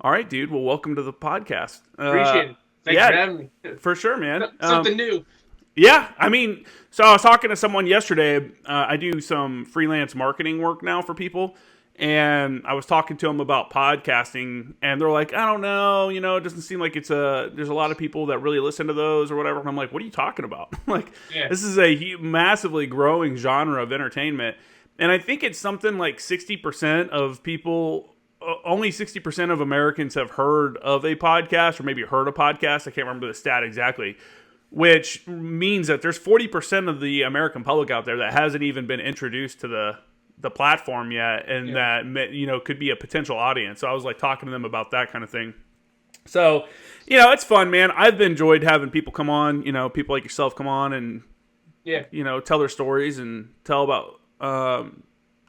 All right, dude. Well, welcome to the podcast. Appreciate it. Thanks for having me. For sure, man. Something new. Yeah, I mean, so I was talking to someone yesterday. I do some freelance marketing work now for people, and I was talking to them about podcasting, and they're like, I don't know, it doesn't seem like there's a lot of people that really listen to those or whatever. And I'm like, what are you talking about? Like, This is a massively growing genre of entertainment, and I think it's something like 60% of people. Only 60% of Americans have heard of a podcast or maybe heard a podcast. I can't remember the stat exactly, which means that there's 40% of the American public out there that hasn't even been introduced to the platform yet, and that could be a potential audience. So I was like talking to them about that kind of thing. So, it's fun, man. I've enjoyed having people come on, people like yourself come on and tell their stories and tell about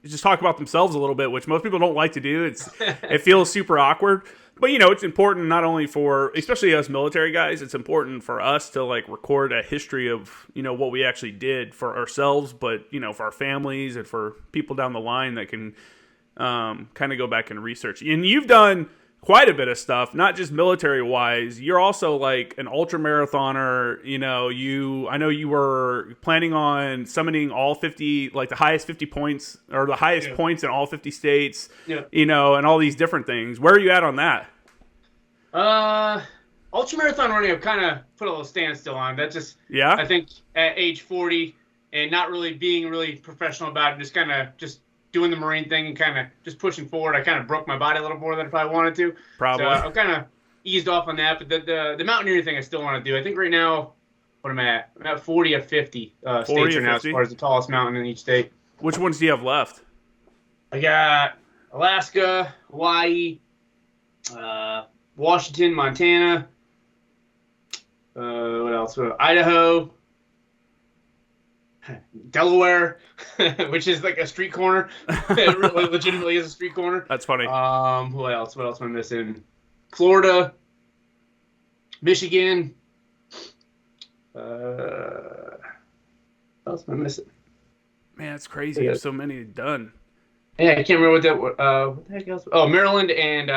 just talk about themselves a little bit, which most people don't like to do. It feels super awkward, but it's important not only for, especially us military guys, it's important for us to like record a history of, what we actually did for ourselves, but, for our families and for people down the line that can kind of go back and research. And you've done quite a bit of stuff, not just military wise. You're also like an ultra marathoner. I know you were planning on summiting all 50, like the highest 50 points or the highest points in all 50 states, and all these different things. Where are you at on that? Ultra marathon running, I've kind of put a little standstill on. That just, I think at age 40 and not really being really professional about it, just doing the Marine thing and kind of just pushing forward. I kind of broke my body a little more than if I wanted to. Probably. So I've kind of eased off on that. But the mountaineering thing I still want to do. I think right now, what am I at? I'm at 40 of 50 states right now as far as the tallest mountain in each state. Which ones do you have left? I got Alaska, Hawaii, Washington, Montana. What else? Idaho. Delaware, which is like a street corner. It really legitimately is a street corner. That's funny. What else? What else am I missing? Florida, Michigan. What else am I missing? Man, it's crazy. There's so many done. Yeah, I can't remember what the heck else? Oh, Maryland and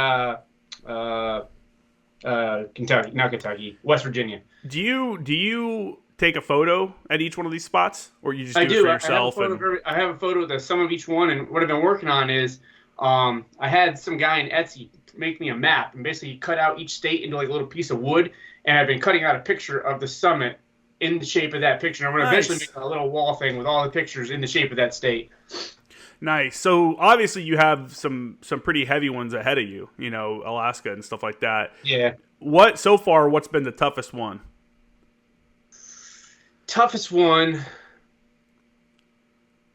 Kentucky, not Kentucky, West Virginia. Do you take a photo at each one of these spots, or you just do it for yourself? I have a photo of the sum of each one, and what I've been working on is I had some guy in Etsy make me a map and basically cut out each state into like a little piece of wood, and I've been cutting out a picture of the summit in the shape of that picture. I'm going to eventually make a little wall thing with all the pictures in the shape of that state. Nice. So obviously you have some pretty heavy ones ahead of you, Alaska and stuff like that. Yeah. What's been the toughest one? Toughest one,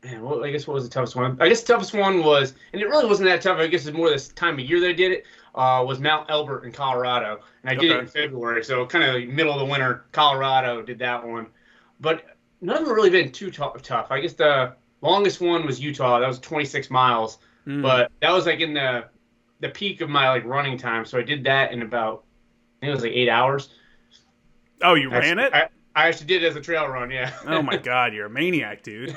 man, I guess what was the toughest one? I guess the toughest one was, and it really wasn't that tough, I guess it's more this time of year that I did it, was Mount Elbert in Colorado. And I did it in February, so kind of like middle of the winter, Colorado did that one. But none of them have really been too tough. I guess the longest one was Utah. That was 26 miles. But that was like in the peak of my like running time. So I did that in about, I think it was like 8 hours. Oh, you ran it? I actually did it as a trail run, yeah. Oh, my God. You're a maniac, dude.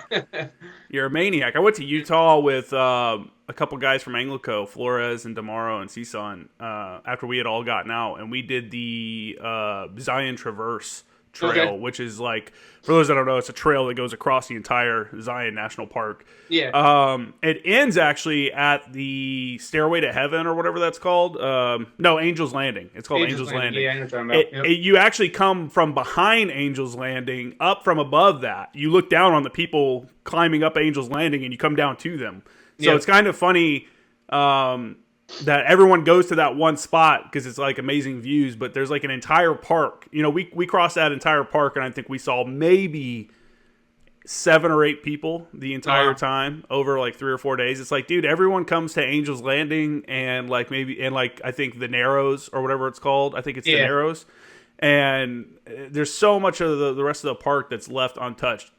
You're a maniac. I went to Utah with a couple guys from ANGLICO, Flores and DeMauro and Cison, after we had all gotten out. And we did the Zion Traverse Trail, which is like, for those that don't know, it's a trail that goes across the entire Zion National Park. Yeah. It ends actually at the Stairway to Heaven or whatever that's called. No, Angel's Landing. It's called Angel's Landing. Yeah, I know what you're talking about. You actually come from behind Angel's Landing, up from above that. You look down on the people climbing up Angel's Landing, and you come down to them. So it's kind of funny that everyone goes to that one spot because it's like amazing views, but there's like an entire park. We crossed that entire park, and I think we saw maybe 7 or 8 people the entire time over like 3 or 4 days. It's like, dude, everyone comes to Angel's Landing and like I think the Narrows or whatever it's called. I think it's the Narrows. And there's so much of the rest of the park that's left untouched.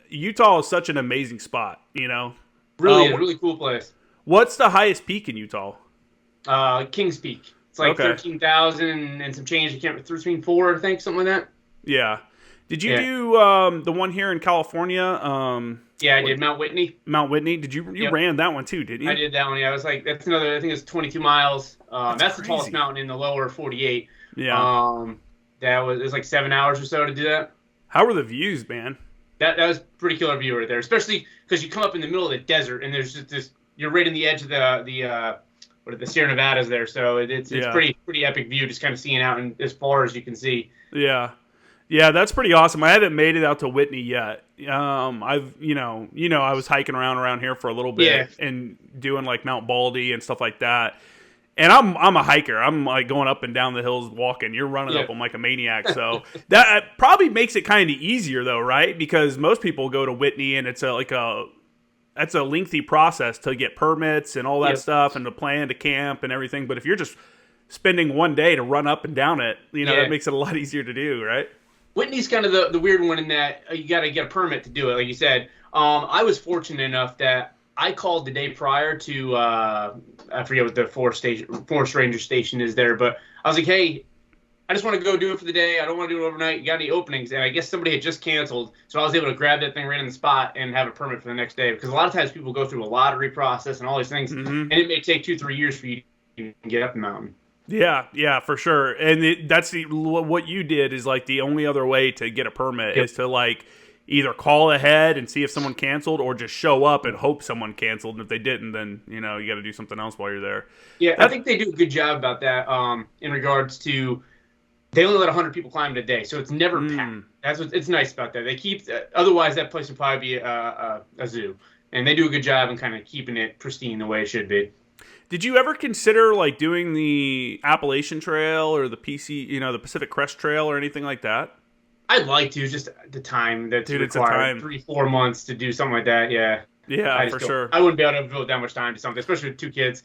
Utah is such an amazing spot, Really, a really cool place. What's the highest peak in Utah? Kings Peak. It's like 13,000 and some change. I can't remember, 13,400, I think, something like that. Yeah. Did you do the one here in California? Yeah, I did Mount Whitney. Mount Whitney. Did you ran that one too? Didn't you? I did that one. Yeah, I was like, that's another. I think it's 22 miles. That's the tallest mountain in the lower 48. Yeah. It was like 7 hours or so to do that. How were the views, man? That was pretty killer view right there, especially because you come up in the middle of the desert and there's just this. You're right in the edge of the Sierra Nevadas there, so it's pretty epic view, just kind of seeing out as far as you can see. Yeah. Yeah, that's pretty awesome. I haven't made it out to Whitney yet. I've I was hiking around here for a little bit and doing like Mount Baldy and stuff like that. And I'm a hiker. I'm like going up and down the hills walking. You're running up them like a maniac. So that probably makes it kind of easier though, right? Because most people go to Whitney and it's that's a lengthy process to get permits and all that stuff and to plan to camp and everything. But if you're just spending one day to run up and down it, that makes it a lot easier to do, right? Whitney's kind of the weird one in that you got to get a permit to do it, like you said. I was fortunate enough that I called the day prior to I forget what the forest ranger station is there, but I was like, hey, I just want to go do it for the day. I don't want to do it overnight. You got any openings? And I guess somebody had just canceled, so I was able to grab that thing right in the spot and have a permit for the next day. Because a lot of times people go through a lottery process and all these things, and it may take 2-3 years for you to get up the mountain. Yeah, for sure. And what you did is like the only other way to get a permit is to like either call ahead and see if someone canceled or just show up and hope someone canceled. And if they didn't, then, you got to do something else while you're there. Yeah, I think they do a good job about that in regards to they only let 100 people climb in a day. So it's never packed. That's it's nice about that. They keep otherwise that place would probably be a zoo. And they do a good job in kind of keeping it pristine the way it should be. Did you ever consider like doing the Appalachian Trail or the the Pacific Crest Trail or anything like that? I'd like to, just the time that's required. 3-4 months to do something like that. Yeah, for sure. I wouldn't be able to devote that much time to something, especially with 2 kids.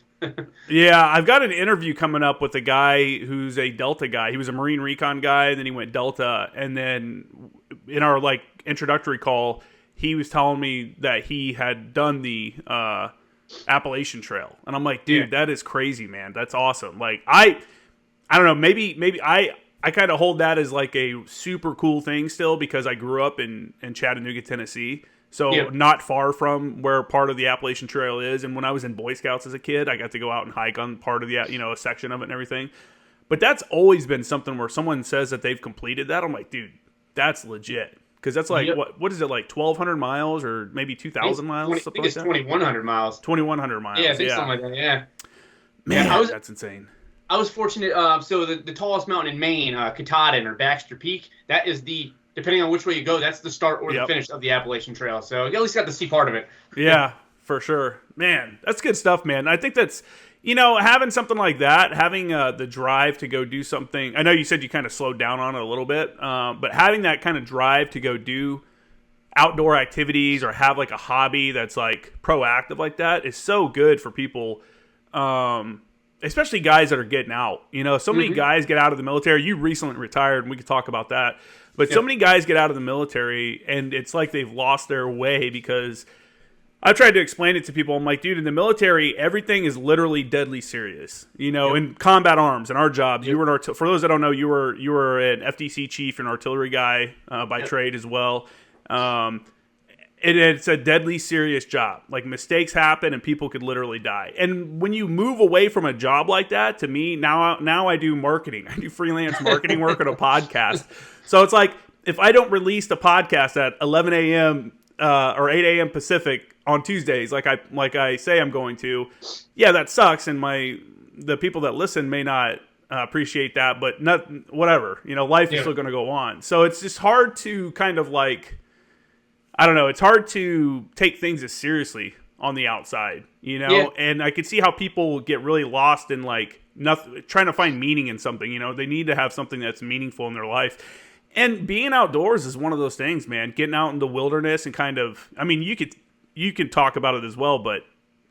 Yeah, I've got an interview coming up with a guy who's a Delta guy. He was a Marine Recon guy, and then he went Delta. And then in our like introductory call, he was telling me that he had done the Appalachian Trail, and I'm like, dude, that is crazy, man. That's awesome. Like, I don't know, maybe I kind of hold that as like a super cool thing still because I grew up in Chattanooga, Tennessee, so not far from where part of the Appalachian Trail is. And when I was in Boy Scouts as a kid, I got to go out and hike on part of the a section of it and everything. But that's always been something where someone says that they've completed that. I'm like, dude, that's legit. Because that's like, what is it, like 1,200 miles or maybe 2,000 miles? I think it's 2,100 miles. 2,100 miles, yeah. I think something like that, yeah. Man, that's insane. I was fortunate, so the tallest mountain in Maine, Katahdin or Baxter Peak, that is depending on which way you go, that's the start or the finish of the Appalachian Trail. So you at least got to see part of it. Yeah, for sure. Man, that's good stuff, man. I think that's, having something like that, having the drive to go do something. I know you said you kind of slowed down on it a little bit, but having that kind of drive to go do outdoor activities or have like a hobby that's like proactive like that is so good for people, especially guys that are getting out. So many guys get out of the military. You recently retired, and we could talk about that. But so many guys get out of the military, and it's like they've lost their way because I've tried to explain it to people. I'm like, dude, in the military, everything is literally deadly serious. In combat arms, in our jobs, you were for those that don't know, you were an FDC chief, an artillery guy by trade as well. It's a deadly serious job. Like, mistakes happen, and people could literally die. And when you move away from a job like that, to me, now I do marketing. I do freelance marketing work on a podcast. So it's like, if I don't release the podcast at 11 a.m. Or 8 a.m. Pacific on Tuesdays, like I say I'm going to, that sucks, and the people that listen may not appreciate that, but whatever. Life is still going to go on. So it's just hard to kind of like, I don't know, it's hard to take things as seriously on the outside, and I could see how people get really lost in like nothing, trying to find meaning in something. They need to have something that's meaningful in their life. And being outdoors is one of those things, man. Getting out in the wilderness and kind of, I mean, you could talk about it as well, but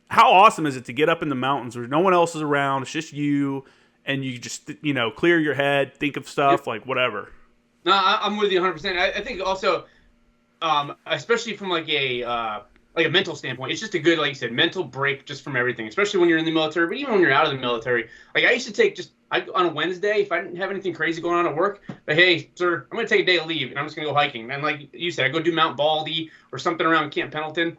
how awesome is it to get up in the mountains where no one else is around, it's just you, and you just, clear your head, think of stuff, like whatever. No, I'm with you 100%. I think also, especially from like a mental standpoint, it's just a good, like you said, mental break just from everything, especially when you're in the military, but even when you're out of the military. Like, I used to take just on a Wednesday, if I didn't have anything crazy going on at work, but hey, sir, I'm going to take a day of leave and I'm just going to go hiking. And like you said, I go do Mount Baldy or something around Camp Pendleton.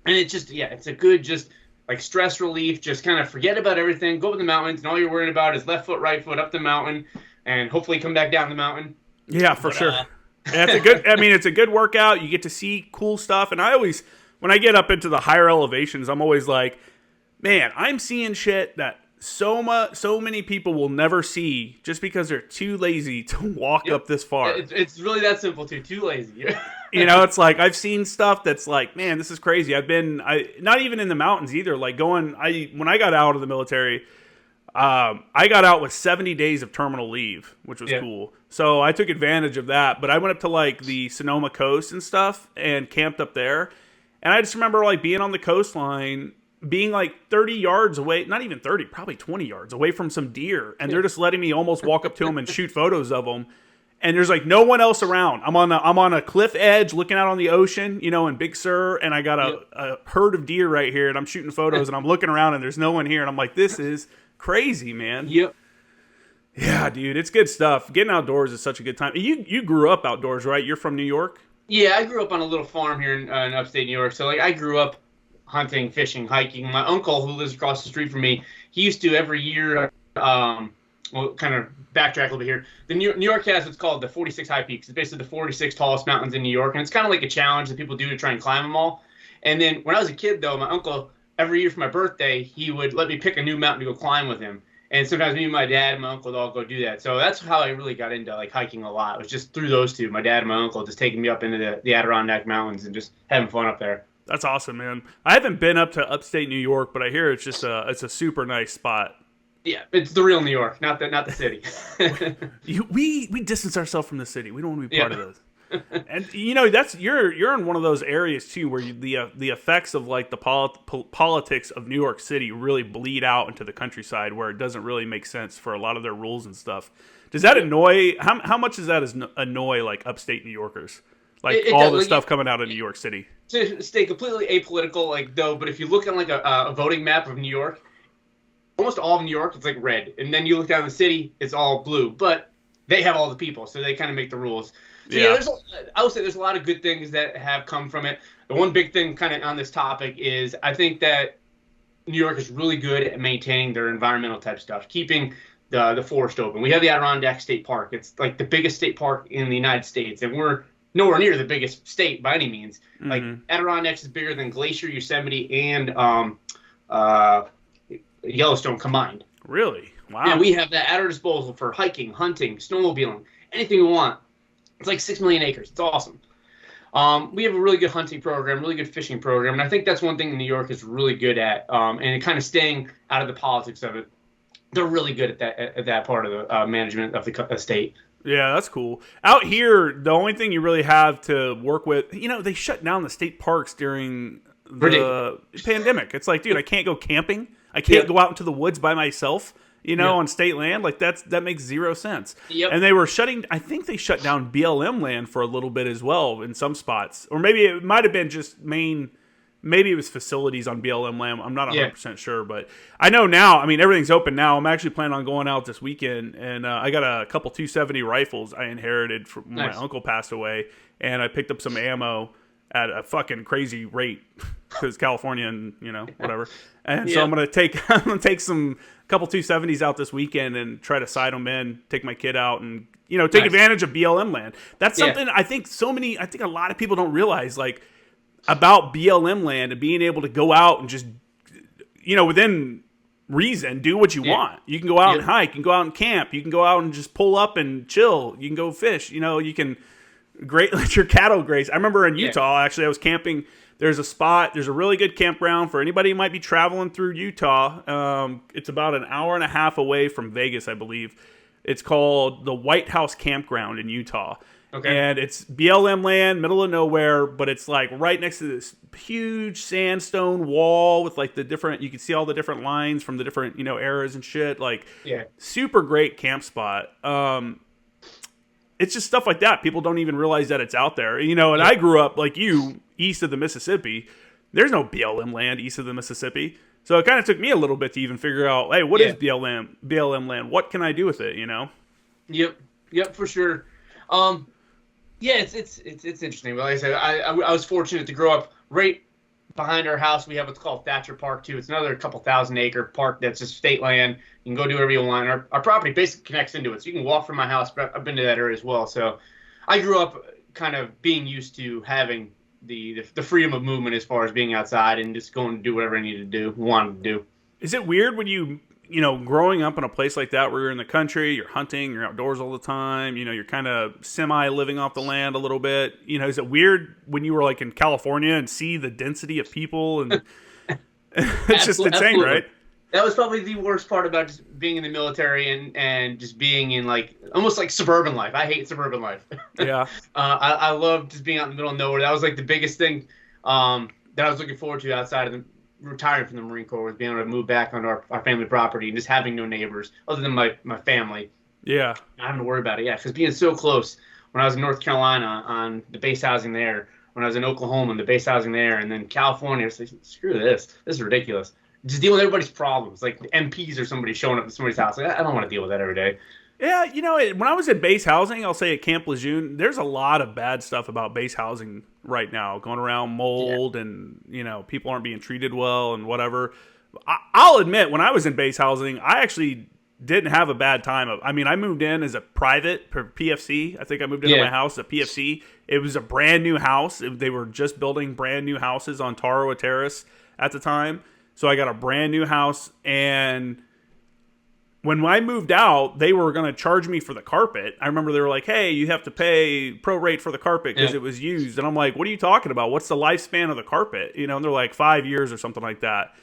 And it's just, it's a good, just like stress relief, just kind of forget about everything, go up the mountains, and all you're worrying about is left foot, right foot up the mountain, and hopefully come back down the mountain. Yeah, for sure. It's a good workout. You get to see cool stuff. And I always, when I get up into the higher elevations, I'm always like, man, I'm seeing shit that so many people will never see just because they're too lazy to walk up this far. It's really that simple too lazy. It's like I've seen stuff that's like, man, this is crazy. Not even in the mountains either. Like when I got out of the military, I got out with 70 days of terminal leave, which was cool. So I took advantage of that. But I went up to like the Sonoma coast and stuff and camped up there. And I just remember like being on the coastline, being like 30 yards away, not even 30, probably 20 yards away from some deer. And they're just letting me almost walk up to them and shoot photos of them. And there's like no one else around. I'm on a cliff edge looking out on the ocean, in Big Sur, and I got a herd of deer right here, and I'm shooting photos, and I'm looking around, and there's no one here, and I'm like, this is crazy, man. Yep. Yeah, dude, it's good stuff. Getting outdoors is such a good time. You grew up outdoors, right? You're from New York? Yeah, I grew up on a little farm here in upstate New York. So like I grew up hunting, fishing, hiking. My uncle, who lives across the street from me, he used to every year. Well, kind of backtrack a little bit here. The New York has what's called the 46 High Peaks. It's basically the 46 tallest mountains in New York, and it's kind of like a challenge that people do to try and climb them all. And then when I was a kid, though, my uncle, every year for my birthday, he would let me pick a new mountain to go climb with him. And sometimes me and my dad and my uncle would all go do that. So that's how I really got into like hiking a lot. It was just through those two, my dad and my uncle, just taking me up into the Adirondack Mountains and just having fun up there. That's awesome, man. I haven't been up to upstate New York, but I hear it's just it's a super nice spot. Yeah, it's the real New York, not the city. We distance ourselves from the city. We don't want to be part of this. And that's you're in one of those areas too where the effects of like the politics of New York City really bleed out into the countryside where it doesn't really make sense for a lot of their rules and stuff. Does that annoy? How much does that annoy like upstate New Yorkers? Like it all the stuff coming out of New York City. To stay completely apolitical, but if you look at like a voting map of New York. Almost all of New York, it's like red. And then you look down the city, it's all blue. But they have all the people, so they kind of make the rules. So I would say there's a lot of good things that have come from it. The one big thing kind of on this topic is I think that New York is really good at maintaining their environmental type stuff, keeping the forest open. We have the Adirondack State Park. It's like the biggest state park in the United States, and we're nowhere near the biggest state by any means. Mm-hmm. Like Adirondacks is bigger than Glacier, Yosemite, and Yellowstone combined. Really? Wow. And we have that at our disposal for hiking, hunting, snowmobiling, anything we want. It's like 6 million acres. It's awesome. We have a really good hunting program, really good fishing program, and I think that's one thing New York is really good at, and kind of staying out of the politics of it. They're really good at that part of the management of the state. Yeah, that's cool. Out here, the only thing you really have to work with, they shut down the state parks during the pandemic. It's like, dude, I can't go camping. I can't go out into the woods by myself, on state land. Like that makes zero sense. Yep. And they were I think they shut down BLM land for a little bit as well in some spots. Or maybe it might have been just maybe it was facilities on BLM land. I'm not 100% sure, but I know now, everything's open now. I'm actually planning on going out this weekend, and I got a couple 270 rifles I inherited from when my uncle passed away, and I picked up some ammo at a fucking crazy rate because California and whatever. And so I'm gonna take some couple 270s out this weekend and try to side them in, take my kid out, and take advantage of BLM land. That's something I think a lot of people don't realize about BLM land and being able to go out and just within reason do what you want. You can go out and hike, you can go out and camp, you can go out and just pull up and chill, you can go fish, you can let your cattle graze. I remember in Utah, actually, I was camping. There's a really good campground for anybody who might be traveling through Utah. It's about an hour and a half away from Vegas, I believe. It's called the White House Campground in Utah. Okay. And it's BLM land, middle of nowhere, but it's like right next to this huge sandstone wall with like you can see all the different lines from the different, eras and shit. Super great camp spot. It's just stuff like that. People don't even realize that it's out there, and I grew up like you, east of the Mississippi. There's no BLM land east of the Mississippi. So it kind of took me a little bit to even figure out, hey, what is BLM land? What can I do with it? Yep, for sure. Yeah, it's interesting. But like I said, I was fortunate to grow up right behind our house. We have what's called Thatcher Park too. It's another couple 1,000-acre park that's just state land. You can go do whatever you want. Our property basically connects into it, so you can walk from my house. But I've been to that area as well. So I grew up kind of being used to having the freedom of movement as far as being outside and just going to do whatever I needed to do, wanted to do. Is it weird when you growing up in a place like that where you're in the country, you're hunting, you're outdoors all the time, you're kind of semi-living off the land a little bit. Is it weird when you were like in California and see the density of people and it's just insane, absolutely. Right? That was probably the worst part about just being in the military and just being in like almost like suburban life. I hate suburban life. Yeah. I love just being out in the middle of nowhere. That was like the biggest thing that I was looking forward to outside of retiring from the Marine Corps, was being able to move back onto our family property and just having no neighbors other than my family. Yeah. Not having to worry about it. Yeah, because being so close. When I was in North Carolina on the base housing there, when I was in Oklahoma on the base housing there, and then California, it's like, screw this. This is ridiculous. Just dealing with everybody's problems, like the MPs or somebody showing up at somebody's house. Like, I don't want to deal with that every day. Yeah, when I was at base housing, I'll say at Camp Lejeune, there's a lot of bad stuff about base housing right now, going around mold and, people aren't being treated well and whatever. I'll admit, when I was in base housing, I actually didn't have a bad time. I moved in as a private for PFC. I think I moved into my house at PFC. It was a brand new house. They were just building brand new houses on Tarawa Terrace at the time. So I got a brand new house, and when I moved out, they were going to charge me for the carpet. I remember they were like, hey, you have to pay prorate for the carpet because it was used. And I'm like, what are you talking about? What's the lifespan of the carpet? And they're like 5 years or something like that.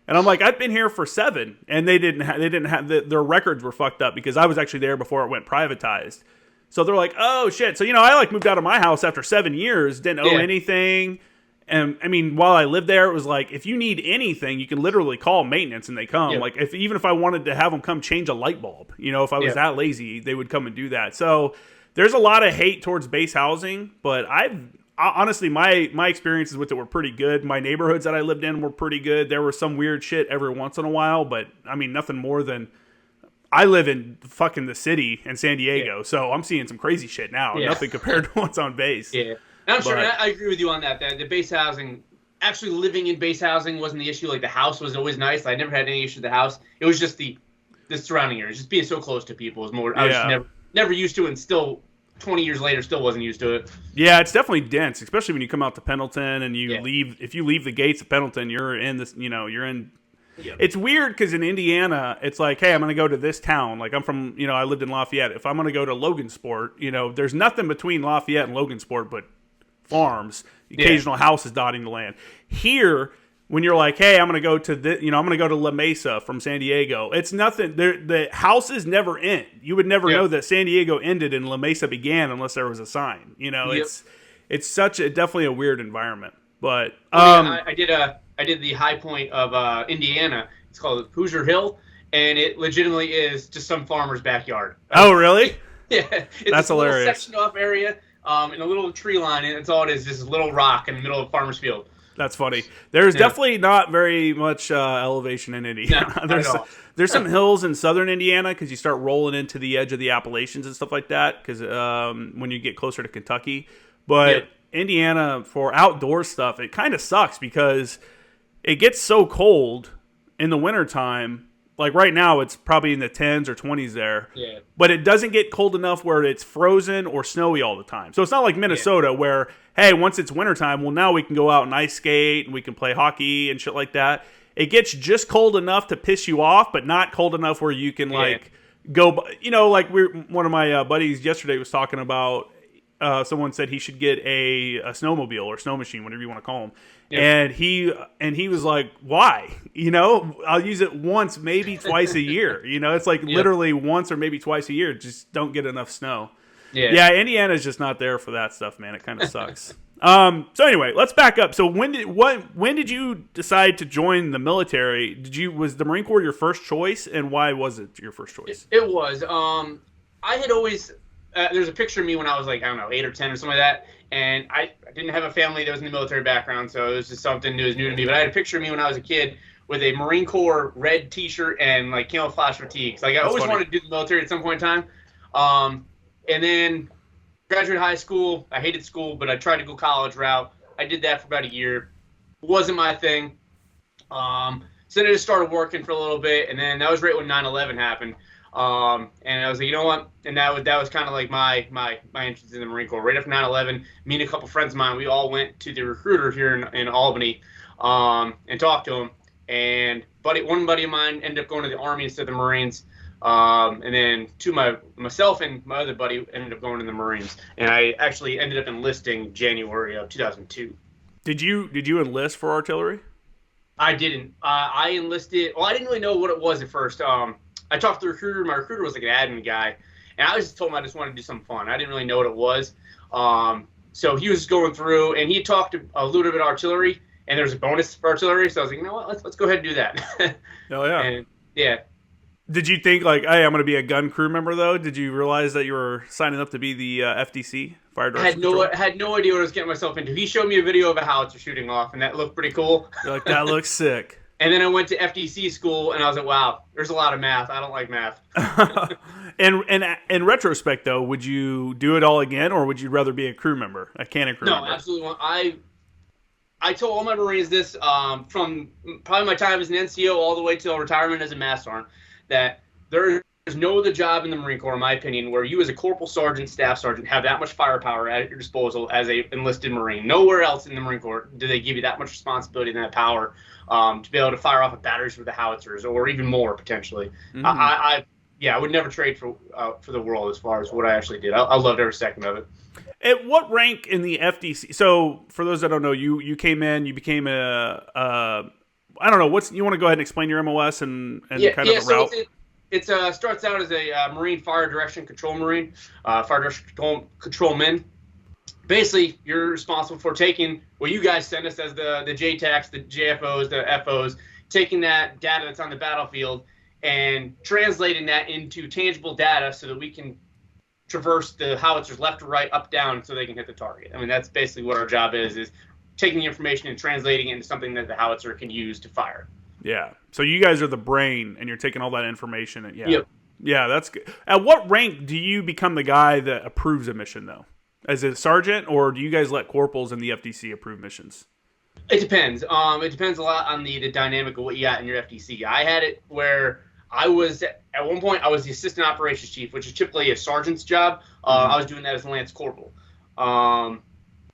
And I'm like, I've been here for 7. And they didn't have their records were fucked up because I was actually there before it went privatized. So they're like, oh shit. So, I moved out of my house after 7 years, didn't owe anything. And while I lived there, it was like, if you need anything, you can literally call maintenance and they come. Yep. Like even if I wanted to have them come change a light bulb, if I was that lazy, they would come and do that. So there's a lot of hate towards base housing, but honestly, my experiences with it were pretty good. My neighborhoods that I lived in were pretty good. There was some weird shit every once in a while, but nothing more than, I live in fucking the city in San Diego, so I'm seeing some crazy shit now. Yeah. Nothing compared to what's on base. Yeah. I'm sure I agree with you on that. The base housing, actually living in base housing wasn't the issue. Like the house was always nice. I never had any issue with the house. It was just the surrounding areas, just being so close to people was more. I was never used to it, and still 20 years later still wasn't used to it. Yeah, it's definitely dense, especially when you come out to Pendleton and you leave. If you leave the gates of Pendleton, you're in this. You're in. Yep. It's weird because in Indiana, it's like, hey, I'm going to go to this town. Like I'm from, I lived in Lafayette. If I'm going to go to Logansport, there's nothing between Lafayette and Logansport but farms, occasional houses dotting the land. Here, when you're like, hey, I'm going to go to I'm going to go to La Mesa from San Diego. It's nothing. The houses never end. You would never know that San Diego ended and La Mesa began unless there was a sign. It's definitely a weird environment. But I did the high point of Indiana. It's called Hoosier Hill, and it legitimately is just some farmer's backyard. Oh, really? Yeah, it's that's hilarious. Little sectioned off area. In a little tree line, and that's all it is, just a little rock in the middle of farmer's field. That's funny. There's definitely not very much elevation in Indiana. No, there's some hills in southern Indiana because you start rolling into the edge of the Appalachians and stuff like that because when you get closer to Kentucky. But Indiana, for outdoor stuff, it kind of sucks because it gets so cold in the wintertime. Like right now, it's probably in the 10s or 20s there. Yeah. But it doesn't get cold enough where it's frozen or snowy all the time. So it's not like Minnesota where, hey, once it's wintertime, well, now we can go out and ice skate and we can play hockey and shit like that. It gets just cold enough to piss you off, but not cold enough where you can go. Like one of my buddies yesterday was talking about. Someone said he should get a snowmobile or snow machine, whatever you want to call them. Yep. And he was like, why? I'll use it once, maybe twice a year. It's like literally once or maybe twice a year. Just don't get enough snow. Yeah, Indiana's just not there for that stuff, man. It kind of sucks. So anyway, let's back up. So when did you decide to join the military? Was the Marine Corps your first choice, and why was it your first choice? It was. I had always. There's a picture of me when I was like, I don't know, 8 or 10 or something like that. And I didn't have a family that was in the military background, so it was just something that was new to me. But I had a picture of me when I was a kid with a Marine Corps red T-shirt and like camouflage fatigues. Like I always wanted to do the military at some point in time. And then graduated high school. I hated school, but I tried to go college route. I did that for about a year. It wasn't my thing. So then I just started working for a little bit, and then that was right when 9/11 happened. And I was like, you know what? And that was kind of like my entrance in the Marine Corps. Right after 9/11, me and a couple friends of mine, we all went to the recruiter here in Albany and talked to him. And one buddy of mine ended up going to the Army instead of the Marines. And then myself and my other buddy ended up going to the Marines. And I actually ended up enlisting January of 2002. Did you enlist for artillery? I didn't. I enlisted. Well, I didn't really know what it was at first. I talked to the recruiter. My recruiter was like an admin guy, and I was just told him I just wanted to do something fun. I didn't really know what it was. So he was going through, and he talked a little bit of artillery, and there's a bonus for artillery. So I was like, you know what? Let's go ahead and do that. Oh yeah. And yeah. Did you think like, hey, I'm going to be a gun crew member though? Did you realize that you were signing up to be the FDC, Fire Direction Control? I had no idea what I was getting myself into. He showed me a video of a howitzer shooting off, and that looked pretty cool. You're like, that looks sick. And then I went to FDC school, and I was like, wow, there's a lot of math. I don't like math. And in retrospect, though, would you do it all again, or would you rather be a crew member, a cannon crew member? No, absolutely. I told all my Marines this from probably my time as an NCO all the way till retirement as a Master Sergeant, that there is no other job in the Marine Corps, in my opinion, where you as a corporal, sergeant, staff sergeant have that much firepower at your disposal as a enlisted Marine. Nowhere else in the Marine Corps do they give you that much responsibility and that power to be able to fire off of batteries with the howitzers, or even more potentially. Mm-hmm. I would never trade for the world as far as what I actually did. I loved every second of it. At what rank in the FDC? So, for those that don't know, you came in, you became I don't know, you want to go ahead and explain your MOS and kind of the route? It starts out as a Marine Fire Direction Control Marine, Fire Direction Controlman. Basically, you're responsible for taking what you guys send us as the JTACs, the JFOs, the FOs, taking that data that's on the battlefield and translating that into tangible data so that we can traverse the howitzers left to right, up, down, so they can hit the target. I mean, that's basically what our job is taking the information and translating it into something that the howitzer can use to fire. Yeah. So you guys are the brain, and you're taking all that information. And Yep. Yeah, that's good. At what rank do you become the guy that approves a mission, though? As a sergeant, or do you guys let corporals in the FDC approve missions? It depends. It depends a lot on the dynamic of what you got in your FDC. I had it where I was, at one point, I was the assistant operations chief, which is typically a sergeant's job. I was doing that as a lance corporal.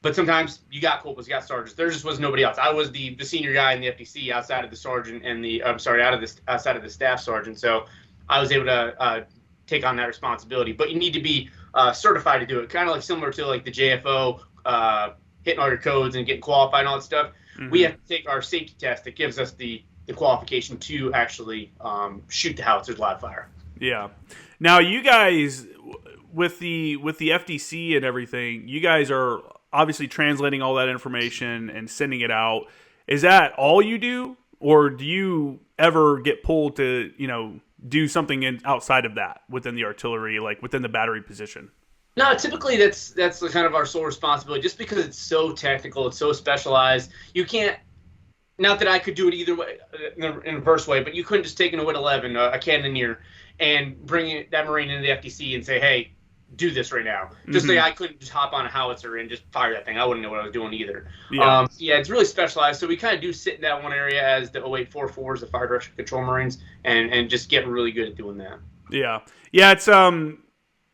But sometimes you got corporals, you got sergeants. There just was nobody else. I was the senior guy in the FDC outside of the sergeant and outside of the staff sergeant. So I was able to take on that responsibility. But you need to be certified to do it, kind of like similar to like the JFO, hitting all your codes and getting qualified and all that stuff. Mm-hmm. We have to take our safety test that gives us the qualification to actually shoot the howitzers live fire. Yeah. Now you guys with the FDC and everything, you guys are obviously translating all that information and sending it out. Is that all you do, or do you ever get pulled to, do something outside of that within the artillery, like within the battery position? No, typically that's kind of our sole responsibility, just because it's so technical, it's so specialized. You can't, not that I could do it either way, in a reverse way, but you couldn't just take an OIF 11, a cannoneer, and bring that Marine into the FDC and say, hey, do this right now. Just like I couldn't just hop on a howitzer and just fire that thing. I wouldn't know what I was doing either. Yeah, it's really specialized. So we kind of do sit in that one area as the 0844s, the Fire Direction Control Marines, and just get really good at doing that. Yeah. Yeah,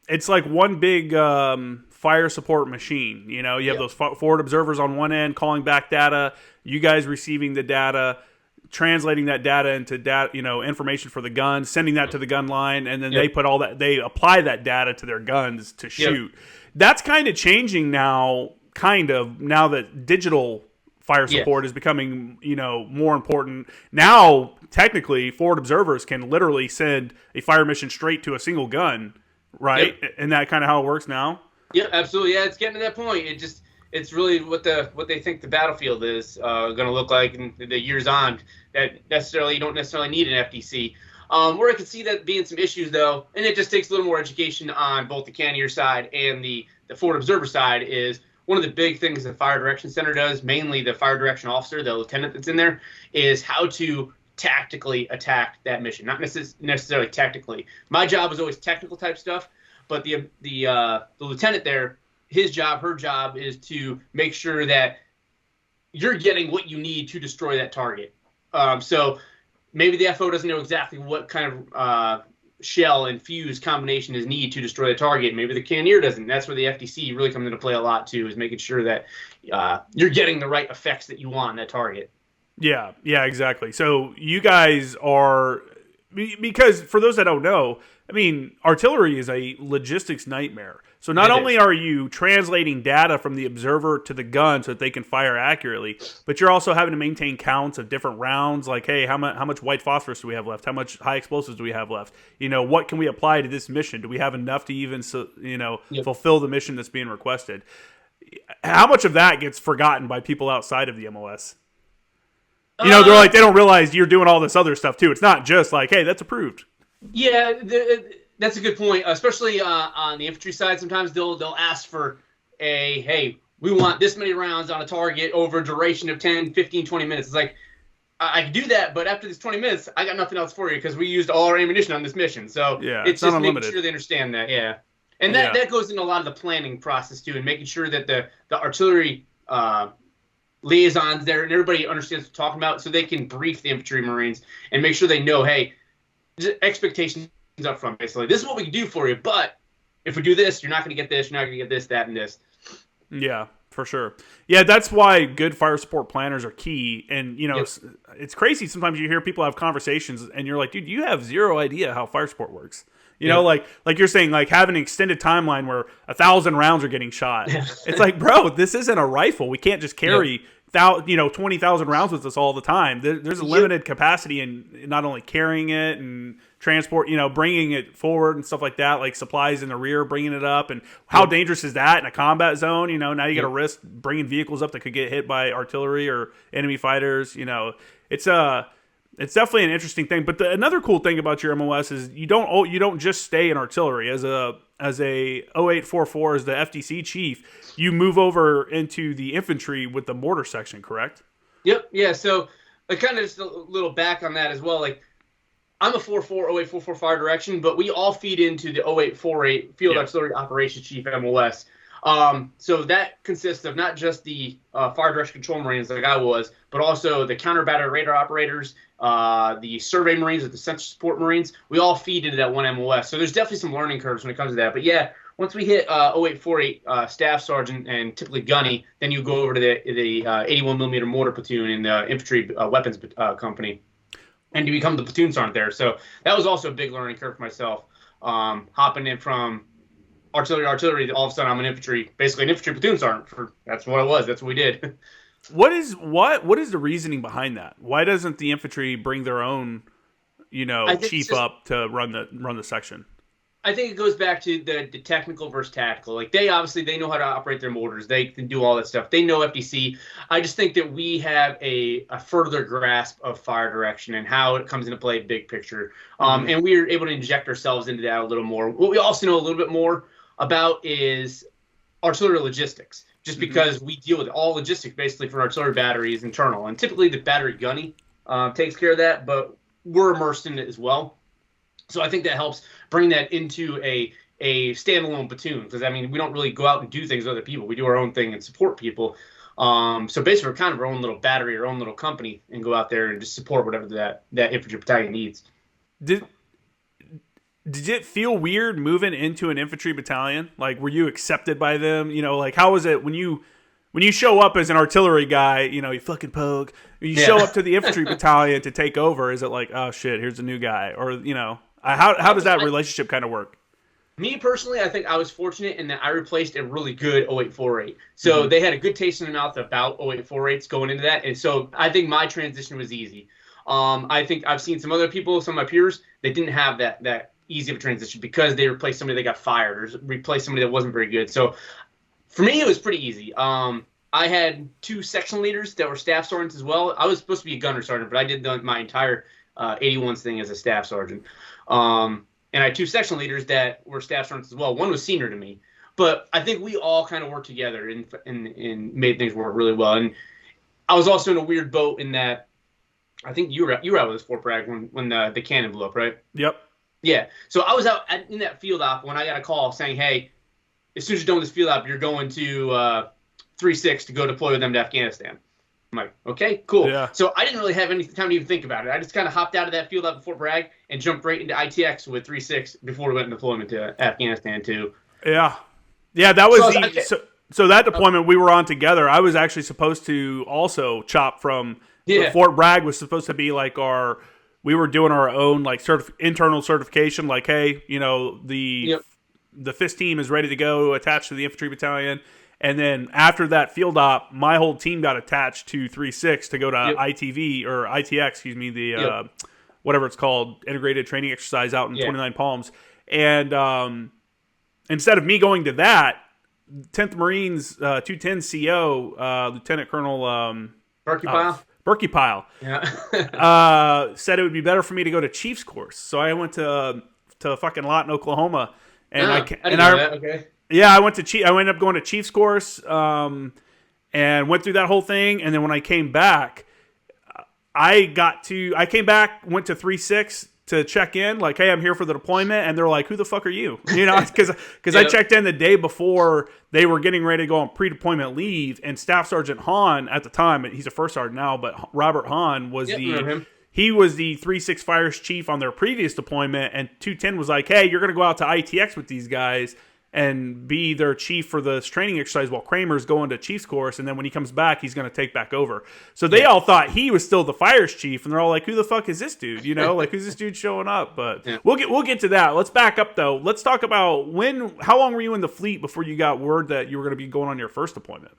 it's like one big fire support machine. You have those forward observers on one end calling back data, you guys receiving the data, translating that data into information for the gun, sending that to the gun line, and then they apply that data to their guns to shoot. That's kind of changing now that digital fire support is becoming, more important. Now, technically, forward observers can literally send a fire mission straight to a single gun, right? Yep. And that kind of how it works now? Yeah, absolutely. Yeah, it's getting to that point. It's really what they think the battlefield is going to look like in the years on. That you don't necessarily need an FDC. Where I can see that being some issues, though, and it just takes a little more education on both the cannoneer side and the forward observer side, is one of the big things the Fire Direction Center does, mainly the fire direction officer, the lieutenant that's in there, is how to tactically attack that mission, not necessarily tactically. My job was always technical type stuff, but the lieutenant there, her job is to make sure that you're getting what you need to destroy that target. So maybe the FO doesn't know exactly what kind of shell and fuse combination is needed to destroy the target. Maybe the cannoneer doesn't. That's where the FDC really comes into play a lot too, is making sure that you're getting the right effects that you want on that target. Yeah, exactly. So you guys are, because for those that don't know, I mean, artillery is a logistics nightmare. So not only are you translating data from the observer to the gun so that they can fire accurately, but you're also having to maintain counts of different rounds. Like, hey, how much white phosphorus do we have left? How much high explosives do we have left? What can we apply to this mission? Do we have enough to even, fulfill the mission that's being requested? How much of that gets forgotten by people outside of the MOS? They're like, they don't realize you're doing all this other stuff too. It's not just like, hey, that's approved. Yeah, that's a good point. Especially on the infantry side, sometimes they'll ask for hey, we want this many rounds on a target over a duration of 10, 15, 20 minutes. It's like, I can do that, but after this 20 minutes, I got nothing else for you because we used all our ammunition on this mission. So it's just making sure they understand that, yeah. And that goes into a lot of the planning process too, and making sure that the artillery liaisons there and everybody understands what we're talking about, so they can brief the infantry Marines and make sure they know, hey, expectations up front, basically. This is what we can do for you, but if we do this, you're not going to get this, you're not going to get this, that, and this. Yeah, for sure. Yeah, that's why good fire support planners are key. And, It's crazy. Sometimes you hear people have conversations and you're like, dude, you have zero idea how fire support works. Like you're saying, like having an extended timeline where 1,000 rounds are getting shot. It's like, bro, this isn't a rifle. We can't just carry 20,000 rounds with us all the time. There's a limited capacity in not only carrying it and transport, bringing it forward and stuff like that, like supplies in the rear, bringing it up. And how dangerous is that in a combat zone? Now you got to risk bringing vehicles up that could get hit by artillery or enemy fighters. It's definitely an interesting thing. But another cool thing about your MOS is you don't just stay in artillery. As a 0844, as the FDC chief, you move over into the infantry with the mortar section, correct? Yep. Yeah. So kind of just a little back on that as well. Like, I'm a 0844 fire direction, but we all feed into the 0848 Field Artillery Operations Chief MOS. So that consists of not just the fire direction control Marines like I was, but also the counter battery radar operators, the survey Marines, or the central support Marines. We all feed into that one MOS. So there's definitely some learning curves when it comes to that. But yeah, once we hit 0848 staff sergeant and typically gunny, then you go over to the 81 millimeter mortar platoon in the infantry weapons company, and you become the platoon sergeant there. So that was also a big learning curve for myself, hopping in from artillery, all of a sudden I'm basically an infantry platoon sergeant. That's what I was. That's what we did. What is the reasoning behind that? Why doesn't the infantry bring their own, chief up to run the section? I think it goes back to the technical versus tactical. Like, they know how to operate their mortars. They can do all that stuff. They know FDC. I just think that we have a further grasp of fire direction and how it comes into play big picture. And we are able to inject ourselves into that a little more. What we also know a little bit more about is artillery logistics, just because we deal with all logistics basically for artillery batteries internal. And typically the battery gunny takes care of that, but we're immersed in it as well. So I think that helps bring that into a standalone platoon, because, we don't really go out and do things with other people. We do our own thing and support people. So basically we're kind of our own little battery, our own little company, and go out there and just support whatever that infantry battalion needs. Did it feel weird moving into an infantry battalion? Like, were you accepted by them? How was it when you show up as an artillery guy, you fucking poke, you show up to the infantry battalion to take over? Is it like, oh shit, here's a new guy? Or, how does that relationship kind of work? Me personally, I think I was fortunate in that I replaced a really good 0848. So they had a good taste in their mouth about 0848s going into that. And so I think my transition was easy. I think I've seen some other people, some of my peers, that didn't have that easy of a transition because they replaced somebody that got fired or replaced somebody that wasn't very good. So for me, it was pretty easy. I had 2 section leaders that were staff sergeants as well. I was supposed to be a gunner sergeant, but I did my entire 81s thing as a staff sergeant. And I had 2 section leaders that were staff sergeants as well. One was senior to me, but I think we all kind of worked together and made things work really well. And I was also in a weird boat in that I think you were out with us, Fort Bragg, when the cannon blew up, right? Yep. Yeah. So I was out in that field op when I got a call saying, hey, as soon as you're done with this field op, you're going to 3-6 to go deploy with them to Afghanistan. I'm like, okay, cool. Yeah. So I didn't really have any time to even think about it. I just kind of hopped out of that field op at Fort Bragg and jumped right into ITX with 3-6 before we went in deployment to Afghanistan too. Yeah. Yeah, that was so that deployment we were on together. I was actually supposed to also chop from Fort Bragg was supposed to be like we were doing our own like internal certification, like, hey, you know, the 5th team is ready to go, attached to the infantry battalion. And then after that field op, my whole team got attached to 3-6 to go to ITV or ITX, excuse me, the whatever it's called, integrated training exercise out in 29 Palms. And instead of me going to that, 10th Marines 210 CO, Lieutenant Colonel Berkey Pyle said it would be better for me to go to Chiefs course. So I went to fucking Lawton, Oklahoma, and I ended up going to Chiefs course, and went through that whole thing. And then when I came back, went to 3-6 to check in, like, hey, I'm here for the deployment, and they're like, who the fuck are you? You know, because I checked in the day before they were getting ready to go on pre-deployment leave, and Staff Sergeant Hahn at the time, he's a first sergeant now, but Robert Hahn was he was the 3-6 Fires chief on their previous deployment, and 210 was like, hey, you're going to go out to ITX with these guys and be their chief for this training exercise while Kramer's going to Chief's course, and then when he comes back, he's going to take back over. So they all thought he was still the Fires chief, and they're all like, who the fuck is this dude? You know, like, who's this dude showing up? But we'll get to that. Let's back up, though. Let's talk about how long were you in the fleet before you got word that you were going to be going on your first deployment?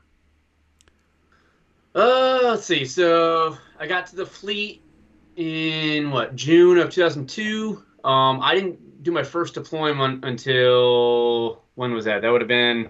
Let's see. So I got to the fleet in, June of 2002. I didn't do my first deployment until... When was that? That would have been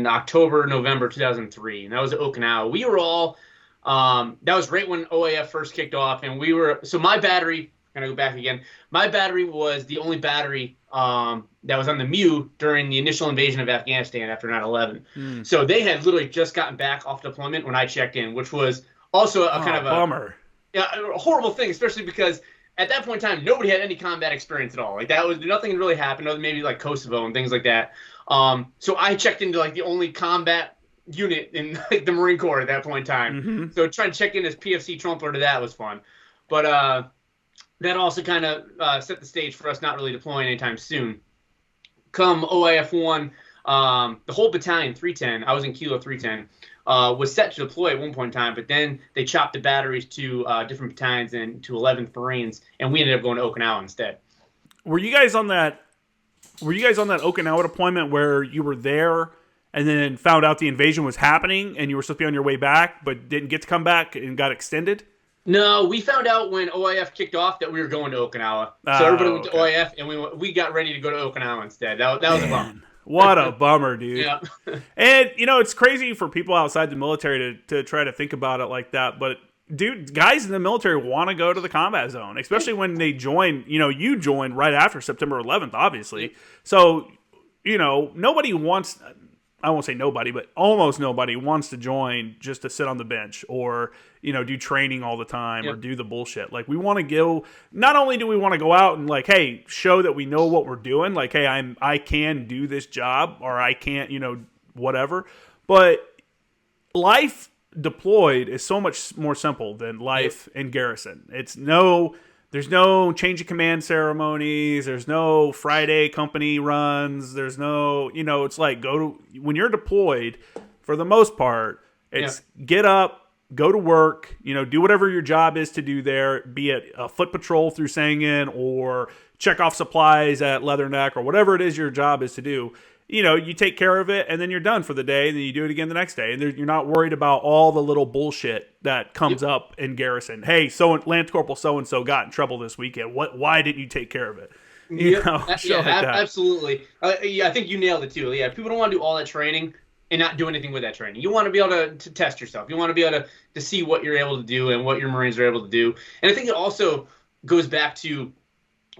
October, November 2003, and that was at Okinawa. We were all that was right when OIF first kicked off, and so my battery. I'm gonna go back again. My battery was the only battery that was on the MEU during the initial invasion of Afghanistan after 9/11. So they had literally just gotten back off deployment when I checked in, which was also a kind of a bummer. Yeah, a horrible thing, especially because at that point in time, nobody had any combat experience at all. Like, nothing had really happened, other than maybe like Kosovo and things like that. So I checked into like the only combat unit in like the Marine Corps at that point in time. Mm-hmm. So trying to check in as PFC Trumpler to that was fun. But that also kind of set the stage for us not really deploying anytime soon. Come OIF 1, the whole battalion, 310, I was in Kilo 310, was set to deploy at one point in time, but then they chopped the batteries to different battalions and to 11th Marines, and we ended up going to Okinawa instead. Were you guys on that Okinawa deployment where you were there and then found out the invasion was happening and you were supposed to be on your way back but didn't get to come back and got extended? No, we found out when OIF kicked off that we were going to Okinawa. So everybody went to OIF, and we got ready to go to Okinawa instead. That was a bummer. What a bummer, dude. Yeah. And, you know, it's crazy for people outside the military to try to think about it like that. But, dude, guys in the military want to go to the combat zone, especially when they join. You know, you joined right after September 11th, obviously. So, you know, nobody wants – I won't say nobody, but almost nobody wants to join just to sit on the bench or, you know, do training all the time or do the bullshit. Like, we want to go, not only do we want to go out and like, hey, show that we know what we're doing. Like, hey, I can do this job or I can't, you know, whatever. But life deployed is so much more simple than life in garrison. There's no change of command ceremonies. There's no Friday company runs. There's no, you know, it's like when you're deployed, for the most part, it's get up, go to work, you know, do whatever your job is to do there, be it a foot patrol through Sangin or check off supplies at Leatherneck or whatever it is your job is to do. You know, you take care of it, and then you're done for the day, and then you do it again the next day. And you're not worried about all the little bullshit that comes up in garrison. Hey, Lance Corporal so-and-so got in trouble this weekend. Why didn't you take care of it? You know, absolutely. I think you nailed it, too. Yeah, people don't want to do all that training and not do anything with that training. You want to be able to test yourself. You want to be able to see what you're able to do and what your Marines are able to do. And I think it also goes back to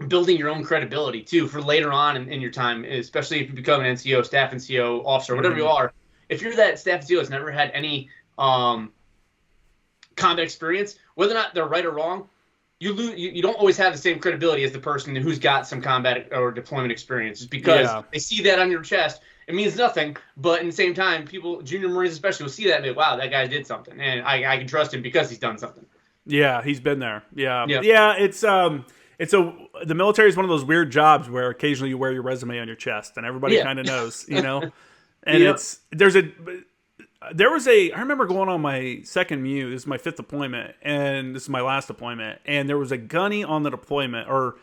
building your own credibility too for later on in your time, especially if you become an NCO, staff NCO, officer, whatever you are. if you're that staff SEAL that's never had any combat experience, whether or not they're right or wrong, you don't always have the same credibility as the person who's got some combat or deployment experience, because they see that on your chest. It means nothing, but in the same time, people, junior Marines especially, will see that and be like, wow, that guy did something, and I can trust him because he's done something. Yeah, he's been there. Yeah. The military is one of those weird jobs where occasionally you wear your resume on your chest and everybody kind of knows, you know. And I remember going on my second MU. This is my 5th deployment, and this is my last deployment. And there was a gunny on the deployment, or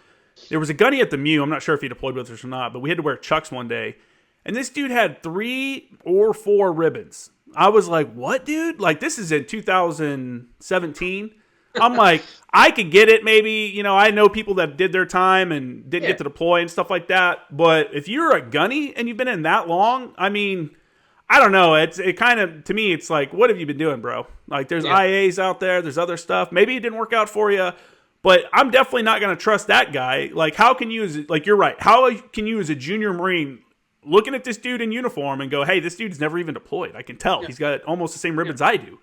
there was a gunny at the MU. I'm not sure if he deployed with us or not, but we had to wear chucks one day. And this dude had 3 or 4 ribbons. I was like, what, dude? Like, this is in 2017. I'm like, I could get it maybe. You know, I know people that did their time and didn't get to deploy and stuff like that. But if you're a gunny and you've been in that long, I mean, I don't know. It kind of, to me, it's like, what have you been doing, bro? Like, there's IAs out there. There's other stuff. Maybe it didn't work out for you. But I'm definitely not going to trust that guy. Like, how can you, you're right. How can you as a junior Marine looking at this dude in uniform and go, hey, this dude's never even deployed. I can tell. He's got almost the same ribbons I do.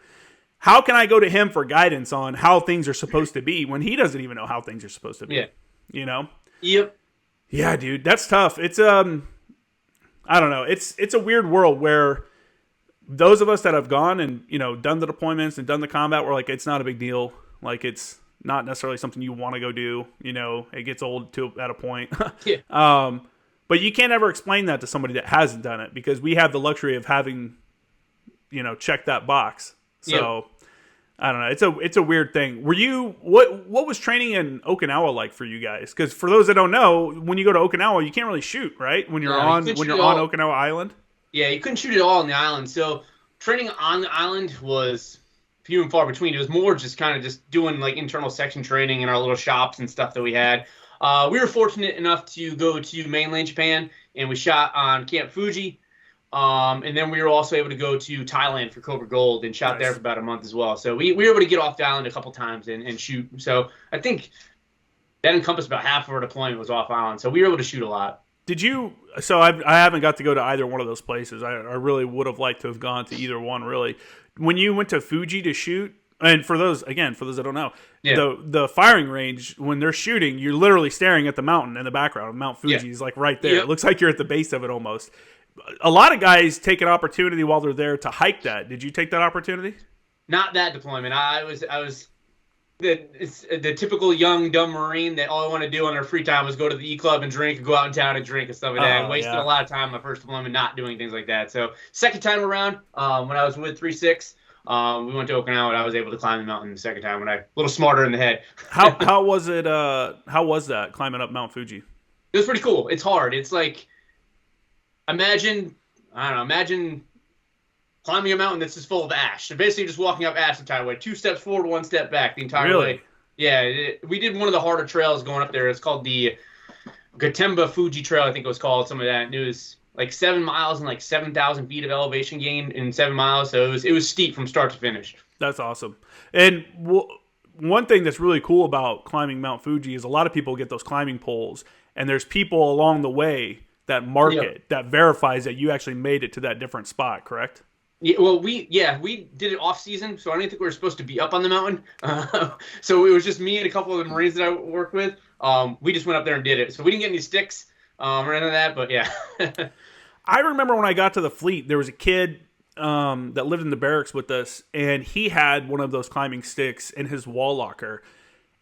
How can I go to him for guidance on how things are supposed to be when he doesn't even know how things are supposed to be? Yeah. You know? Yep. Yeah, dude, that's tough. It's I don't know. It's a weird world where those of us that have gone and, you know, done the deployments and done the combat, we're like, it's not a big deal. Like, it's not necessarily something you want to go do. You know, it gets old at a point. But you can't ever explain that to somebody that hasn't done it, because we have the luxury of having, you know, checked that box. So I don't know. It's a weird thing. Were you what was training in Okinawa like for you guys? Because for those that don't know, when you go to Okinawa, you can't really shoot, right? When you're on Okinawa Island. Yeah, you couldn't shoot at all on the island. So training on the island was few and far between. It was more just kind of just doing like internal section training in our little shops and stuff that we had. We were fortunate enough to go to mainland Japan, and we shot on Camp Fuji. And then we were also able to go to Thailand for Cobra Gold and shot there for about a month as well. So we were able to get off the island a couple times and shoot. So I think that encompassed about half of our deployment was off island. So we were able to shoot a lot. Did you? So I haven't got to go to either one of those places. I really would have liked to have gone to either one, really. When you went to Fuji to shoot, and for those that don't know, the firing range, when they're shooting, you're literally staring at the mountain in the background. Mount Fuji is like right there. It looks like you're at the base of it almost. A lot of guys take an opportunity while they're there to hike that. Did you take that opportunity? Not that deployment. I was the typical young dumb Marine that all I want to do on their free time was go to the E Club and drink, and go out in town and drink and stuff like that. And wasted a lot of time my first deployment not doing things like that. So second time around, when I was with 3-6, we went to Okinawa, and I was able to climb the mountain the second time when a little smarter in the head. How was it? How was that climbing up Mount Fuji? It was pretty cool. It's hard. It's like imagine climbing a mountain that's just full of ash. So basically just walking up ash the entire way. 2 steps forward, 1 step back the entire way. Yeah, we did one of the harder trails going up there. It's called the Gatemba Fuji Trail, I think it was called, some of that. And it was like 7 miles and like 7,000 feet of elevation gain in 7 miles. So it was steep from start to finish. That's awesome. And one thing that's really cool about climbing Mount Fuji is a lot of people get those climbing poles, and there's people along the way that mark it, that verifies that you actually made it to that different spot, correct? Yeah, well, we did it off season, so I don't think we were supposed to be up on the mountain. So it was just me and a couple of the Marines that I worked with. We just went up there and did it. So we didn't get any sticks or anything of that, but yeah. I remember when I got to the fleet, there was a kid that lived in the barracks with us, and he had one of those climbing sticks in his wall locker.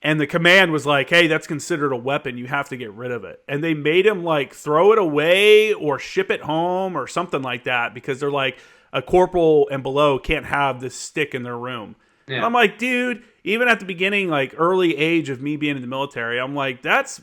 And the command was like, hey, that's considered a weapon. You have to get rid of it. And they made him like throw it away or ship it home or something like that, because they're like, a corporal and below can't have this stick in their room. Yeah. And I'm like, dude, even at the beginning, like early age of me being in the military, I'm like, that's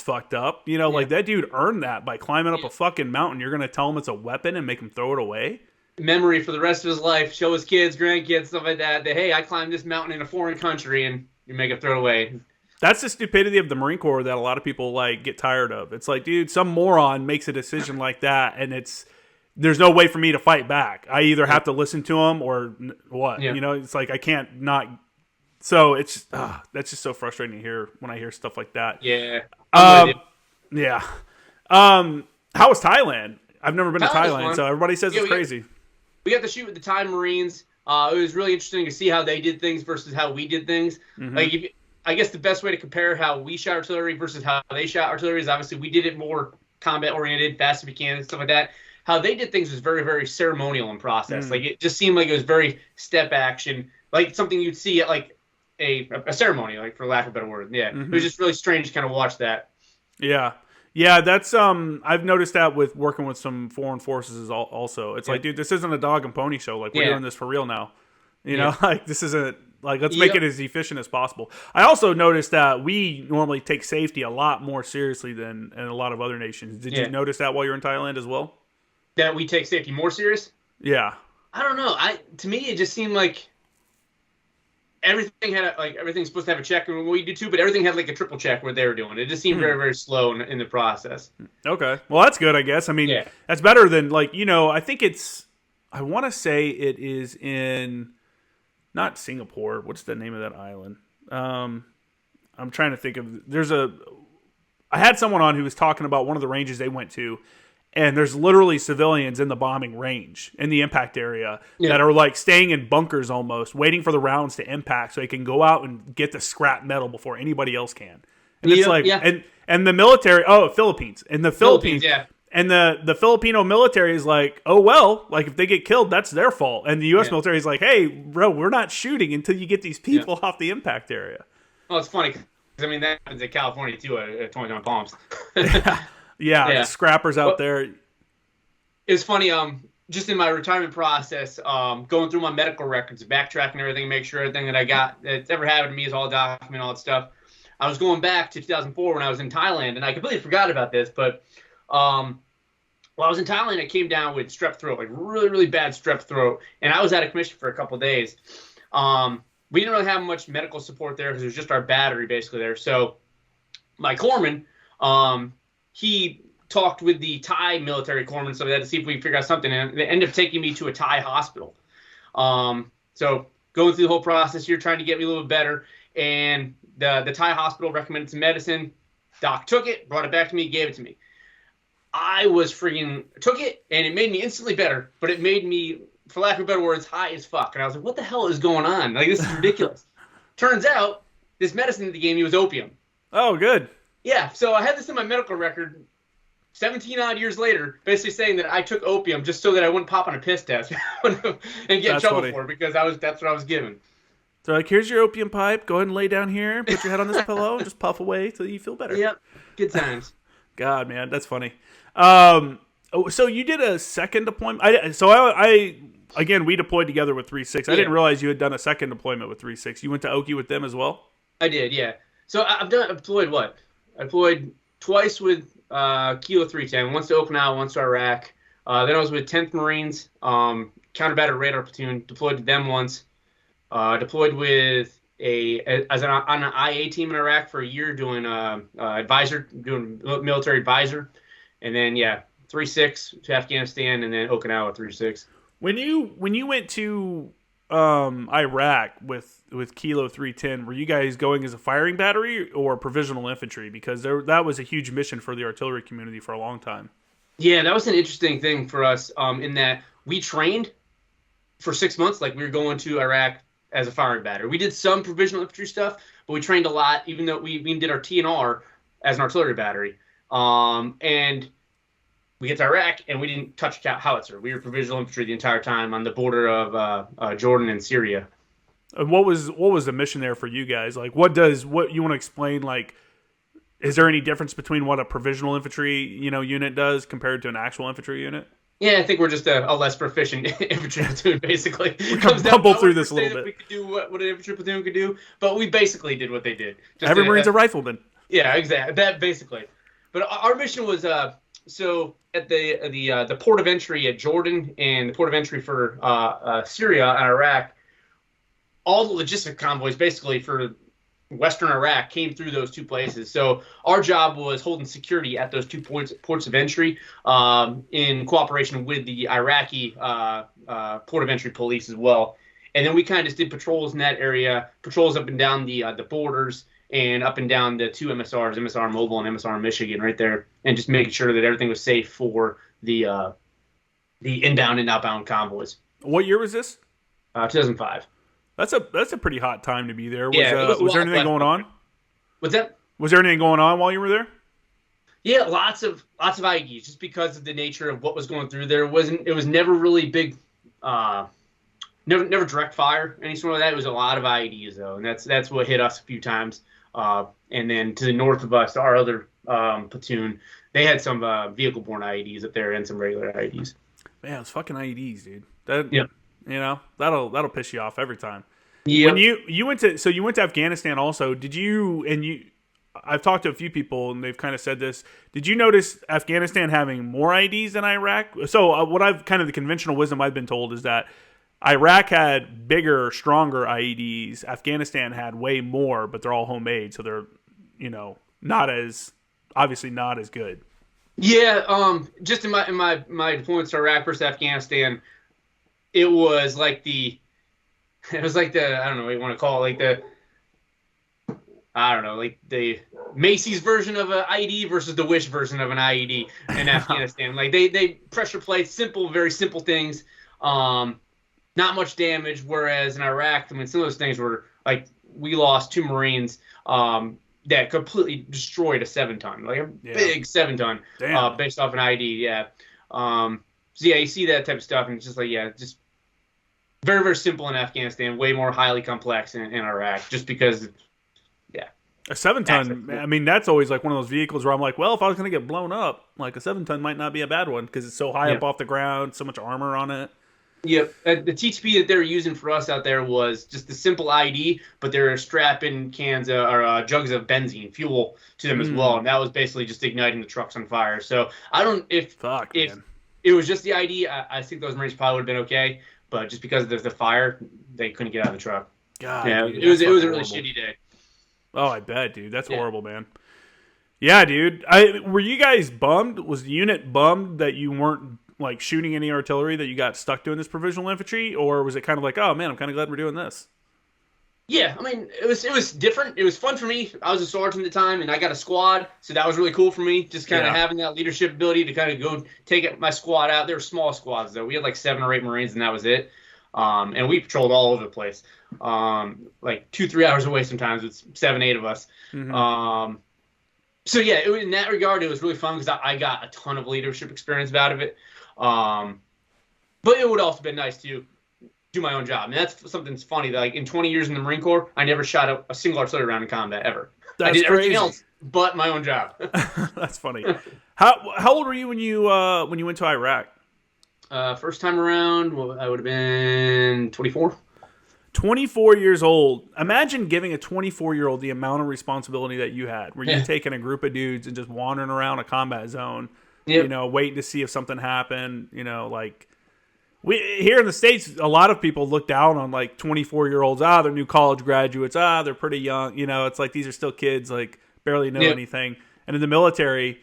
fucked up. You know, like that dude earned that by climbing up a fucking mountain. You're going to tell him it's a weapon and make him throw it away? Memory for the rest of his life. Show his kids, grandkids, stuff like that. Hey, I climbed this mountain in a foreign country, and you make it throw it away. That's the stupidity of the Marine Corps that a lot of people like get tired of. It's like, dude, some moron makes a decision like that, and there's no way for me to fight back. I either have to listen to him or what. You know, it's like I can't not. So it's that's just so frustrating to hear when I hear stuff like that. Yeah. Yeah. How was Thailand? I've never been to Thailand, so everybody says it's crazy. we got to shoot with the Thai Marines. It was really interesting to see how they did things versus how we did things. Mm-hmm. I guess the best way to compare how we shot artillery versus how they shot artillery is obviously we did it more combat oriented, fast as we can, and stuff like that. How they did things was very, very ceremonial in process. Like it just seemed like it was very step action, like something you'd see at like a ceremony, like for lack of a better word. Yeah, It was just really strange to kind of watch that. Yeah. Yeah, that's I've noticed that with working with some foreign forces also. It's like, dude, this isn't a dog and pony show. Like we're doing this for real now. You know, like this isn't like let's make it as efficient as possible. I also noticed that we normally take safety a lot more seriously than in a lot of other nations. Did you notice that while you're in Thailand as well? That we take safety more serious? Yeah. I don't know. To me it just seemed like everything's supposed to have a check, and we do too, but everything had like a triple check what they were doing. It just seemed very, very slow in the process. Okay. Well, that's good, I guess. I mean, that's better than like, I think I want to say it is in not Singapore. What's the name of that island? I'm trying to think of, I had someone on who was talking about one of the ranges they went to, and there's literally civilians in the bombing range, in the impact area, that are like staying in bunkers almost, waiting for the rounds to impact so they can go out and get the scrap metal before anybody else can. And it's like, and the military, Philippines. And the Philippines, and the Filipino military is like, oh, well, like if they get killed, that's their fault. And the U.S. military is like, hey, bro, we're not shooting until you get these people off the impact area. Well, it's funny, because I mean, that happens in California too at 21 Palms. Yeah, scrappers out there. It's funny, just in my retirement process, going through my medical records, backtracking everything, make sure everything that I got that's ever happened to me is all documented, all that stuff. I was going back to 2004 when I was in Thailand, and I completely forgot about this, but while I was in Thailand, I came down with strep throat, like really, really bad strep throat, and I was out of commission for a couple of days. We didn't really have much medical support there because it was just our battery basically there. So my corpsman, he talked with the Thai military corpsman so that to see if we could figure out something, and they ended up taking me to a Thai hospital. So going through the whole process, you're trying to get me a little bit better, and the Thai hospital recommended some medicine. Doc took it, brought it back to me, gave it to me. I took it, and it made me instantly better, but it made me, for lack of better words, high as fuck. And I was like, what the hell is going on? Like, this is ridiculous. Turns out, this medicine that they gave me was opium. Oh, good. Yeah, so I had this in my medical record 17 odd years later, basically saying that I took opium just so that I wouldn't pop on a piss test and get in trouble for it, because that's what I was given. So like, here's your opium pipe. Go ahead and lay down here. Put your head on this pillow and just puff away till you feel better. Yep. Good times. God, man, that's funny. So you did a second deployment. I again, we deployed together with 3-6. I didn't realize you had done a second deployment with 3-6. You went to Oki with them as well? I did, yeah. So I've deployed what? I deployed twice with Kilo 310, once to Okinawa, once to Iraq. Then I was with 10th Marines, counter battery radar platoon, deployed to them once. Deployed with on an IA team in Iraq for a year doing military advisor. And then 3-6 to Afghanistan, and then Okinawa 3-6. When you went to Iraq with Kilo 310, were you guys going as a firing battery or provisional infantry? Because that was a huge mission for the artillery community for a long time. Yeah, that was an interesting thing for us in that we trained for 6 months like we were going to Iraq as a firing battery. We did some provisional infantry stuff, but we trained a lot, even though we did our TNR as an artillery battery. And we get to Iraq, and we didn't touch a howitzer. We were provisional infantry the entire time on the border of Jordan and Syria. And what was the mission there for you guys? Like, what you want to explain? Like, is there any difference between what a provisional infantry unit does compared to an actual infantry unit? Yeah, I think we're just a less proficient infantry platoon, basically. We can bumble through this a little bit. We could do what an infantry platoon could do, but we basically did what they did. Every Marine's a rifleman. Yeah, exactly. That basically. But our mission was so at the port of entry at Jordan and the port of entry for Syria and Iraq, all the logistic convoys basically for Western Iraq came through those two places. So our job was holding security at those two ports of entry in cooperation with the Iraqi port of entry police as well. And then we kind of just did patrols in that area, patrols up and down the borders and up and down the two MSRs, MSR Mobile and MSR Michigan right there, and just making sure that everything was safe for the inbound and outbound convoys. What year was this? 2005. That's a pretty hot time to be there. Was there anything going on? What's that? Was there anything going on while you were there? Yeah, lots of IEDs, just because of the nature of what was going through there. It was never really big, never direct fire, any sort of that. It was a lot of IEDs though, and that's what hit us a few times. And then to the north of us, our other platoon, they had some vehicle-borne IEDs up there and some regular IEDs. Man, it's fucking IEDs, dude. Yeah. You know, that'll piss you off every time. Yeah. When you went to Afghanistan also, I've talked to a few people and they've kind of said this. Did you notice Afghanistan having more IEDs than Iraq? So what the conventional wisdom I've been told is that Iraq had bigger, stronger IEDs. Afghanistan had way more, but they're all homemade, so they're, obviously not as good. Yeah, just in my deployments to Iraq versus Afghanistan, it was like the I don't know what you want to call it, like the Macy's version of an IED versus the Wish version of an IED in Afghanistan. Like they pressure plates, very simple things, not much damage. Whereas in Iraq, I mean, some of those things were like, we lost 2 Marines that completely destroyed a 7-ton, like a big 7-ton, based off an IED. Yeah. So yeah, you see that type of stuff, and it's just like, just very, very simple in Afghanistan, way more highly complex in Iraq, just because. A 7-ton, I mean, that's always like one of those vehicles where I'm like, well, if I was going to get blown up, like a 7-ton might not be a bad one because it's so high up off the ground, so much armor on it. Yep. The TTP that they were using for us out there was just the simple IED, but they were strapping cans or jugs of benzene fuel to them as well, and that was basically just igniting the trucks on fire. So I don't if it was just the IED, I think those Marines probably would have been okay, but just because of the fire, they couldn't get out of the truck. God, yeah, dude, it was a really shitty day. Oh, I bet, dude. That's horrible, man. Yeah, dude. Were you guys bummed? Was the unit bummed that you weren't like shooting any artillery, that you got stuck doing this provisional infantry, or was it kind of like, oh man, I'm kind of glad we're doing this? Yeah, I mean, it was different. It was fun for me. I was a sergeant at the time, and I got a squad, so that was really cool for me. Just kind of having that leadership ability to kind of go take my squad out. They were small squads though. We had like 7 or 8 Marines, and that was it. And we patrolled all over the place, like 2-3 hours away sometimes with 7-8 of us. Mm-hmm. So yeah, in that regard, it was really fun because I got a ton of leadership experience out of it. But it would also been nice to do my own job. And that's something that's funny. That, like, in 20 years in the Marine Corps, I never shot a single artillery round in combat ever. I did everything else but my own job. That's funny. How old were you when you went to Iraq? First time around, I would have been 24. 24 years old. Imagine giving a 24-year-old the amount of responsibility that you had, where you're taking a group of dudes and just wandering around a combat zone, waiting to see if something happened. Like here in the States, a lot of people look down on like 24-year-olds. They're new college graduates. They're pretty young. It's like these are still kids, like barely know anything. And in the military,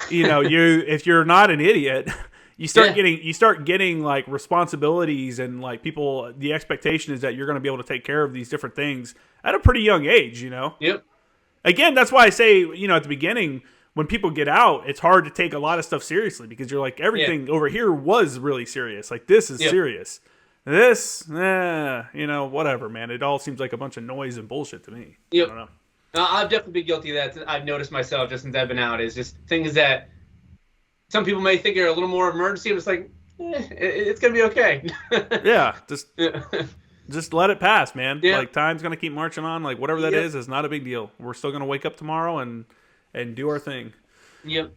if you're not an idiot. You start getting like responsibilities, and like people, the expectation is that you're going to be able to take care of these different things at a pretty young age, Yep. Again, that's why I say, at the beginning, when people get out, it's hard to take a lot of stuff seriously because you're like, everything over here was really serious. Like, this is serious. This, whatever, man. It all seems like a bunch of noise and bullshit to me. Yep. I don't know. I've definitely been guilty of that. I've noticed myself just since I've been out, is just things that some people may think are a little more emergency. I'm just like, it's going to be okay. Yeah, just let it pass, man. Yeah. Like, time's going to keep marching on. Like, whatever that is not a big deal. We're still going to wake up tomorrow and do our thing. Yep.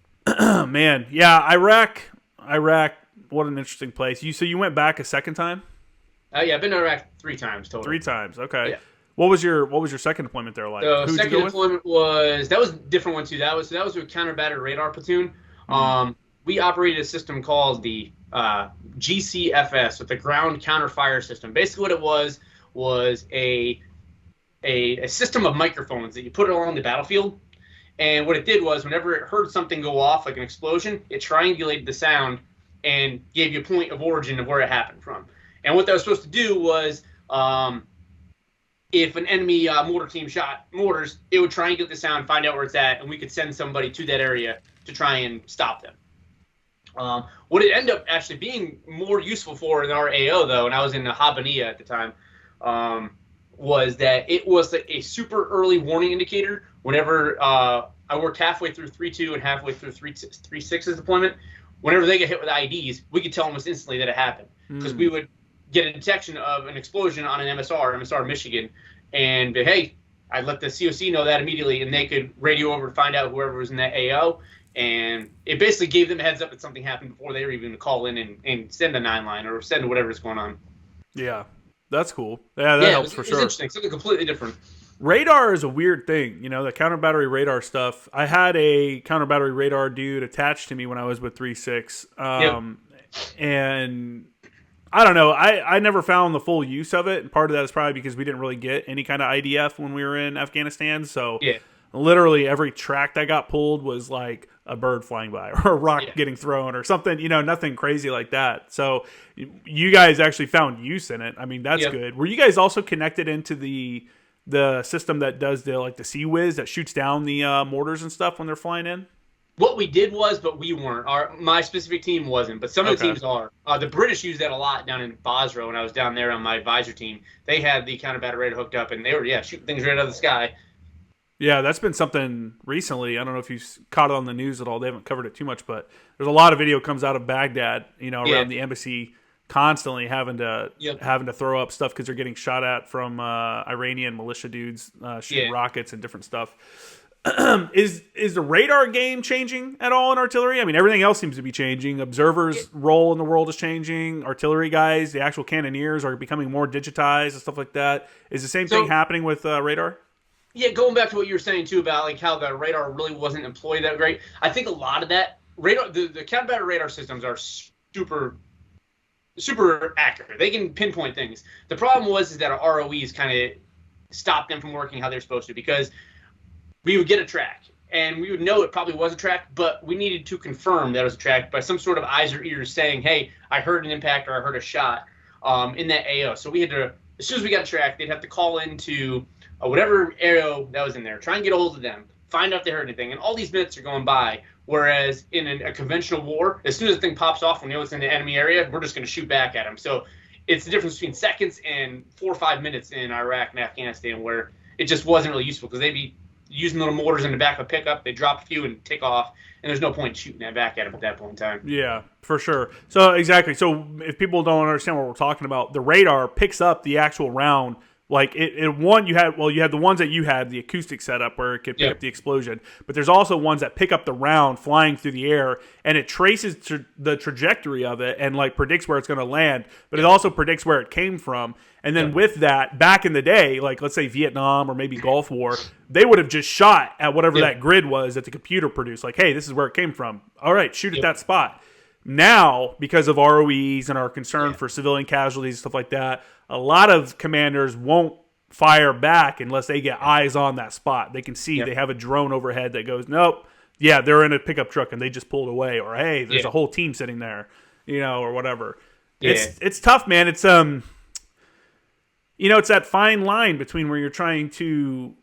Man, yeah, Iraq, what an interesting place. So you went back a second time? Yeah, I've been to Iraq 3 times total. 3 times, okay. Yeah. What was your second deployment there like? The second deployment was a different one too. That was with counter battery radar platoon. We operated a system called the GCFS, with the ground counter fire system. Basically, what it was a system of microphones that you put along the battlefield. And what it did was, whenever it heard something go off, like an explosion, it triangulated the sound and gave you a point of origin of where it happened from. And what that was supposed to do was, if an enemy mortar team shot mortars, it would triangulate the sound, find out where it's at, and we could send somebody to that area to try and stop them. What it ended up actually being more useful for in our AO, though, and I was in the Habanilla at the time, was that it was a super early warning indicator whenever I worked halfway through 3.2 and halfway through 3.6's deployment. Whenever they get hit with IEDs, we could tell almost instantly that it happened, because we would get a detection of an explosion on an MSR Michigan, and hey, I'd let the COC know that immediately, and they could radio over to find out whoever was in that AO, and it basically gave them a heads up that something happened before they were even going to call in and send a 9-line or send whatever's going on. Yeah, that's cool. Yeah, that helps for sure. It's interesting. Something completely different. Radar is a weird thing, the counter battery radar stuff. I had a counter battery radar dude attached to me when I was with 3.6, and I don't know. I never found the full use of it, and part of that is probably because we didn't really get any kind of IDF when we were in Afghanistan. So literally every track that got pulled was like a bird flying by or a rock getting thrown or something. Nothing crazy like that. So you guys actually found use in it. I mean, that's good. Were you guys also connected into the system that does the Sea Whiz that shoots down the mortars and stuff when they're flying in? What we did was, but we weren't. My specific team wasn't, but some of the teams are. The British used that a lot down in Basra when I was down there on my advisor team. They had the counter battery radar hooked up, and they were shooting things right out of the sky. Yeah, that's been something recently. I don't know if you've caught it on the news at all. They haven't covered it too much, but there's a lot of video comes out of Baghdad, around the embassy, constantly having to throw up stuff because they're getting shot at from Iranian militia dudes shooting rockets and different stuff. Is the radar game changing at all in artillery? I mean, everything else seems to be changing. Observers' role in the world is changing. Artillery guys, the actual cannoneers, are becoming more digitized and stuff like that. Is the same thing happening with radar? Yeah, going back to what you were saying too about like how the radar really wasn't employed that great. I think a lot of that radar, the counter battery radar systems are super accurate. They can pinpoint things. The problem was that our ROEs kind of stopped them from working how they're supposed to, because we would get a track, and we would know it probably was a track, but we needed to confirm that it was a track by some sort of eyes or ears saying, hey, I heard an impact or I heard a shot in that AO. So we had to, as soon as we got a track, they'd have to call into whatever AO that was in there, try and get a hold of them, find out if they heard anything. And all these minutes are going by, whereas in a conventional war, as soon as the thing pops off when we know it's in the enemy area, we're just going to shoot back at them. So it's the difference between seconds and 4 or 5 minutes in Iraq and Afghanistan, where it just wasn't really useful, because they'd be using little mortars in the back of a pickup, they drop a few and take off, and there's no point shooting that back at them at that point in time. Yeah, for sure. So exactly. So if people don't understand what we're talking about, the radar picks up the actual round. Like you had the ones that you had, the acoustic setup where it could pick up the explosion, but there's also ones that pick up the round flying through the air, and it traces the trajectory of it and like predicts where it's going to land, but it also predicts where it came from. And then with that, back in the day, like let's say Vietnam or maybe Gulf War, they would have just shot at whatever that grid was that the computer produced. Like, hey, this is where it came from. All right, shoot at that spot. Now, because of ROEs and our concern for civilian casualties and stuff like that, a lot of commanders won't fire back unless they get eyes on that spot. They can see they have a drone overhead that goes, nope, they're in a pickup truck and they just pulled away, or hey, there's a whole team sitting there, or whatever. Yeah. It's tough, man. It's it's that fine line between where you're trying to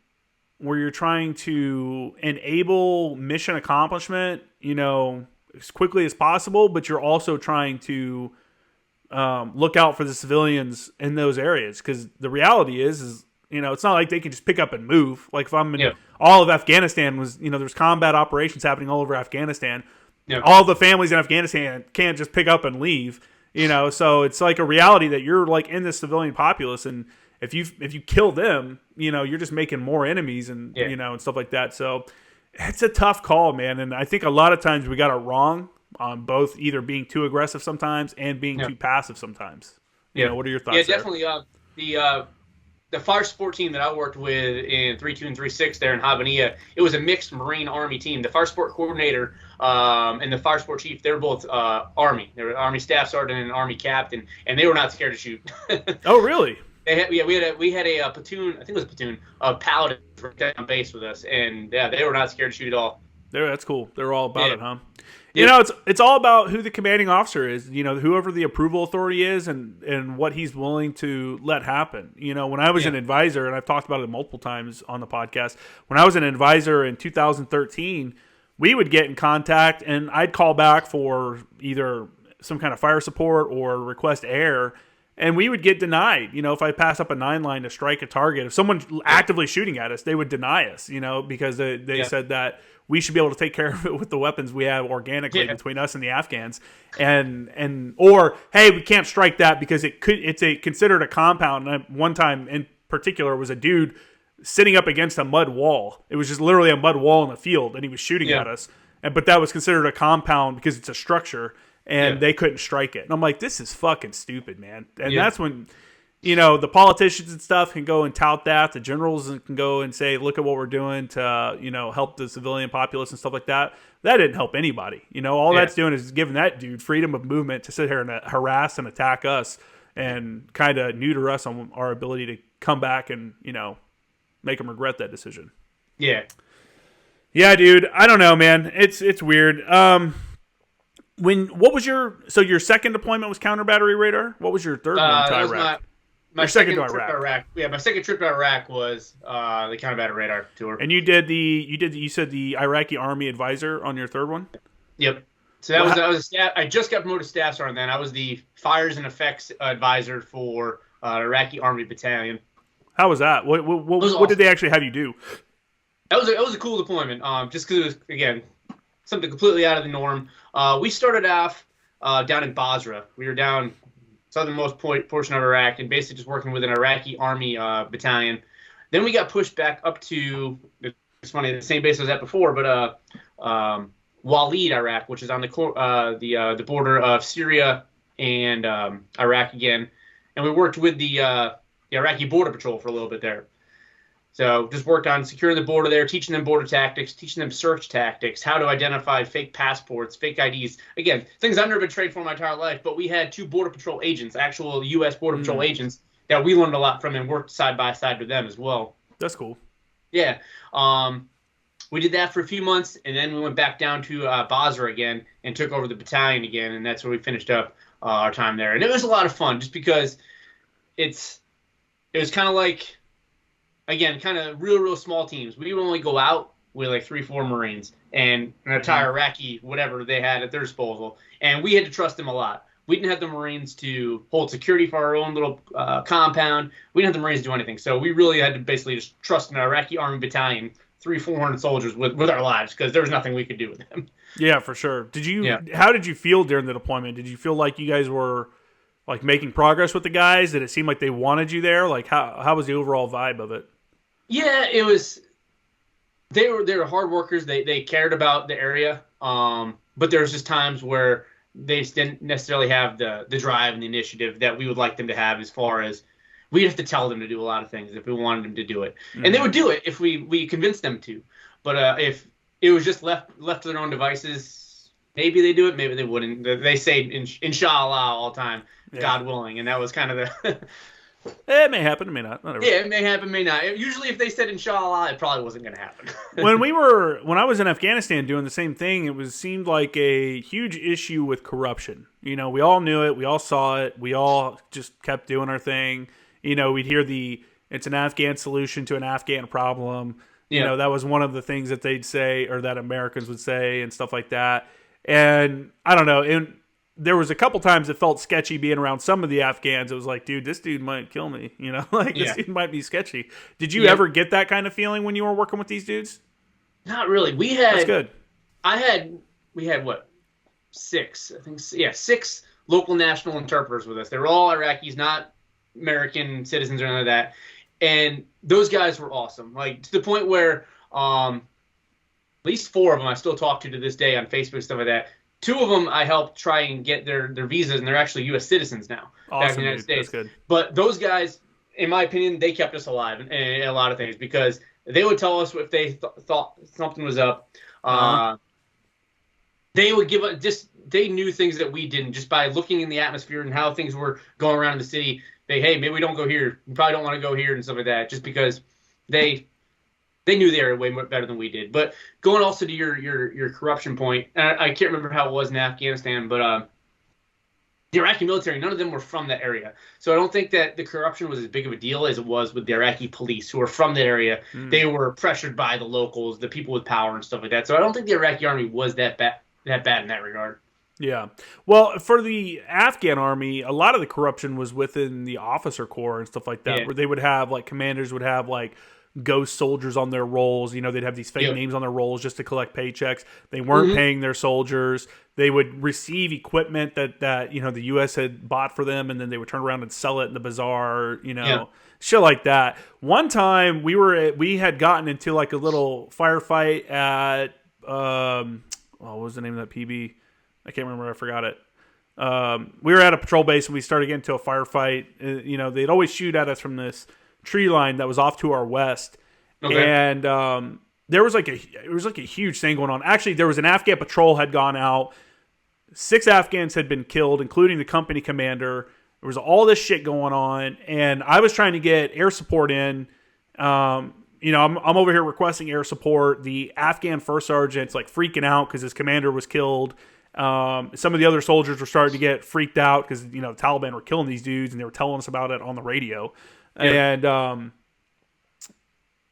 enable mission accomplishment, as quickly as possible, but you're also trying to look out for the civilians in those areas, because the reality is it's not like they can just pick up and move. Like if I'm in all of Afghanistan was, there's combat operations happening all over Afghanistan. All the families in Afghanistan can't just pick up and leave. So it's like a reality that you're like in the civilian populace, and if you kill them, you're just making more enemies and and stuff like that. So it's a tough call, man. And I think a lot of times we got it wrong on both either being too aggressive sometimes and being too passive sometimes. What are your thoughts? Yeah, definitely. The fire support team that I worked with in 3.2 and 3.6 there in Habanilla, it was a mixed Marine Army team. The fire support coordinator and the fire support chief, they're both Army. They were Army staff sergeant and Army captain, and they were not scared to shoot. Oh, really? We had a platoon, I think it was a platoon of paladins on base with us, and they were not scared to shoot at all. That's cool. They're all about it, huh? It's all about who the commanding officer is, whoever the approval authority is and what he's willing to let happen. When I was an advisor, and I've talked about it multiple times on the podcast, when I was an advisor in 2013, we would get in contact, and I'd call back for either some kind of fire support or request air, and we would get denied. If I pass up a 9 line to strike a target, if someone's actively shooting at us, they would deny us, because they said that we should be able to take care of it with the weapons we have organically between us and the Afghans, or hey, we can't strike that because it's considered a compound. And one time in particular was a dude sitting up against a mud wall. It was just literally a mud wall in the field, and he was shooting at us. But that was considered a compound because it's a structure, and they couldn't strike it. And I'm like, this is fucking stupid, man. And that's when, the politicians and stuff can go and tout that. The generals can go and say, look at what we're doing to, help the civilian populace and stuff like that. That didn't help anybody. All that's doing is giving that dude freedom of movement to sit here and harass and attack us and kind of neuter us on our ability to come back and, make them regret that decision. Yeah, dude. I don't know, man. It's weird. What was your second deployment was counter battery radar? What was your third one to Iraq? My second trip to Iraq. Yeah, my second trip to Iraq was the counter battery radar tour. And you said the Iraqi Army advisor on your third one? Yep. So that was a staff. I just got promoted to staff sergeant then. I was the fires and effects advisor for Iraqi Army battalion. How was that? What did they actually have you do? That was a cool deployment. Just because it was, again, something completely out of the norm. We started off down in Basra. We were down southernmost portion of Iraq and basically just working with an Iraqi Army battalion. Then we got pushed back up to, it's funny, the same base I was at before, but Walid, Iraq, which is on the border of Syria and Iraq again. And we worked with the Iraqi Border Patrol for a little bit there. So just worked on securing the border there, teaching them border tactics, teaching them search tactics, how to identify fake passports, fake IDs. Again, things I've never been trained for my entire life, but we had 2 Border Patrol agents, actual U.S. Border Patrol agents, that we learned a lot from and worked side by side with them as well. That's cool. Yeah. We did that for a few months, and then we went back down to Basra again and took over the battalion again, and that's where we finished up our time there. And it was a lot of fun just because it was kind of like, again, kind of real small teams. We would only go out with like 3-4 Marines and an entire Iraqi, whatever they had at their disposal. And we had to trust them a lot. We didn't have the Marines to hold security for our own little compound. We didn't have the Marines to do anything. So we really had to basically just trust an Iraqi Army battalion, 300-400 soldiers with our lives, because there was nothing we could do with them. Yeah, for sure. How did you feel during the deployment? Did you feel like you guys were like making progress with the guys? Did it seem like they wanted you there? Like how was the overall vibe of it? Yeah, it was. They were hard workers. They cared about the area. But there was just times where they just didn't necessarily have the drive and the initiative that we would like them to have. As far as we'd have to tell them to do a lot of things if we wanted them to do it, and they would do it if we convinced them to. But if it was just left to their own devices, maybe they do it, maybe they wouldn't. They say inshallah all the time, God willing, and that was kind of the. It may happen, it may not. Whatever. Yeah, it may happen, may not. Usually if they said inshallah, it probably wasn't going to happen. When I was in Afghanistan doing the same thing, it seemed like a huge issue with corruption. We all knew it, we all saw it, we all just kept doing our thing. We'd hear it's an Afghan solution to an Afghan problem. That was one of the things that they'd say, or that Americans would say and stuff like that. And I don't know, there was a couple times it felt sketchy being around some of the Afghans. It was like, dude, this dude might kill me. This dude might be sketchy. Did you ever get that kind of feeling when you were working with these dudes? Not really. That's good. We had what? 6, I think. Yeah, 6 local national interpreters with us. They were all Iraqis, not American citizens or anything like that. And those guys were awesome. Like, to the point where at least 4 of them I still talk to this day on Facebook, stuff like that. 2 of them I helped try and get their visas, and they're actually U.S. citizens now back in the United States. That's good. But those guys, in my opinion, they kept us alive in a lot of things, because they would tell us if they thought something was up. They would give us they knew things that we didn't just by looking in the atmosphere and how things were going around in the city. Hey, maybe we don't go here. We probably don't want to go here and stuff like that, just because they knew the area way better than we did. But going also to your corruption point, and I can't remember how it was in Afghanistan, but the Iraqi military, none of them were from that area. So I don't think that the corruption was as big of a deal as it was with the Iraqi police who were from that area. They were pressured by the locals, the people with power and stuff like that. So I don't think the Iraqi army was that bad in that regard. Yeah. Well, for the Afghan army, a lot of the corruption was within the officer corps and stuff like that, where they would have, like, commanders would have, like, ghost soldiers on their rolls. You know, they'd have these fake names on their rolls just to collect paychecks. They weren't paying their soldiers. They would receive equipment that you know, the U.S. had bought for them, and then they would turn around and sell it in the bazaar, you know, shit like that. One time we had gotten into, like, a little firefight at, what was the name of that PB? I can't remember. I forgot it. We were at a patrol base, and we started getting into a firefight. You know, they'd always shoot at us from this tree line that was off to our west. Okay. And there was like a huge thing going on. Actually, there was an Afghan patrol had gone out. 6 Afghans had been killed, including the company commander. There was all this shit going on, and I was trying to get air support in. You know, I'm over here requesting air support. The Afghan first sergeant's like freaking out because his commander was killed. Some of the other soldiers were starting to get freaked out because, you know, the Taliban were killing these dudes, and they were telling us about it on the radio. And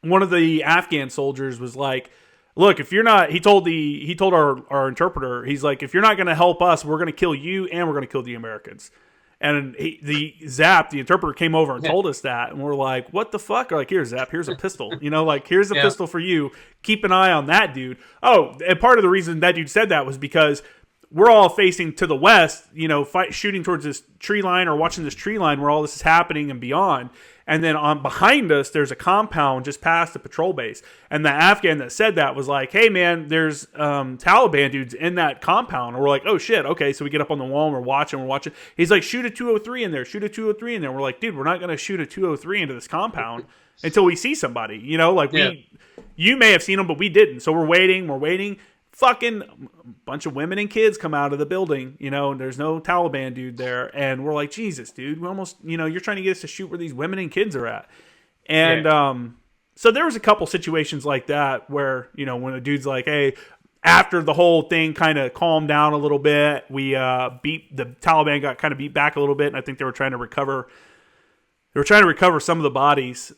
one of the Afghan soldiers was like, look, if you're not, he told our interpreter, he's like, if you're not going to help us, we're going to kill you, and we're going to kill the Americans. And the interpreter came over and told us that, and we're like, what the fuck? Or like, here, Zap, here's a pistol. You know, like, here's a pistol for you. Keep an eye on that dude. Oh, and part of the reason that dude said that was because we're all facing to the west, you know, shooting towards this tree line or watching this tree line where all this is happening and beyond. And then behind us, there's a compound just past the patrol base. And the Afghan that said that was like, hey, man, there's Taliban dudes in that compound. And we're like, oh, shit. Okay, so we get up on the wall and we're watching. He's like, shoot a 203 in there. Shoot a 203 in there. We're like, dude, we're not going to shoot a 203 into this compound until we see somebody. You know, like you may have seen them, but we didn't. So we're waiting. Fucking bunch of women and kids come out of the building, you know, and there's no Taliban dude there. And we're like, Jesus, dude, we're almost, you know, you're trying to get us to shoot where these women and kids are at. And so there was a couple situations like that where, you know, when a dude's like, hey, after the whole thing kind of calmed down a little bit, we the Taliban got kind of beat back a little bit. And I think they were trying to recover some of the bodies.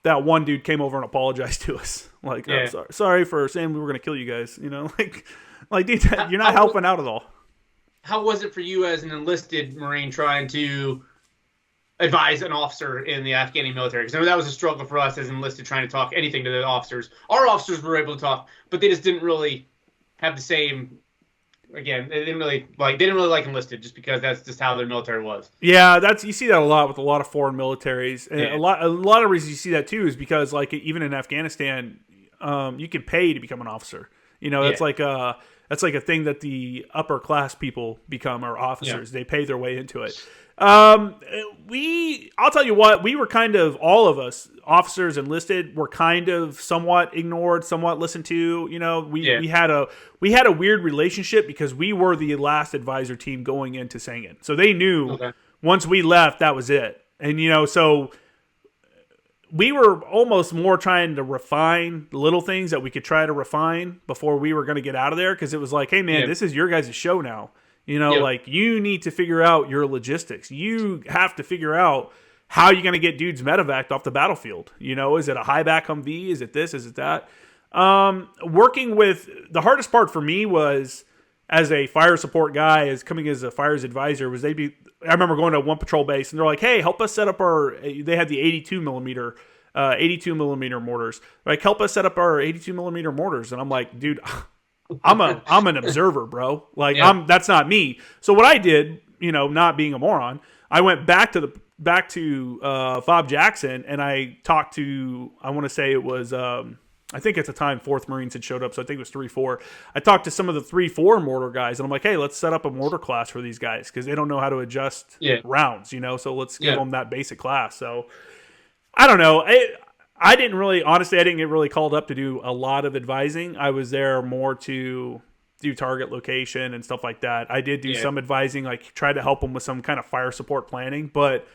That one dude came over and apologized to us. Like, I'm sorry for saying we were going to kill you guys. You know, like, dude, you're not helping out at all. How was it for you as an enlisted Marine trying to advise an officer in the Afghani military? Because I know that was a struggle for us as enlisted trying to talk anything to the officers. Our officers were able to talk, but they just didn't really have the same. Again, they didn't really like enlisted just because that's just how their military was. Yeah, you see that a lot with a lot of foreign militaries. And a lot of reasons you see that too is because, like, even in Afghanistan, you can pay to become an officer. You know, that's like a thing that the upper class people become, are officers. They pay their way into it. I'll tell you what, we were kind of, all of us officers enlisted were kind of somewhat ignored, somewhat listened to. You know, we had a weird relationship because we were the last advisor team going into Sangin. So they knew once we left, that was it. And, you know, so we were almost more trying to refine the little things that we could try to refine before we were going to get out of there. Cause it was like, hey man, this is your guys' show now. You know, like, you need to figure out your logistics. You have to figure out how you're going to get dudes medevaced off the battlefield. You know, is it a high-back Humvee? Is it this? Is it that? Working with, the hardest part for me was, as a fire support guy, as coming as a fires advisor, was I remember going to one patrol base, and they're like, hey, help us set up they had the 82 millimeter mortars. Like, help us set up our 82 millimeter mortars. And I'm like, dude, I'm an observer, bro. Like, that's not me. So what I did, you know, not being a moron, I went back to Fob Jackson, and I talked to, I want to say it was, I think at the time 4th Marines had showed up, so I think it was 3-4. I talked to some of the 3-4 mortar guys, and I'm like, hey, let's set up a mortar class for these guys, because they don't know how to adjust rounds, you know, so let's give them that basic class. So I don't know. I didn't get really called up to do a lot of advising. I was there more to do target location and stuff like that. I did do some advising, like try to help them with some kind of fire support planning, but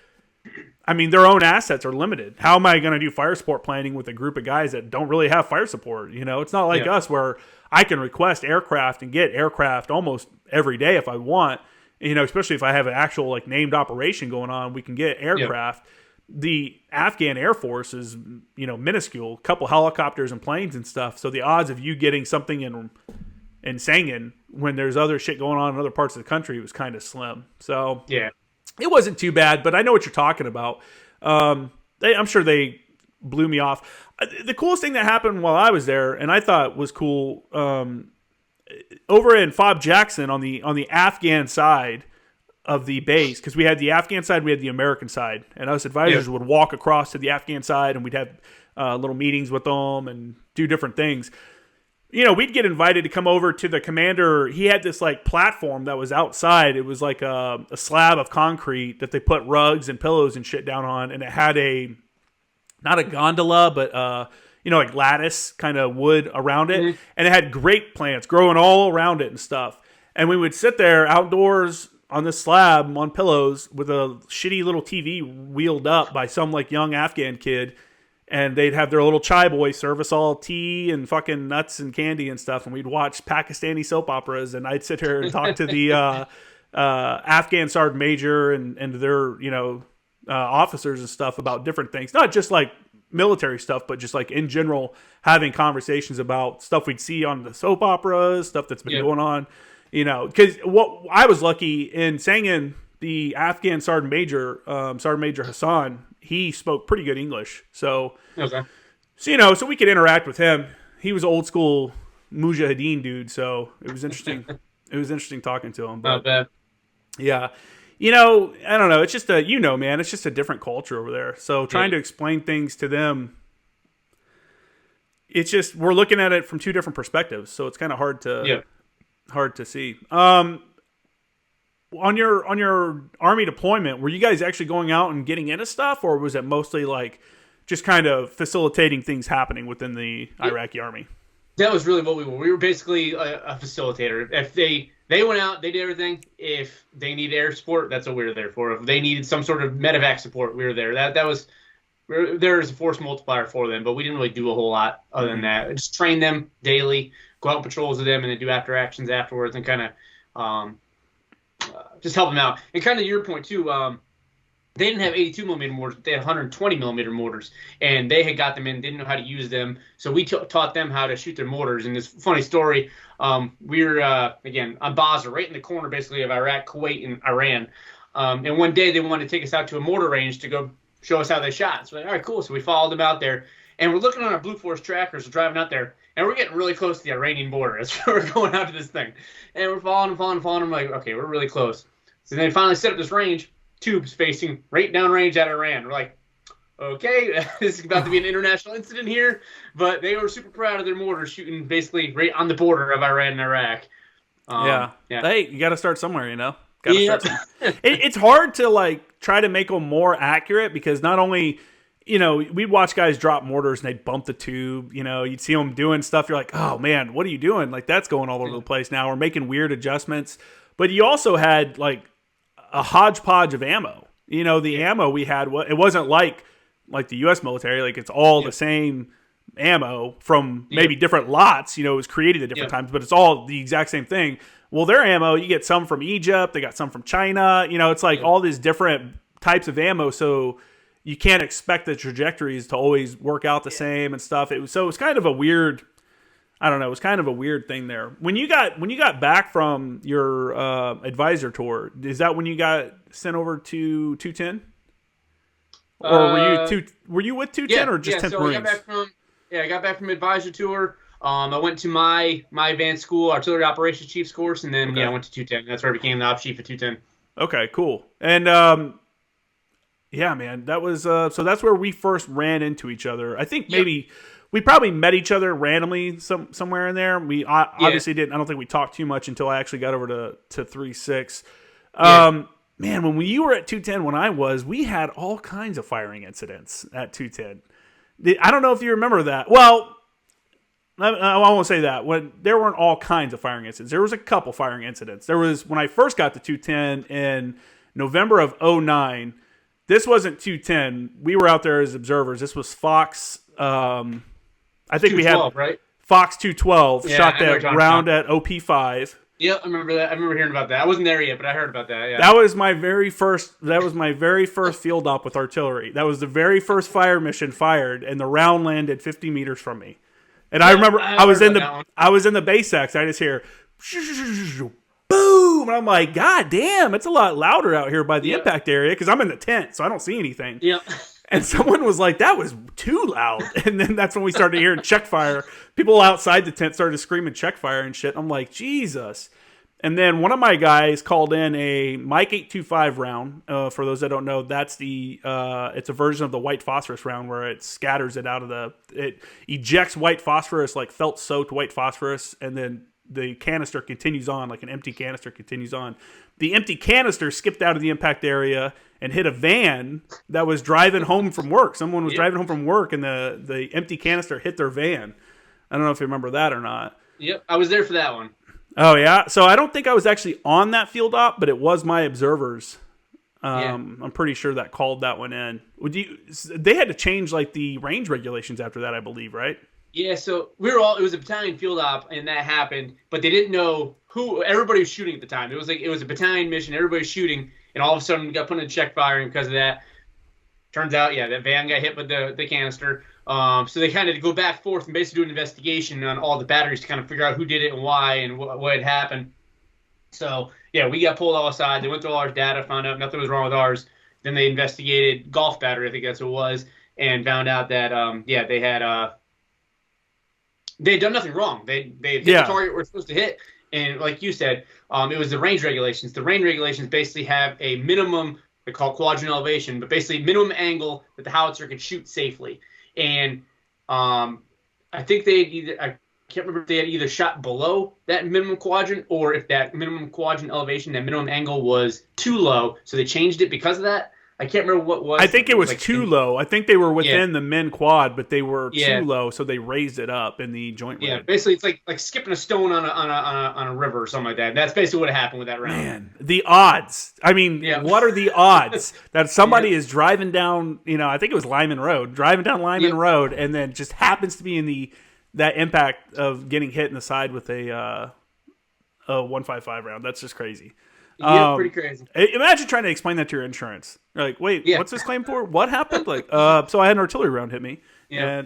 I mean, their own assets are limited. How am I going to do fire support planning with a group of guys that don't really have fire support? You know, it's not like us where I can request aircraft and get aircraft almost every day if I want. especially if I have an actual like named operation going on, we can get aircraft. The Afghan Air Force is, minuscule, a couple helicopters and planes and stuff. So the odds of you getting something in Sangin when there's other shit going on in other parts of the country was kind of slim. So yeah, it wasn't too bad, but I know what you're talking about. I'm sure they blew me off. The coolest thing that happened while I was there, and I thought was cool, over in Fob Jackson on the Afghan side of the base, because we had the Afghan side, we had the American side, and us advisors would walk across to the Afghan side, and we'd have little meetings with them and do different things. We'd get invited to come over to the commander. He had this like platform that was outside. It was like a slab of concrete that they put rugs and pillows and shit down on, and it had not a gondola, but like lattice kind of wood around it, and it had grape plants growing all around it and stuff. And we would sit there outdoors on this slab on pillows with a shitty little TV wheeled up by some like young Afghan kid, and they'd have their little chai boy serve us all tea and fucking nuts and candy and stuff, and we'd watch Pakistani soap operas, and I'd sit here and talk to the Afghan sergeant major and their officers and stuff about different things, not just like military stuff, but just like in general having conversations about stuff we'd see on the soap operas, stuff that's been going on, because what I was lucky in Sangin, the Afghan sergeant major Hassan, he spoke pretty good English. So so we could interact with him. He was old school Mujahideen dude. So it was interesting. It was interesting talking to him, but not bad. Yeah. I don't know. It's just man, it's just a different culture over there. So trying to explain things to them, it's just, we're looking at it from two different perspectives. So it's kind of hard to see. On your Army deployment, were you guys actually going out and getting into stuff, or was it mostly like just kind of facilitating things happening within the Iraqi Army? That was really what we were. We were basically a facilitator. If they went out, they did everything. If they needed air support, that's what we were there for. If they needed some sort of medevac support, we were there. We were there as a force multiplier for them, but we didn't really do a whole lot other than that. Just train them daily, go out on patrols with them, and then do after actions afterwards, and kind of just help them out. And kind of your point too, they didn't have 82 millimeter mortars, but they had 120 millimeter mortars, and they had got them in, didn't know how to use them, so we taught them how to shoot their mortars. And this funny story, we were again on Basra, right in the corner basically of Iraq, Kuwait, and Iran. And one day they wanted to take us out to a mortar range to go show us how they shot. So we're like, all right, cool. So we followed them out there, and we're looking on our Blue Force trackers, we're driving out there, and we're getting really close to the Iranian border as we're going out to this thing. And we're following. I'm like, okay, we're really close. So they finally set up this range, tubes facing right downrange at Iran. We're like, okay, this is about to be an international incident here. But they were super proud of their mortars shooting basically right on the border of Iran and Iraq. Yeah. Hey, you got to start somewhere, It's hard to like try to make them more accurate, because not only, we'd watch guys drop mortars and they'd bump the tube, you'd see them doing stuff. You're like, oh man, what are you doing? Like that's going all over the place now. We're making weird adjustments. But you also had like a hodgepodge of ammo. The ammo we had, it wasn't like the U.S. military. Like it's all the same ammo from maybe different lots. It was created at different times, but it's all the exact same thing. Well, their ammo, you get some from Egypt, they got some from China. It's like all these different types of ammo. So you can't expect the trajectories to always work out the same and stuff. It was kind of a weird. I don't know. It was kind of a weird thing there. When you got back from your advisor tour, is that when you got sent over to 210? Or were you with 210 or just 10th Marines? I got back from advisor tour. I went to my advanced school, artillery operations chief's course, and then I went to 210. That's where I became the op chief at 210. Okay, cool. And man, that was so that's where we first ran into each other. I think maybe. We probably met each other randomly somewhere in there. We obviously didn't. I don't think we talked too much until I actually got over to 3.6. Man, when you were at 210, we had all kinds of firing incidents at 210. I don't know if you remember that. Well, I won't say that. When there weren't all kinds of firing incidents. There was a couple firing incidents. There was when I first got to 210 in November of 2009. This wasn't 210. We were out there as observers. This was Fox. I think we had right? Fox 212 shot that round at OP5. Yeah, I remember that. I remember hearing about that. I wasn't there yet, but I heard about that. Yeah. That was my very first. That was my very first field op with artillery. That was the very first fire mission fired, and the round landed 50 meters from me. And I remember I was in the base X. I just hear boom, and I'm like, God damn, it's a lot louder out here by the impact area because I'm in the tent, so I don't see anything. Yeah. And someone was like, that was too loud. And then that's when we started hearing check fire. People outside the tent started screaming check fire and shit. I'm like, Jesus. And then one of my guys called in a Mike 825 round. For those that don't know, that's it's a version of the white phosphorus round where it scatters it out of it ejects white phosphorus, like felt soaked white phosphorus. And then the canister continues on, like an empty canister continues on. The empty canister skipped out of the impact area and hit a van that was driving home from work. Someone was driving home from work, and the empty canister hit their van. I don't know if you remember that or not. Yep, I was there for that one. Oh, yeah? So I don't think I was actually on that field op, but it was my observers. I'm pretty sure that called that one in. They had to change like the range regulations after that, I believe, right? Yeah, so it was a battalion field op, and that happened, but they didn't know who, everybody was shooting at the time. It was a battalion mission, everybody was shooting, and all of a sudden got put in check firing because of that. Turns out, that van got hit with the canister. So they kind of go back and forth and basically do an investigation on all the batteries to kind of figure out who did it and why and what had happened. So, we got pulled all aside. They went through all our data, found out nothing was wrong with ours. Then they investigated Golf Battery, I think that's what it was, and found out that, they had done nothing wrong. They hit the target we're supposed to hit. And like you said, it was the range regulations. The range regulations basically have a minimum, they call it quadrant elevation, but basically minimum angle that the howitzer can shoot safely. And I think I can't remember if they had either shot below that minimum quadrant or if that minimum quadrant elevation, that minimum angle was too low. So they changed it because of that. I can't remember what was. I think it was like too low. I think they were within the min quad, but they were too low, so they raised it up in the joint. Yeah, basically it's like skipping a stone on a river or something like that. That's basically what happened with that round. Man, the odds. I mean, what are the odds that somebody is driving down? I think it was Lyman Road, Road, and then just happens to be in that impact of getting hit in the side with a 155 round. That's just crazy. Yeah, pretty crazy. Imagine trying to explain that to your insurance. You're like, wait, what's this claim for? What happened? Like, so I had an artillery round hit me. Yeah.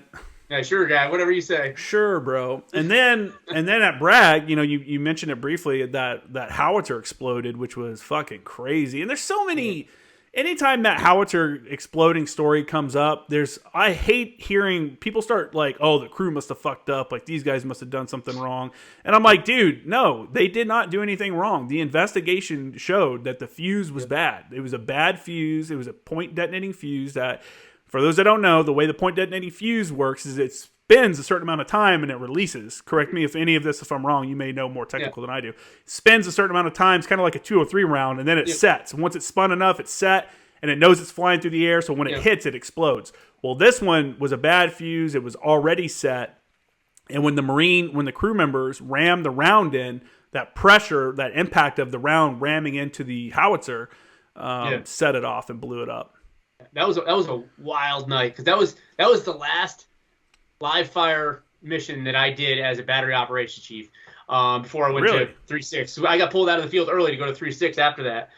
Yeah, sure, guy. Whatever you say. Sure, bro. And then at Bragg, you mentioned it briefly that howitzer exploded, which was fucking crazy. And there's so many. Anytime that howitzer exploding story comes up, I hate hearing people start like, oh, the crew must have fucked up. Like, these guys must have done something wrong. And I'm like, dude, no, they did not do anything wrong. The investigation showed that the fuse was bad. It was a bad fuse. It was a point detonating fuse that, for those that don't know, the way the point detonating fuse works is it spins a certain amount of time and it releases. Correct me if I'm wrong. You may know more technical than I do. Spins a certain amount of time. It's kind of like a 203 round, and then it sets. And once it's spun enough, it's set, and it knows it's flying through the air, so when it hits, it explodes. Well, this one was a bad fuse. It was already set, and when the crew members rammed the round in, that pressure, that impact of the round ramming into the howitzer set it off and blew it up. That was a wild night, because that was the last live fire mission that I did as a battery operations chief before I went to 3-6. So I got pulled out of the field early to go to 3-6 after that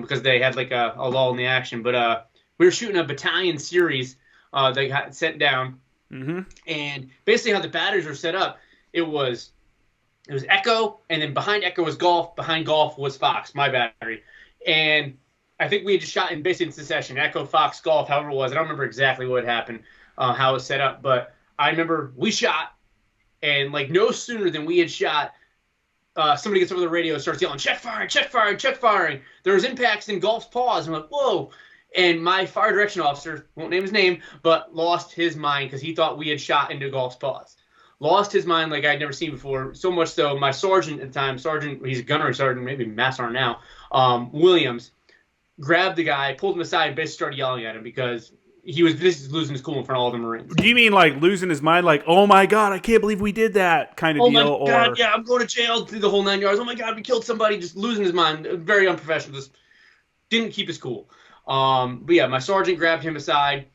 because they had like a lull in the action. But we were shooting a battalion series that got sent down. Mm-hmm. And basically how the batteries were set up, it was Echo, and then behind Echo was Golf, behind Golf was Fox, my battery. And I think we had just shot in basically in succession, Echo, Fox, Golf, however it was. I don't remember exactly what happened, how it was set up, but I remember we shot, and like no sooner than we had shot, somebody gets over the radio and starts yelling, check firing, check firing, check firing. There was impacts in Golf's paws. I'm like, whoa. And my fire direction officer, won't name his name, but lost his mind because he thought we had shot into Golf's paws. Lost his mind like I'd never seen before. So much so, my sergeant at the time, he's a gunnery sergeant, maybe master sergeant now, Williams, grabbed the guy, pulled him aside, and basically started yelling at him because he was losing his cool in front of all the Marines. Do you mean like losing his mind, like, oh my God, I can't believe we did that kind of deal? Oh my God, yeah, I'm going to jail through the whole 9 yards. Oh my God, we killed somebody, just losing his mind. Very unprofessional, just didn't keep his cool. But yeah, my sergeant grabbed him aside,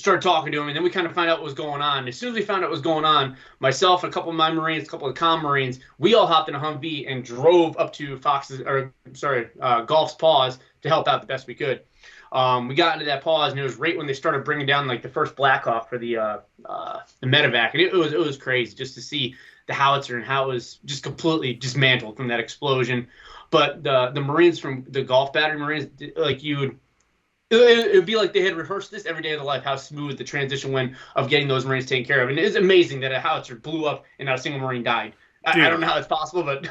started talking to him, and then we kind of found out what was going on. And as soon as we found out what was going on, myself and a couple of my Marines, a couple of comm Marines, we all hopped in a Humvee and drove up to Gulf's Paws to help out the best we could. We got into that pause, and it was right when they started bringing down like the first Black Hawk for the medevac, and it was crazy just to see the howitzer and how it was just completely dismantled from that explosion. But the Marines from the Gulf Battery Marines, like it would be like they had rehearsed this every day of their life, how smooth the transition went of getting those Marines taken care of. And it's amazing that a howitzer blew up and not a single Marine died. I don't know how it's possible, but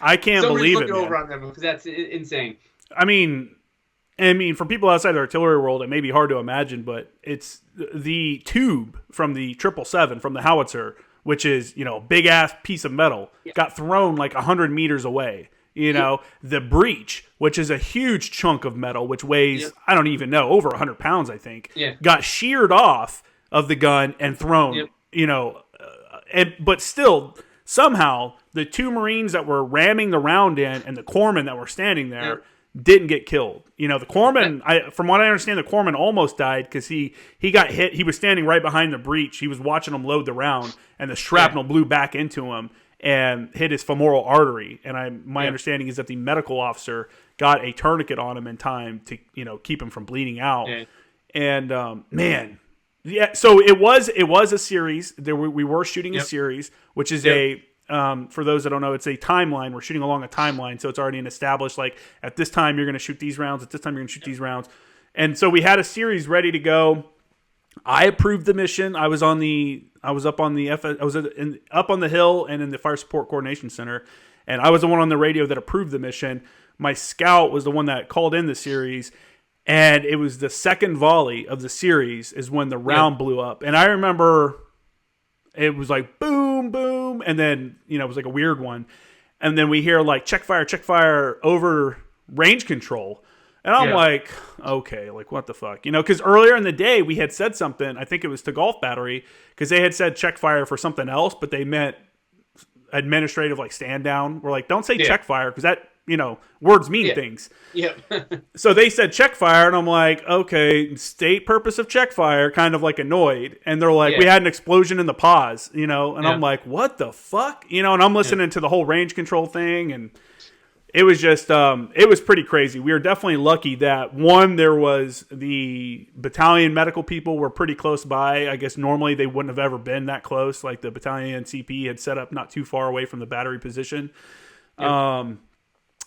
I can't believe it. Over on them because that's insane. I mean, for people outside the artillery world, it may be hard to imagine, but it's the tube from the 777 from the howitzer, which is, a big ass piece of metal, got thrown like 100 meters away. The breech, which is a huge chunk of metal, which weighs, I don't even know, over 100 pounds, I think, got sheared off of the gun and thrown, but still, somehow, the two Marines that were ramming the round in and the corpsman that were standing there didn't get killed. The corpsman, from what I understand, the corpsman almost died because he got hit. He was standing right behind the breech. He was watching them load the round, and the shrapnel blew back into him and hit his femoral artery. And my understanding is that the medical officer got a tourniquet on him in time to keep him from bleeding out. And so it was a series. We were shooting a series, which is for those that don't know, it's a timeline. We're shooting along a timeline, so it's already an established, like, at this time you're going to shoot these rounds, at this time you're going to shoot these rounds. And so we had a series ready to go. I approved the mission. I was up on the hill and in the Fire Support Coordination Center, and I was the one on the radio that approved the mission. My scout was the one that called in the series, and it was the second volley of the series is when the round blew up. And I remember it was like boom, boom, and then it was like a weird one, and then we hear like check fire over range control. And I'm like, okay, like, what the fuck? Because earlier in the day, we had said something, I think it was to Gulf Battery, because they had said check fire for something else, but they meant administrative, like, stand down. We're like, don't say check fire, because that, words mean things. So they said check fire, and I'm like, okay, state purpose of check fire, kind of like annoyed. And they're like, we had an explosion in the pause, and I'm like, what the fuck? And I'm listening to the whole range control thing, and it was just, it was pretty crazy. We were definitely lucky that, one, there was the battalion medical people were pretty close by. I guess normally they wouldn't have ever been that close. Like, the battalion CP had set up not too far away from the battery position. And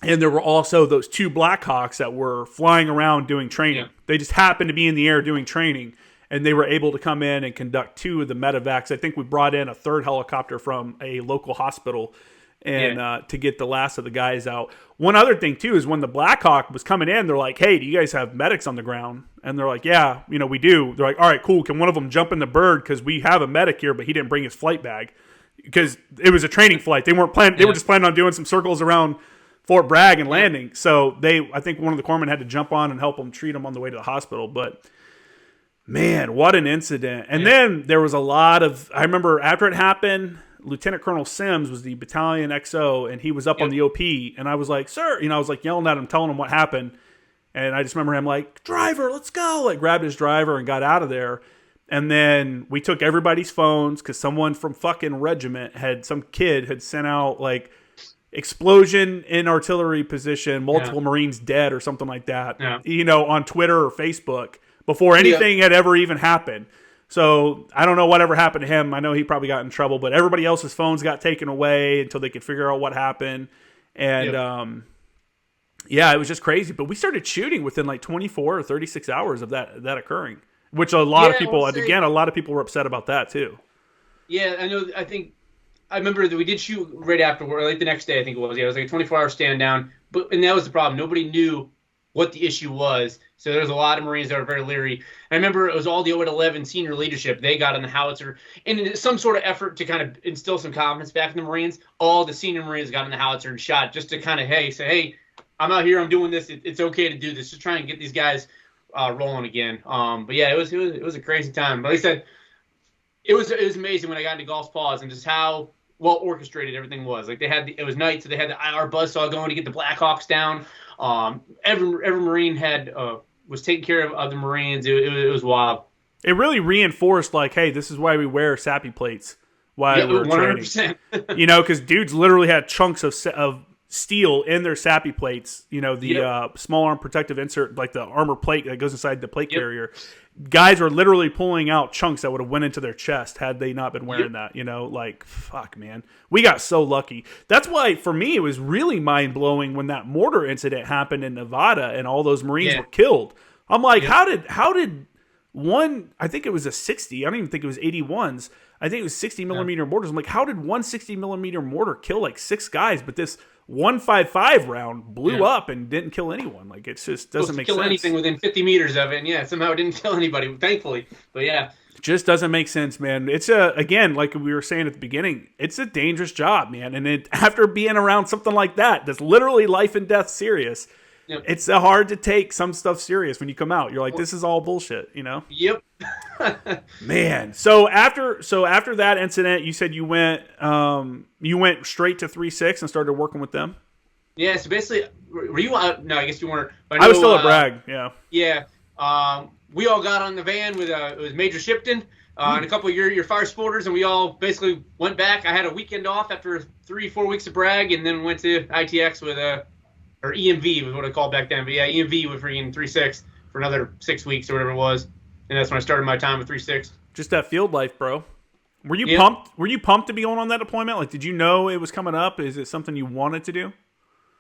there were also those two Black Hawks that were flying around doing training. They just happened to be in the air doing training, and they were able to come in and conduct two of the medevacs. I think we brought in a third helicopter from a local hospital and to get the last of the guys out. One other thing, too, is when the Black Hawk was coming in, they're like, hey, do you guys have medics on the ground? And they're like, yeah, we do. They're like, all right, cool. Can one of them jump in the bird? Because we have a medic here, but he didn't bring his flight bag. Because it was a training flight. They weren't planning. They were just planning on doing some circles around Fort Bragg and landing. So I think one of the corpsmen had to jump on and help them treat them on the way to the hospital. But man, what an incident. And then there was a lot of, I remember after it happened, Lieutenant Colonel Sims was the battalion XO, and he was up on the OP, and I was like, sir, I was like yelling at him, telling him what happened. And I just remember him like, driver, let's go, like grabbed his driver and got out of there. And then we took everybody's phones because someone from fucking regiment some kid had sent out like explosion in artillery position, multiple Marines dead or something like that, on Twitter or Facebook before anything had ever even happened. So I don't know whatever happened to him. I know he probably got in trouble, but everybody else's phones got taken away until they could figure out what happened. And it was just crazy. But we started shooting within like 24 or 36 hours of that occurring, which a lot of people, again, a lot of people were upset about that too. Yeah, I know. I remember that we did shoot right afterward, like the next day, I think it was. Yeah, it was like a 24-hour stand down. And that was the problem. Nobody knew what the issue was. So there was a lot of Marines that were very leery. And I remember it was all the 0-11 senior leadership. They got on the howitzer. And in some sort of effort to kind of instill some confidence back in the Marines, all the senior Marines got on the howitzer and shot just to kind of, say, hey, I'm out here, I'm doing this. It's okay to do this. Just try and get these guys rolling again. But yeah, it was a crazy time. But like I said, it was amazing when I got into Gulf's Paws and just how well orchestrated everything was. Like it was night, so they had the IR buzzsaw going to get the Black Hawks down. Every Marine was taking care of the Marines. It was wild. It really reinforced, like, hey, this is why we wear sappy plates while we're 100%. Training. Because dudes literally had chunks of steel in their sappy plates. The small arm protective insert, like the armor plate that goes inside the plate carrier. Guys were literally pulling out chunks that would have went into their chest had they not been wearing that. Fuck, man. We got so lucky. That's why, for me, it was really mind-blowing when that mortar incident happened in Nevada and all those Marines were killed. I'm like, how did one, I think it was a 60, I don't even think it was 81s, I think it was 60 millimeter mortars. I'm like, how did one 60 millimeter mortar kill like 6 guys, but this 155 round blew up and didn't kill anyone? Like, it just doesn't make sense. Kill anything within 50 meters of it, and somehow it didn't kill anybody, thankfully. But yeah. It just doesn't make sense, man. It's again, like we were saying at the beginning, it's a dangerous job, man. And after being around something like that's literally life and death serious, it's hard to take some stuff serious when you come out. You're like, this is all bullshit, Yep. Man. So after that incident, you said you went straight to 3-6 and started working with them. Yeah. So basically, were you out? No, I guess you weren't. I was still at Bragg. Yeah. Yeah. We all got on the van with it was Major Shipton and a couple of your fire sporters, and we all basically went back. I had a weekend off after 3-4 weeks of Bragg, and then went to ITX with or EMV was what I called back then. But yeah, EMV with freaking 3-6 for another 6 weeks or whatever it was. And that's when I started my time with 3-6. Just that field life, bro. Were you pumped? Were you pumped to be going on that deployment? Like, did you know it was coming up? Is it something you wanted to do?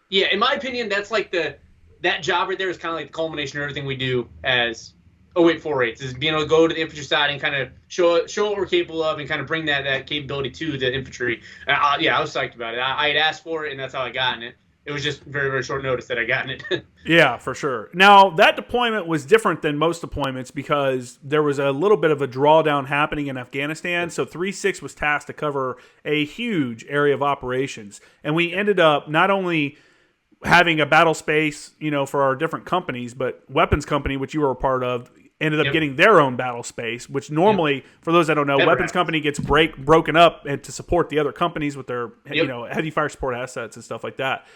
Yeah, in my opinion, that's like that job right there is kind of like the culmination of everything we do as 0848s, is being able to go to the infantry side and kind of show what we're capable of and kind of bring that capability to the infantry. I was psyched about it. I had asked for it, and that's how I got it. It was just very, very short notice that I got it. Yeah, for sure. Now, that deployment was different than most deployments because there was a little bit of a drawdown happening in Afghanistan. So 3-6 was tasked to cover a huge area of operations. And we ended up not only having a battle space, for our different companies, but Weapons Company, which you were a part of, ended up getting their own battle space, which normally, for those that don't know, Weapons Company gets broken up and to support the other companies with their, heavy fire support assets and stuff like that.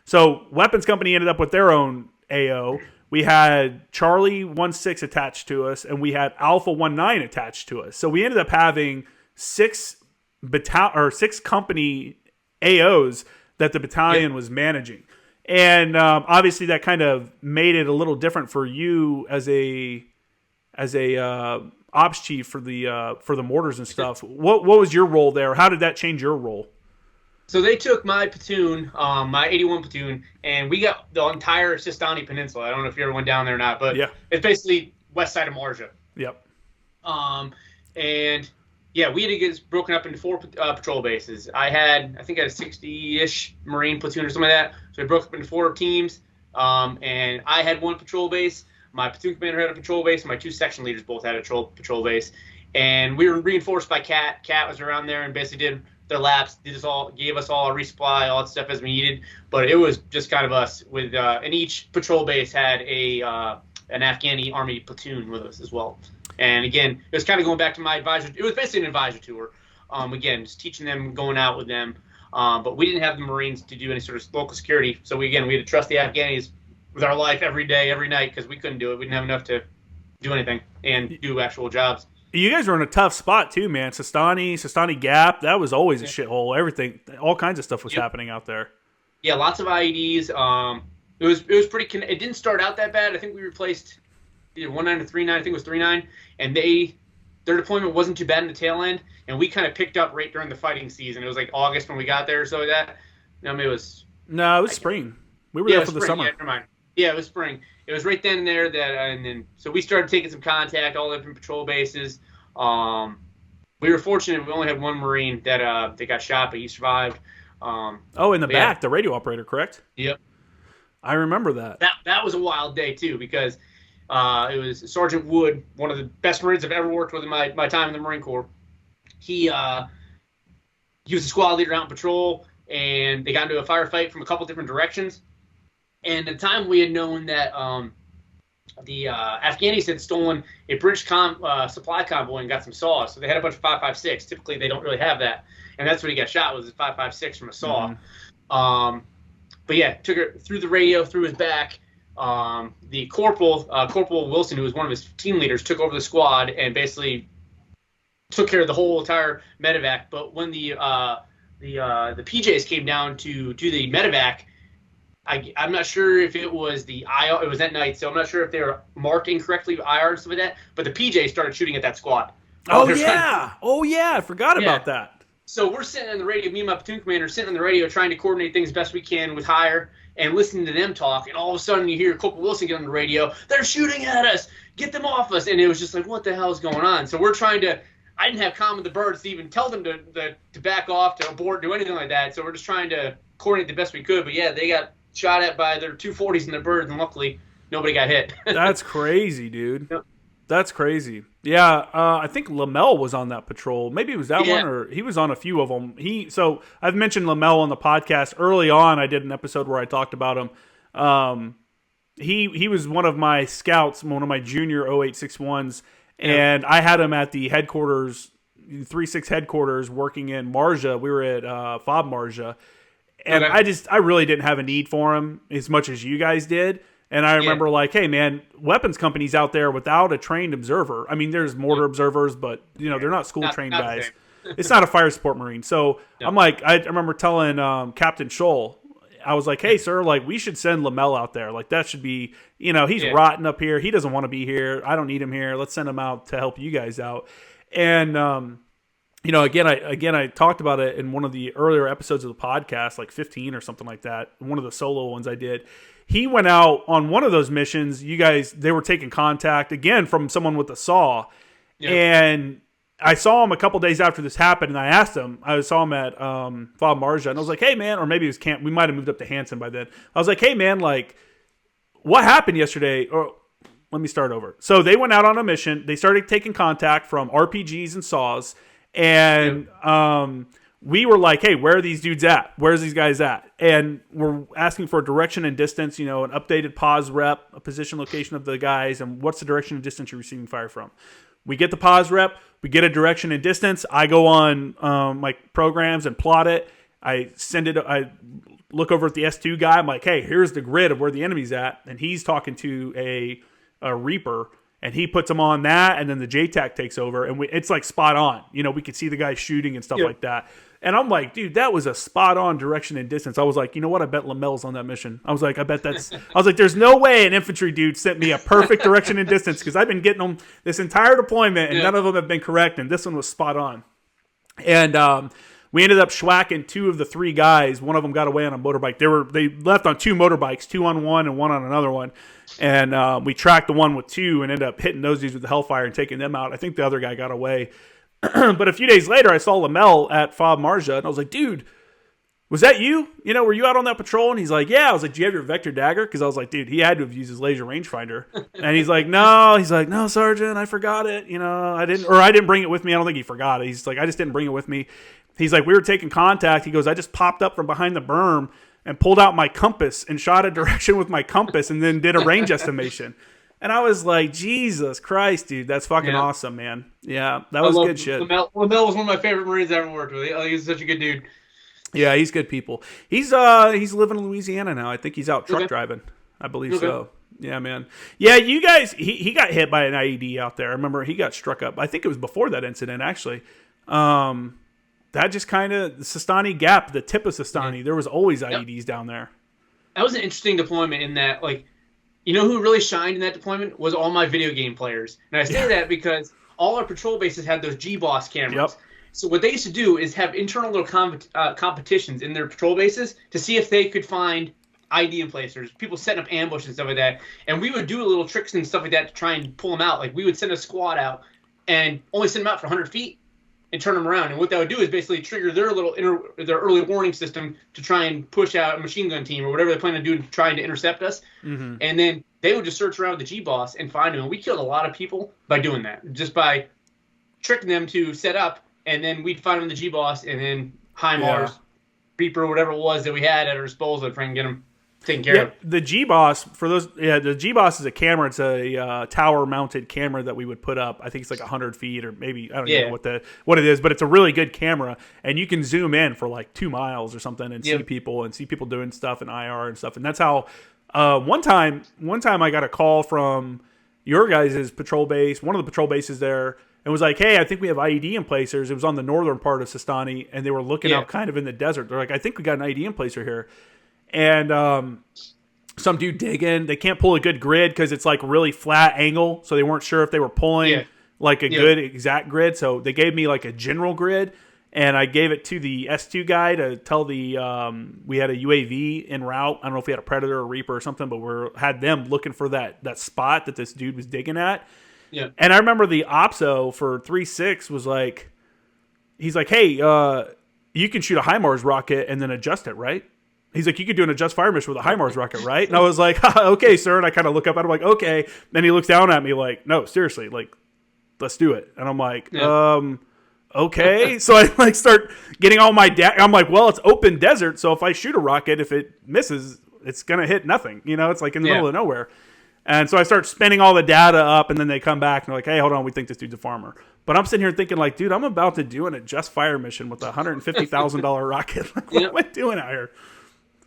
So Weapons Company ended up with their own AO. We had Charlie 16 attached to us, and we had Alpha 19 attached to us. So we ended up having 6 company AOs that the battalion was managing. And obviously that kind of made it a little different for you as a ops chief for the mortars and stuff. What was your role there? How did that change your role? So they took my platoon, my 81 platoon, and we got the entire Sistani Peninsula. I don't know if you ever went down there or not, but it's basically west side of Marja. Yep. And yeah, we had to get broken up into 4 patrol bases. I think I had a 60-ish Marine platoon or something like that. So we broke up into 4 teams, and I had 1 patrol base. My platoon commander had a patrol base, and my 2 section leaders both had a patrol base. And we were reinforced by Cat. Cat was around there and basically did their laps, gave us all a resupply, all that stuff as we needed. But it was just kind of us with, and each patrol base had an Afghani army platoon with us as well. And again, it was kind of going back to my advisor. It was basically an advisor tour. Again, just teaching them, going out with them. But we didn't have the Marines to do any sort of local security. So we had to trust the Afghanis with our life every day, every night, because we couldn't do it. We didn't have enough to do anything and do actual jobs. You guys were in a tough spot too, man. Sistani Gap, that was always a shithole. Everything, all kinds of stuff was happening out there. Yeah, lots of IEDs. It was pretty. It didn't start out that bad. I think we replaced either 19 or 39. I think it was 39, and their deployment wasn't too bad in the tail end, and we kind of picked up right during the fighting season. It was like August when we got there or so like that. No, maybe it was. No, it was spring. We were there for the summer. Yeah, never mind. Yeah, it was spring. It was right then and there and then so we started taking some contact, all the different patrol bases. We were fortunate; we only had 1 Marine that got shot, but he survived. In the back, the radio operator, correct? Yep. I remember that. That was a wild day too, because it was Sergeant Wood, one of the best Marines I've ever worked with in my time in the Marine Corps. He was a squad leader out in patrol, and they got into a firefight from a couple different directions. And at the time, we had known that the Afghanis had stolen a British supply convoy and got some saws. So they had a bunch of 5.56. Typically, they don't really have that. And that's when he got shot, was a 5.56 from a saw. Mm-hmm. But yeah, took her through the radio, through his back. the Corporal Wilson, who was one of his team leaders, took over the squad and basically took care of the whole entire medevac. But when the PJs came down to do the medevac, I'm not sure if it was the IR. It was at night, so I'm not sure if they were marked incorrectly with IR and stuff like that. But the PJs started shooting at that squad. Oh yeah, I forgot about that. So we're sitting on the radio, me and my platoon commander sitting on the radio trying to coordinate things best we can with higher and listening to them talk. And all of a sudden you hear Corporal Wilson get on the radio. They're shooting at us. Get them off us. And it was just like, what the hell is going on? So we're trying to. I didn't have comm with the birds to even tell them to back off, to abort, do anything like that. So we're just trying to coordinate the best we could. But yeah, they got shot at by their 240s and their birds, and luckily nobody got hit. That's crazy, dude. Yep. That's crazy. Yeah, I think Lamel was on that patrol. Maybe it was that one, or he was on a few of them. So I've mentioned Lamel on the podcast early on. I did an episode where I talked about him. He was one of my scouts, one of my junior 0861s, and I had him at the headquarters, 3-6 headquarters, working in Marja. We were at FOB Marja. And I really didn't have a need for him as much as you guys did. And I remember like, hey man, weapons companies out there without a trained observer. I mean, there's mortar observers, but they're not school trained guys. It's not a fire support Marine. So I'm like, I remember telling Captain Scholl, I was like, hey sir, like we should send Lamel out there. Like that should be, he's rotten up here. He doesn't want to be here. I don't need him here. Let's send him out to help you guys out. And, again, I talked about it in one of the earlier episodes of the podcast, like 15 or something like that. One of the solo ones I did. He went out on one of those missions. You guys, they were taking contact again from someone with a saw. Yeah. And I saw him a couple days after this happened, and I asked him. I saw him at FOB Marja, and I was like, hey, man, or maybe it was camp. We might have moved up to Hanson by then. I was like, hey, man, like, what happened yesterday? Or let me start over. So they went out on a mission. They started taking contact from RPGs and saws. And we were like, hey, where are these dudes at? Where's these guys at? And we're asking for direction and distance, an updated pause rep, a position location of the guys, and what's the direction and distance you're receiving fire from. We get the pause rep. We get a direction and distance. I go on my programs and plot it. I send it. I look over at the S2 guy. I'm like, hey, here's the grid of where the enemy's at. And he's talking to a Reaper. And he puts them on that, and then the JTAC takes over, and it's like spot on. We could see the guy shooting and stuff like that. And I'm like, dude, that was a spot on direction and distance. I was like, you know what? I bet Lamel's on that mission. I was like, there's no way an infantry dude sent me a perfect direction and distance because I've been getting them this entire deployment, and none of them have been correct, and this one was spot on. And we ended up schwacking 2 of the 3 guys. One of them got away on a motorbike. They left on 2 motorbikes, 2 on one and 1 on another one. And we tracked the one with 2 and ended up hitting those dudes with the Hellfire and taking them out. I think the other guy got away. But a few days later, I saw Lamel at FOB Marja, and I was like, dude, was that you? Were you out on that patrol? And he's like, yeah. I was like, do you have your Vector Dagger? Because I was like, dude, he had to have used his laser rangefinder. And he's like, no. He's like, no, Sergeant, I forgot it. I didn't bring it with me. I don't think he forgot it. He's like, I just didn't bring it with me. He's like, we were taking contact. He goes, I just popped up from behind the berm and pulled out my compass and shot a direction with my compass and then did a range estimation. And I was like, Jesus Christ, dude, that's fucking awesome, man. Yeah, that was good shit. Lamel was one of my favorite Marines I ever worked with. I think he's such a good dude. Yeah, he's good people. He's living in Louisiana now. I think he's out truck driving. I believe so. Yeah, man. Yeah, you guys, he got hit by an IED out there. I remember he got struck up. I think it was before that incident, actually. That just kind of, the Sistani Gap, the tip of Sistani, there was always IEDs down there. That was an interesting deployment in that, like, who really shined in that deployment was all my video game players. And I say that because all our patrol bases had those G-Boss cameras. Yep. So what they used to do is have internal little competitions in their patrol bases to see if they could find ID in place. There's people setting up ambushes and stuff like that. And we would do little tricks and stuff like that to try and pull them out. Like, we would send a squad out and only send them out for 100 feet. And turn them around, and what that would do is basically trigger their their early warning system to try and push out a machine gun team or whatever they plan on doing, trying to intercept us. Mm-hmm. And then they would just search around with the G-Boss and find them. And we killed a lot of people by doing that, just by tricking them to set up, and then we'd find them in the G-Boss, and then HIMARS, Reaper, whatever it was that we had at our disposal to try and get them taken care of. The G-Boss, the G-Boss is a camera. It's a tower-mounted camera that we would put up. I think it's like 100 feet or maybe, I don't know what it is, but it's a really good camera. And you can zoom in for like 2 miles or something and see people doing stuff in IR and stuff. And that's how One time I got a call from your guys' patrol base, one of the patrol bases there, and was like, hey, I think we have IED in placers. It was on the northern part of Sistani, and they were looking out kind of in the desert. They're like, I think we got an IED in placer here. And some dude digging. They can't pull a good grid because it's like really flat angle, so they weren't sure if they were pulling like a good exact grid. So they gave me like a general grid, and I gave it to the S2 guy to tell the we had a UAV en route. I don't know if we had a Predator or Reaper or something, but had them looking for that spot that this dude was digging at. Yeah. And I remember the OPSO for 3.6 was like, he's like, hey, you can shoot a HIMARS rocket and then adjust it, right? He's like, you could do an adjust fire mission with a HIMARS rocket, right? And I was like, okay, sir. And I kind of look up at him like, okay. Then he looks down at me like, no, seriously, like, let's do it. And I'm like, okay. So I like start getting all my I'm like, well, it's open desert. So if I shoot a rocket, if it misses, it's going to hit nothing. You know, it's like in the middle of nowhere. And so I start spinning all the data up, and then they come back and they're like, hey, hold on, we think this dude's a farmer. But I'm sitting here thinking like, dude, I'm about to do an adjust fire mission with a $150,000 rocket. Like, what am I doing out here?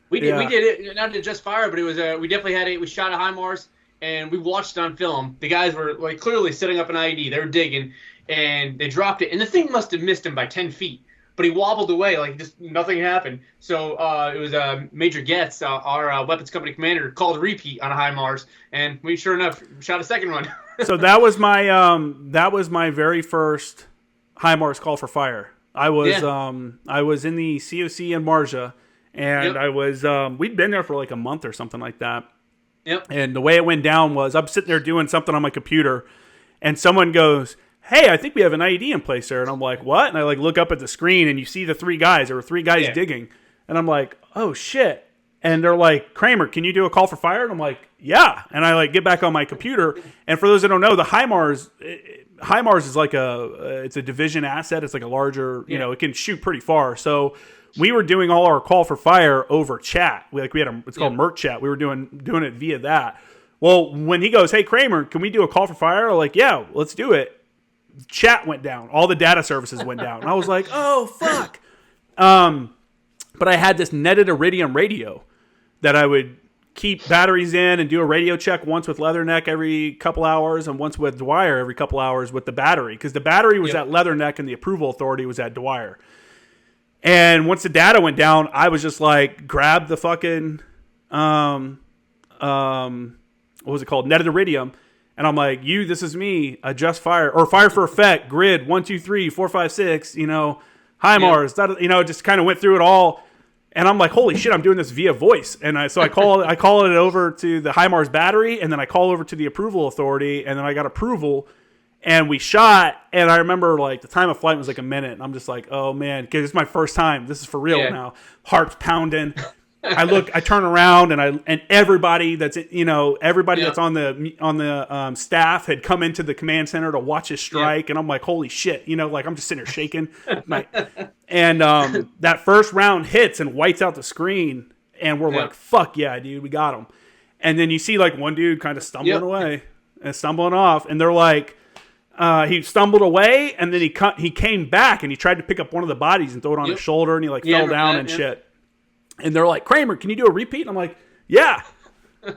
We did it, not to just fire, but it was we definitely we shot a HIMARS, and we watched it on film. The guys were like clearly setting up an IED. They were digging, and they dropped it, and the thing must have missed him by 10 feet. But he wobbled away like just nothing happened. So it was Major Getz, our weapons company commander, called a repeat on a HIMARS, and we sure enough shot a second one. So that was my very first HIMARS call for fire. I was in the COC in Marja, and I was we'd been there for like a month or something like that. Yep. And the way it went down was I'm sitting there doing something on my computer, and someone goes, hey, I think we have an IED in place there. And I'm like, what? And I like look up at the screen, and you see the three guys. There were three guys digging. And I'm like, oh, shit. And they're like, Kramer, can you do a call for fire? And I'm like, yeah. And I like get back on my computer. And for those that don't know, the HIMARS is like it's a division asset. It's like a larger, you know, it can shoot pretty far. So we were doing all our call for fire over chat. It's called Merc Chat. We were doing it via that. Well, when he goes, hey, Kramer, can we do a call for fire? I'm like, yeah, let's do it. Chat went down. All the data services went down. And I was like, oh, fuck. But I had this netted iridium radio that I would keep batteries in and do a radio check once with Leatherneck every couple hours and once with Dwyer every couple hours with the battery. Because the battery was at Leatherneck and the approval authority was at Dwyer. And once the data went down, I was just like, grab the fucking, what was it called? Netted iridium. And I'm like, this is me, adjust fire, or fire for effect, grid, 1, 2, 3, 4, 5, 6, you know, HIMARS, just kind of went through it all. And I'm like, holy shit, I'm doing this via voice. And I call it over to the HIMARS battery, and then I call over to the approval authority, and then I got approval, and we shot. And I remember like the time of flight was like a minute. And I'm just like, oh man, because it's my first time. This is for real now. Heart's pounding. I turn around and everybody that's that's on the staff had come into the command center to watch us strike, and I'm like, holy shit, like I'm just sitting there shaking. And that first round hits and whites out the screen, and we're like, fuck yeah, dude, we got him. And then you see like one dude kind of stumbling away and stumbling off, and they're like, he stumbled away, and then he came back and he tried to pick up one of the bodies and throw it on his shoulder, and he like fell down and shit. And they're like, Kramer, can you do a repeat? And I'm like, yeah,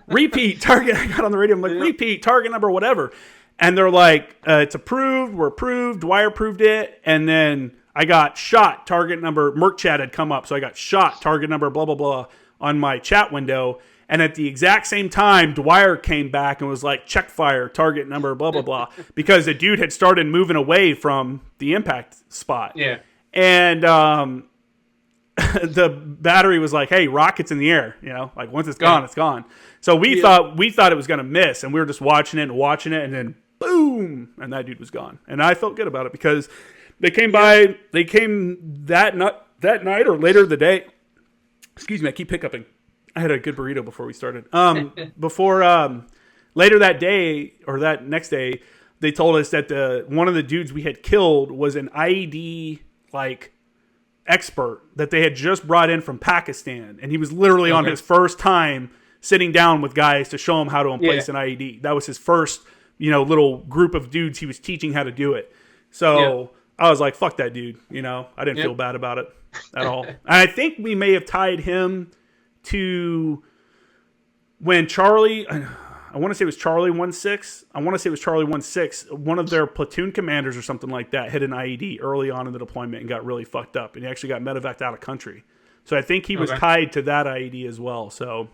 repeat target. I got on the radio. I'm like, repeat target number, whatever. And they're like, it's approved. We're approved. Dwyer approved it. And then I got shot target number. Merc Chat had come up. So I got shot target number, blah, blah, blah, on my chat window. And at the exact same time, Dwyer came back and was like, check fire, target number, blah, blah, blah. Because the dude had started moving away from the impact spot. Yeah. And, the battery was like, hey, rocket's in the air, like once it's gone, it's gone. So we thought it was going to miss, and we were just watching it, and then boom, and that dude was gone. And I felt good about it because they came that night or later the day. Excuse me, I keep hiccuping. I had a good burrito before we started. Later that day or that next day, they told us that one of the dudes we had killed was an IED expert that they had just brought in from Pakistan, and he was literally on his first time sitting down with guys to show him how to emplace an IED. That was his first, little group of dudes he was teaching how to do it. So I was like, fuck that dude. I didn't feel bad about it at all. And I think we may have tied him to when Charlie, I want to say it was Charlie 1-6. I want to say it was Charlie 1-6. One of their platoon commanders or something like that hit an IED early on in the deployment and got really fucked up. And he actually got medevaced out of country. So I think he was tied to that IED as well. So,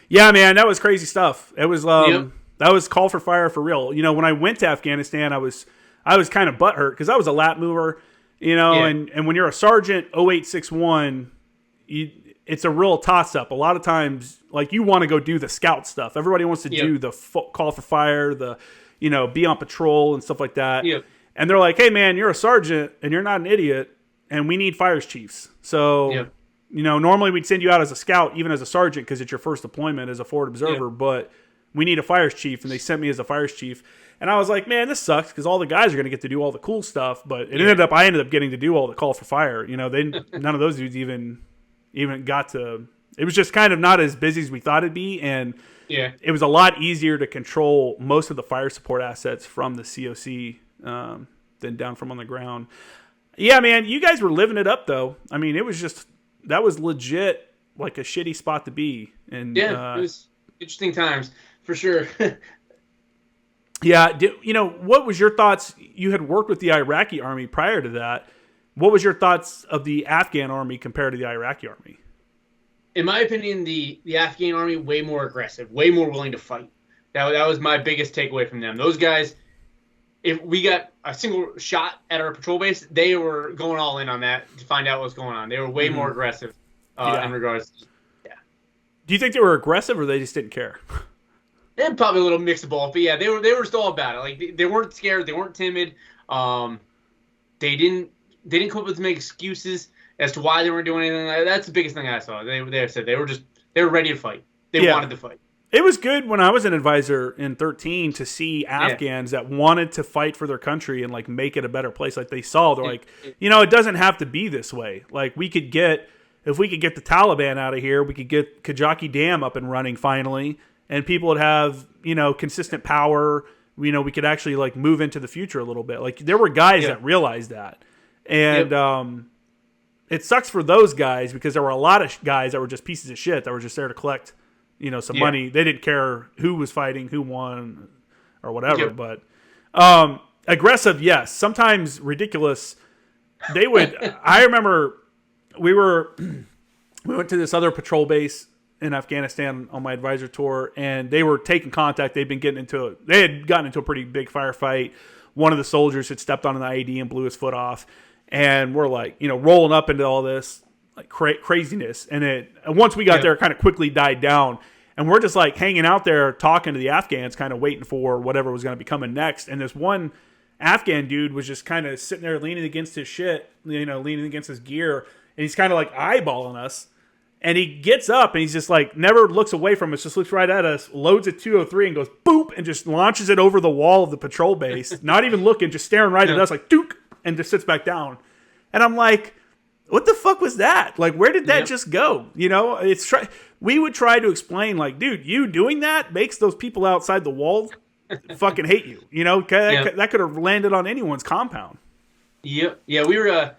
yeah, man, that was crazy stuff. It was that was call for fire for real. You know, when I went to Afghanistan, I was kind of butthurt because I was a lat mover. You know, and when you're a sergeant 0861, it's a real toss-up. A lot of times, like, you want to go do the scout stuff. Everybody wants to do the call for fire, the, you know, be on patrol and stuff like that. Yep. And they're like, hey, man, you're a sergeant and you're not an idiot, and we need fires chiefs. So, you know, normally we'd send you out as a scout, even as a sergeant, because it's your first deployment as a forward observer, but we need a fires chief, and they sent me as a fires chief. And I was like, man, this sucks because all the guys are going to get to do all the cool stuff, but I ended up getting to do all the call for fire. You know, none of those dudes even got to. It was just kind of not as busy as we thought it'd be, and it was a lot easier to control most of the fire support assets from the COC than down from on the ground. Yeah, man, you guys were living it up though. I mean, that was legit like a shitty spot to be. And it was interesting times for sure. Yeah, you know, what was your thoughts? You had worked with the Iraqi army prior to that. What was your thoughts of the Afghan army compared to the Iraqi army? In my opinion, the Afghan army, way more aggressive, way more willing to fight. That was my biggest takeaway from them. Those guys, if we got a single shot at our patrol base, they were going all in on that to find out what's going on. They were way more aggressive in regards to Do you think they were aggressive or they just didn't care? They had probably a little mix of both, but yeah, they were still about it. Like they weren't scared, they weren't timid. They didn't come up with many excuses as to why they weren't doing anything. That's the biggest thing I saw. They said they were ready to fight. They wanted to fight. It was good when I was an advisor in 13 to see Afghans that wanted to fight for their country and like make it a better place. Like they saw, they're like, you know, it doesn't have to be this way. Like if we could get the Taliban out of here, we could get Kajaki Dam up and running finally. And people would have, you know, consistent power. You know, we could actually like move into the future a little bit. Like there were guys that realized that, and it sucks for those guys because there were a lot of guys that were just pieces of shit that were just there to collect, you know, some money. They didn't care who was fighting, who won, or whatever. But aggressive, yes. Sometimes ridiculous. They would. I remember we went to this other patrol base in Afghanistan on my advisor tour, and they were taking contact. They had gotten into a pretty big firefight. One of the soldiers had stepped on an IED and blew his foot off, and we're like, you know, rolling up into all this like craziness. And once we got there, it kind of quickly died down, and we're just like hanging out there talking to the Afghans, kind of waiting for whatever was going to be coming next. And this one Afghan dude was just kind of sitting there leaning against his shit, you know, leaning against his gear, and he's kind of like eyeballing us. And he gets up and he's just like, never looks away from us, just looks right at us, loads a 203 and goes boop and just launches it over the wall of the patrol base, not even looking, just staring right at us like dook, and just sits back down. And I'm like, what the fuck was that? Like, where did that just go? You know, we would try to explain like, dude, you doing that makes those people outside the wall fucking hate you. You know, that could have landed on anyone's compound. Yeah, we were,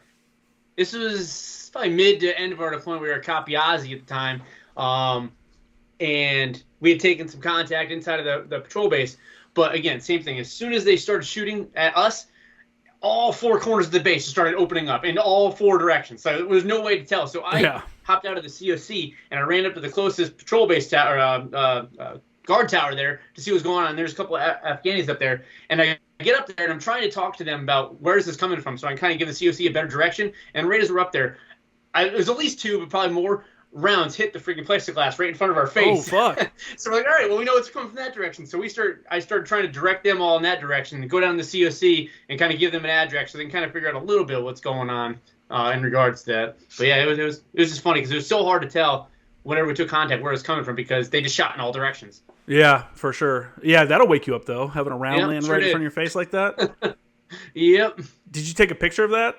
this was probably mid to end of our deployment. We were at Kapiazi at the time, and we had taken some contact inside of the patrol base. But again, same thing. As soon as they started shooting at us, all four corners of the base started opening up in all four directions. So there was no way to tell. So I hopped out of the COC and I ran up to the closest patrol base tower, guard tower there to see what was going on. There's a couple of Afghanis up there, and I get up there and I'm trying to talk to them about where is this coming from, so I can kind of give the COC a better direction. And right as we're up there, it was at least two, but probably more rounds hit the freaking plexiglass right in front of our face. Oh, fuck. So we're like, all right, well, we know it's coming from that direction. So I started trying to direct them all in that direction and go down the COC and kind of give them an ad direct so they can kind of figure out a little bit what's going on in regards to that. But yeah, it was just funny because it was so hard to tell whenever we took contact where it was coming from because they just shot in all directions. Yeah, for sure. Yeah, that'll wake you up, though, having a round land right in front of your face like that. Yep. Did you take a picture of that?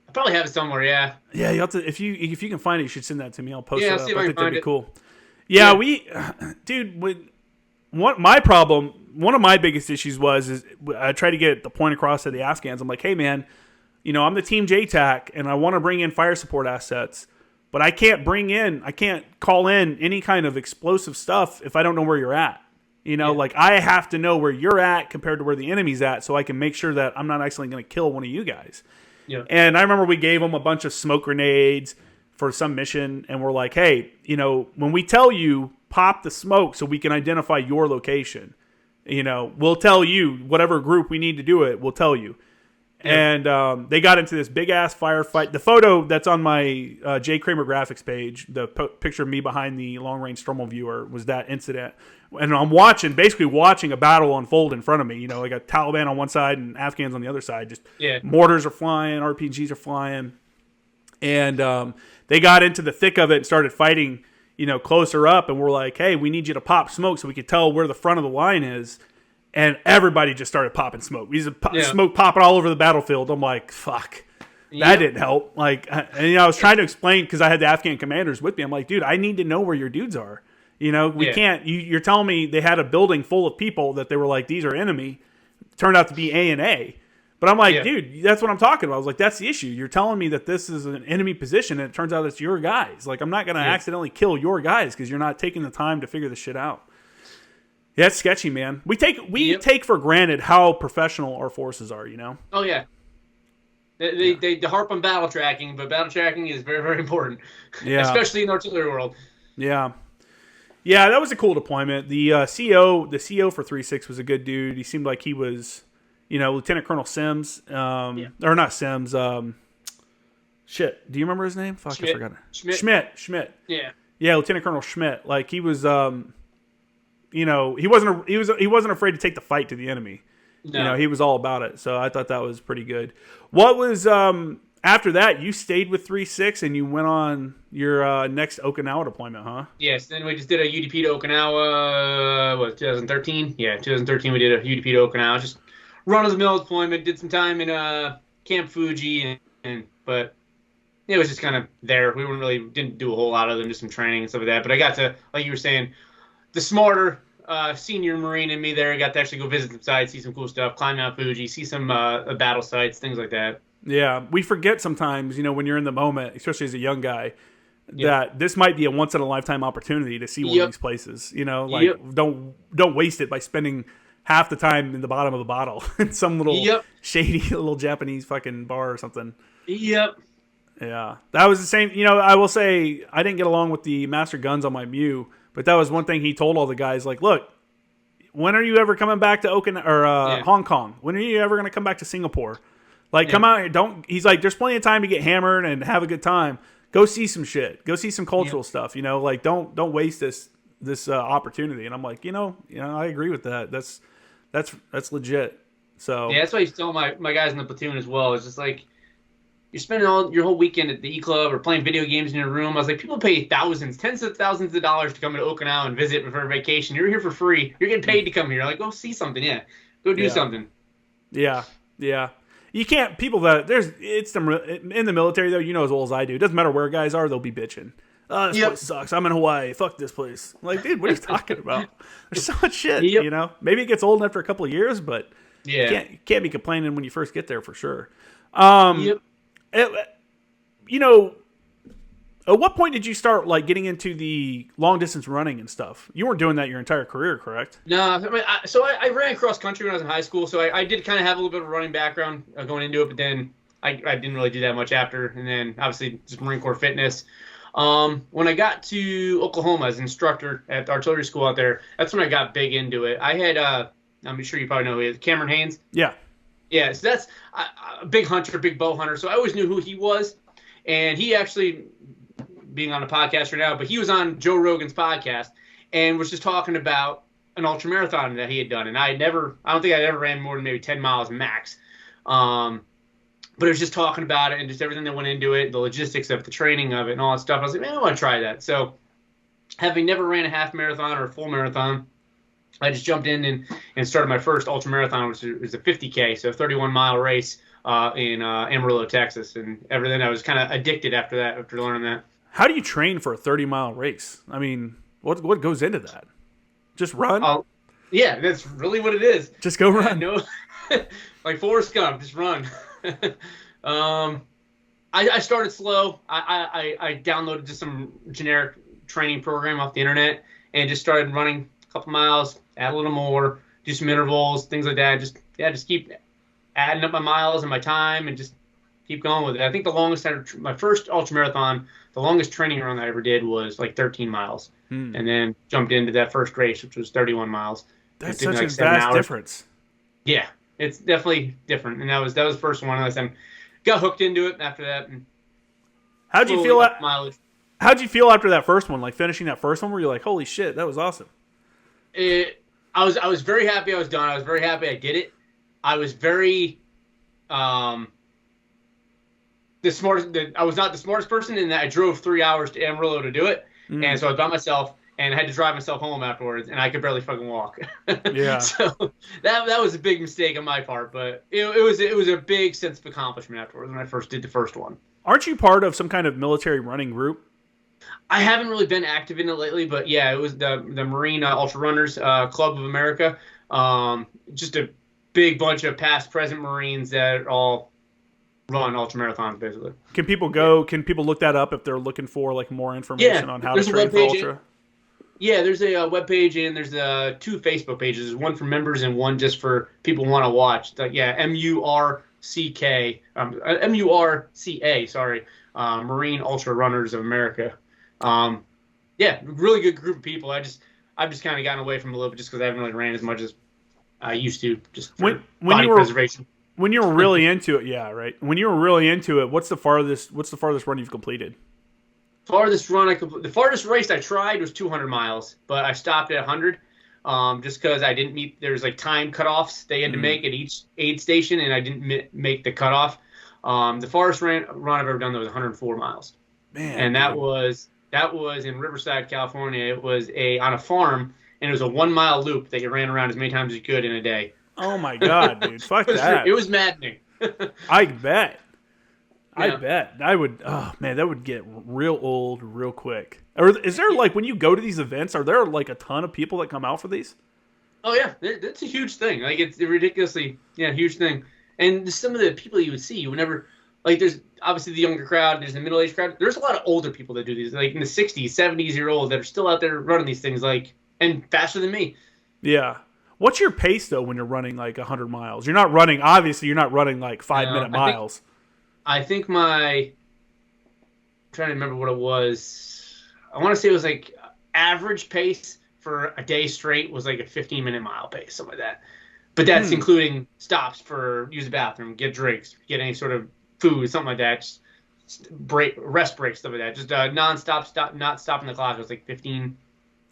I probably have it somewhere, yeah. Yeah, you have to. If you can find it, you should send that to me. I'll post it up. See if I think that'd be cool. Yeah, one of my biggest issues is I try to get the point across to the Afghans. I'm like, hey, man, you know, I'm the Team JTAC, and I want to bring in fire support assets, but I can't call in any kind of explosive stuff if I don't know where you're at. You know, like I have to know where you're at compared to where the enemy's at so I can make sure that I'm not actually going to kill one of you guys. Yeah. And I remember we gave them a bunch of smoke grenades for some mission, and we're like, hey, you know, when we tell you, pop the smoke so we can identify your location. You know, we'll tell you, whatever group we need to do it, we'll tell you. Yeah. And they got into this big-ass firefight. The photo that's on my Jay Kramer graphics page, the picture of me behind the long-range thermal viewer, was that incident. And I'm basically watching a battle unfold in front of me. You know, I got Taliban on one side and Afghans on the other side. Just mortars are flying, RPGs are flying. And they got into the thick of it and started fighting, you know, closer up. And we're like, hey, we need you to pop smoke so we could tell where the front of the line is. And everybody just started popping smoke. We just smoke popping all over the battlefield. I'm like, fuck. That didn't help. Like, and, you know, I was trying to explain because I had the Afghan commanders with me. I'm like, dude, I need to know where your dudes are. You know, we can't. You're telling me they had a building full of people that they were like, these are enemy. Turned out to be A. But I'm like, dude, that's what I'm talking about. I was like, that's the issue. You're telling me that this is an enemy position, and it turns out it's your guys. Like, I'm not going to accidentally kill your guys because you're not taking the time to figure this shit out. Yeah, it's sketchy, man. We take for granted how professional our forces are, you know? Oh, yeah. They harp on battle tracking, but battle tracking is very, very important. Yeah. Especially in the artillery world. Yeah. Yeah, that was a cool deployment. The CO for 3.6 was a good dude. He seemed like he was, you know, Lieutenant Colonel Sims. Or not Sims. Shit. Do you remember his name? Fuck, Schmidt. I forgot it. Schmidt. Yeah. Yeah, Lieutenant Colonel Schmidt. Like, he was, you know, he wasn't afraid to take the fight to the enemy. No. You know, he was all about it. So I thought that was pretty good. What was after that? You stayed with 3.6 and you went on your next Okinawa deployment, huh? Yes. Then we just did a UDP to Okinawa. What, 2013? Yeah, 2013 we did a UDP to Okinawa. Just run-of-the-mill deployment. Did some time in Camp Fuji, but it was just kind of there. We didn't do a whole lot of them, just some training and stuff like that. But I got to, like you were saying, the smarter senior Marine in me there. I got to actually go visit some sites, see some cool stuff, climb Mount Fuji, see some battle sites, things like that. Yeah, we forget sometimes, you know, when you're in the moment, especially as a young guy, that this might be a once-in-a-lifetime opportunity to see one of these places. You know, like don't waste it by spending half the time in the bottom of the bottle in some little shady little Japanese fucking bar or something. Yep. Yeah, that was the same. You know, I will say I didn't get along with the Master Guns on my Mew. But that was one thing he told all the guys, like, look, when are you ever coming back to Hong Kong? When are you ever going to come back to Singapore? Like, come out here. He's like, there's plenty of time to get hammered and have a good time. Go see some shit. Go see some cultural stuff, you know? Like, don't waste this opportunity. And I'm like, you know, I agree with that. That's legit. So yeah, that's why I used to tell my guys in the platoon as well. It's just like, you're spending your whole weekend at the E-Club or playing video games in your room. I was like, people pay thousands, tens of thousands of dollars to come to Okinawa and visit for a vacation. You're here for free. You're getting paid to come here. Like, go see something. Yeah. Go do something. Yeah. Yeah. You can't, in the military though, you know as well as I do. It doesn't matter where guys are, they'll be bitching. Oh, this place sucks. I'm in Hawaii. Fuck this place. Like, dude, what are you talking about? There's so much shit, you know? Maybe it gets old after a couple of years, but you can't be complaining when you first get there for sure. You know, at what point did you start like getting into the long distance running and stuff? You weren't doing that your entire career, correct? No, I ran cross country when I was in high school, so I did kind of have a little bit of a running background going into it, but then I didn't really do that much after, and then obviously just Marine Corps fitness. When I got to Oklahoma as an instructor at the artillery school out there, that's when I got big into it. I had, I'm sure you probably know who he is, Cameron Haynes. Yeah. Yeah, so that's a big hunter, big bow hunter. So I always knew who he was. And he actually, being on a podcast right now, but he was on Joe Rogan's podcast and was just talking about an ultramarathon that he had done. And I don't think I'd ever ran more than maybe 10 miles max. But it was just talking about it and just everything that went into it, the logistics of the training of it and all that stuff. I was like, man, I want to try that. So having never ran a half marathon or a full marathon, I just jumped in and started my first ultramarathon, which was a 50K, so a 31-mile race in Amarillo, Texas. And everything, I was kind of addicted after learning that. How do you train for a 30-mile race? I mean, what goes into that? Just run? Yeah, that's really what it is. Just go run. No, like Forrest Gump, just run. I I started slow. I downloaded just some generic training program off the internet and just started running a couple miles, add a little more, do some intervals, things like that. Just keep adding up my miles and my time and just keep going with it. I think the longest, my first ultramarathon, the longest training run I ever did was like 13 miles. And then jumped into that first race, which was 31 miles. That's such a vast difference. Yeah, it's definitely different. And that was the first one. I got hooked into it after that. And how'd you feel after that first one? Like finishing that first one, where you're like, "Holy shit, that was awesome." I was very happy I was done. I was very happy I did it. I was very I was not the smartest person in that I drove 3 hours to Amarillo to do it, and so I was by myself. And I had to drive myself home afterwards, and I could barely fucking walk. Yeah. So that was a big mistake on my part, but it was a big sense of accomplishment afterwards when I first did the first one. Aren't you part of some kind of military running group? I haven't really been active in it lately, but yeah, it was the Marine Ultra Runners Club of America. Just a big bunch of past, present Marines that all run ultramarathons, basically. Can people go? Yeah. Can people look that up if they're looking for like more information on how to train for ultra? Yeah, there's a webpage and there's 2 Facebook pages. There's one for members and one just for people who want to watch. MURCA, sorry, Marine Ultra Runners of America. Yeah, really good group of people. I've just kind of gotten away from it a little bit just because I haven't really ran as much as I used to, just for body preservation. When you were really into it, yeah, right. When you were really into it, what's the farthest run you've completed? The farthest race I tried was 200 miles, but I stopped at 100 just because I didn't meet. There's like time cutoffs they had to make at each aid station, and I didn't make the cutoff. The farthest run I've ever done was 104 miles, man, and that was in Riverside, California. It was on a farm, and it was a 1 mile loop that you ran around as many times as you could in a day. Oh my god, dude! Fuck that! It was maddening. I bet. Yeah. I bet. I would, oh man, that would get real old real quick. Or is there like, when you go to these events, are there like a ton of people that come out for these? Oh yeah, that's a huge thing. Like it's a ridiculously, huge thing. And some of the people you would see, you would never, like there's obviously the younger crowd, there's the middle-aged crowd. There's a lot of older people that do these, like in the 60s, 70s-year-olds that are still out there running these things, like, and faster than me. Yeah. What's your pace though when you're running like 100 miles? You're not running like 5-minute miles. I think I'm trying to remember what it was. I want to say it was like average pace for a day straight was like a 15-minute mile pace, something like that. But that's including stops for use the bathroom, get drinks, get any sort of food, something like that. Just rest breaks, stuff like that. Just nonstop, not stopping the clock. It was like 15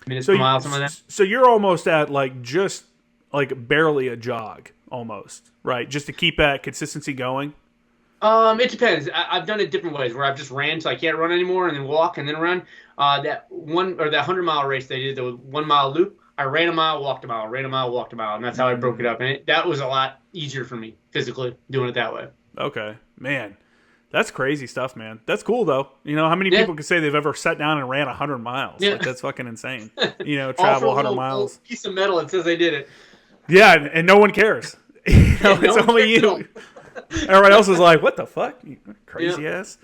minutes per mile, something like that. So you're almost at like just like barely a jog, almost, right? Just to keep that consistency going. It depends. I've done it different ways where I've just ran till I can't run anymore and then walk and then run. That 100-mile race they did, the 1 mile loop, I ran a mile, walked a mile, ran a mile, walked a mile, and that's how I broke it up. And that was a lot easier for me physically doing it that way. Okay, man, that's crazy stuff, man. That's cool though. You know how many people can say they've ever sat down and ran 100 miles? Yeah. Like, that's fucking insane. You know, travel 100 miles. Piece of metal that says they did it. Yeah, and no one cares. It's only you. Everyone else is like, "What the fuck, you crazy ass."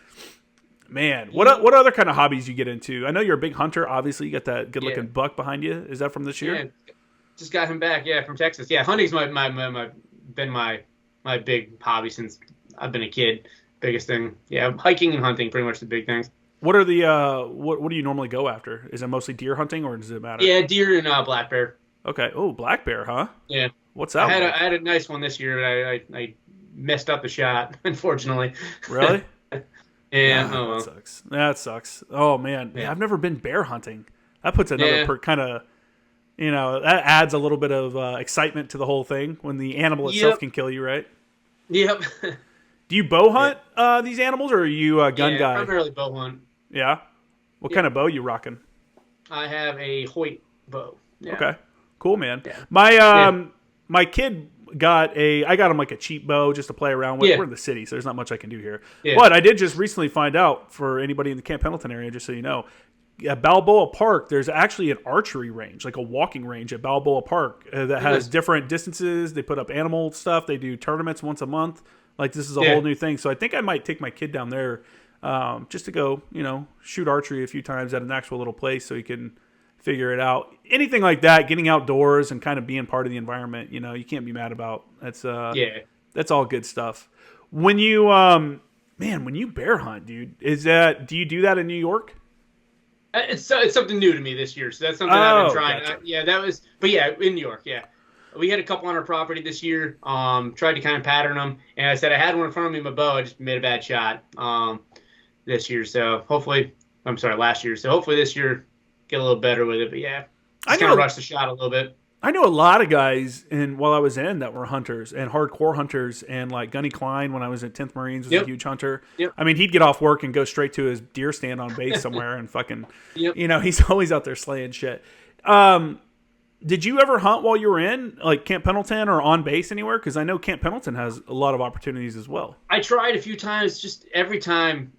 Man, what other kind of hobbies you get into? I know you're a big hunter. Obviously, you got that good looking buck behind you. Is that from this year? Yeah, just got him back. Yeah, from Texas. Yeah, hunting's been my big hobby since I've been a kid. Biggest thing. Yeah, hiking and hunting, pretty much the big things. What are the what do you normally go after? Is it mostly deer hunting, or does it matter? Yeah, deer and black bear. Okay. Oh, black bear, huh? Yeah. What's that? I had a nice one this year. I messed up the shot, unfortunately. Really? Yeah. That sucks. That sucks. Oh man, I've never been bear hunting. That puts another kind of, that adds a little bit of excitement to the whole thing when the animal itself can kill you, right? Yep. Do you bow hunt these animals, or are you a gun guy? Primarily bow hunt. Yeah. What kind of bow you rocking? I have a Hoyt bow. Yeah. Okay. Cool, man. Yeah. My kid I got him like a cheap bow just to play around with. We're in the city, so there's not much I can do here. Yeah. But I did just recently find out, for anybody in the Camp Pendleton area, just so you know, at Balboa Park, there's actually an archery range, like a walking range at Balboa Park that has different distances. They put up animal stuff. They do tournaments once a month. Like this is a whole new thing. So I think I might take my kid down there just to go, shoot archery a few times at an actual little place so he can figure it out. Anything like that, getting outdoors and kind of being part of the environment, you can't be mad about. That's all good stuff. When you when you bear hunt, dude, do you do that in New York? It's something new to me this year, so that's something I've been trying. Gotcha. In New York, we had a couple on our property this year. Tried to kind of pattern them, and I said I had one in front of me, my bow. I just made a bad shot this year. So last year. So hopefully this year get a little better with it. But just kind of rush the shot a little bit. I know a lot of guys, while I was in, that were hunters and hardcore hunters, and like Gunny Klein when I was at 10th Marines was a huge hunter. Yep. I mean, he'd get off work and go straight to his deer stand on base somewhere and fucking, he's always out there slaying shit. Did you ever hunt while you were in like Camp Pendleton or on base anywhere? Because I know Camp Pendleton has a lot of opportunities as well. I tried a few times. Just every time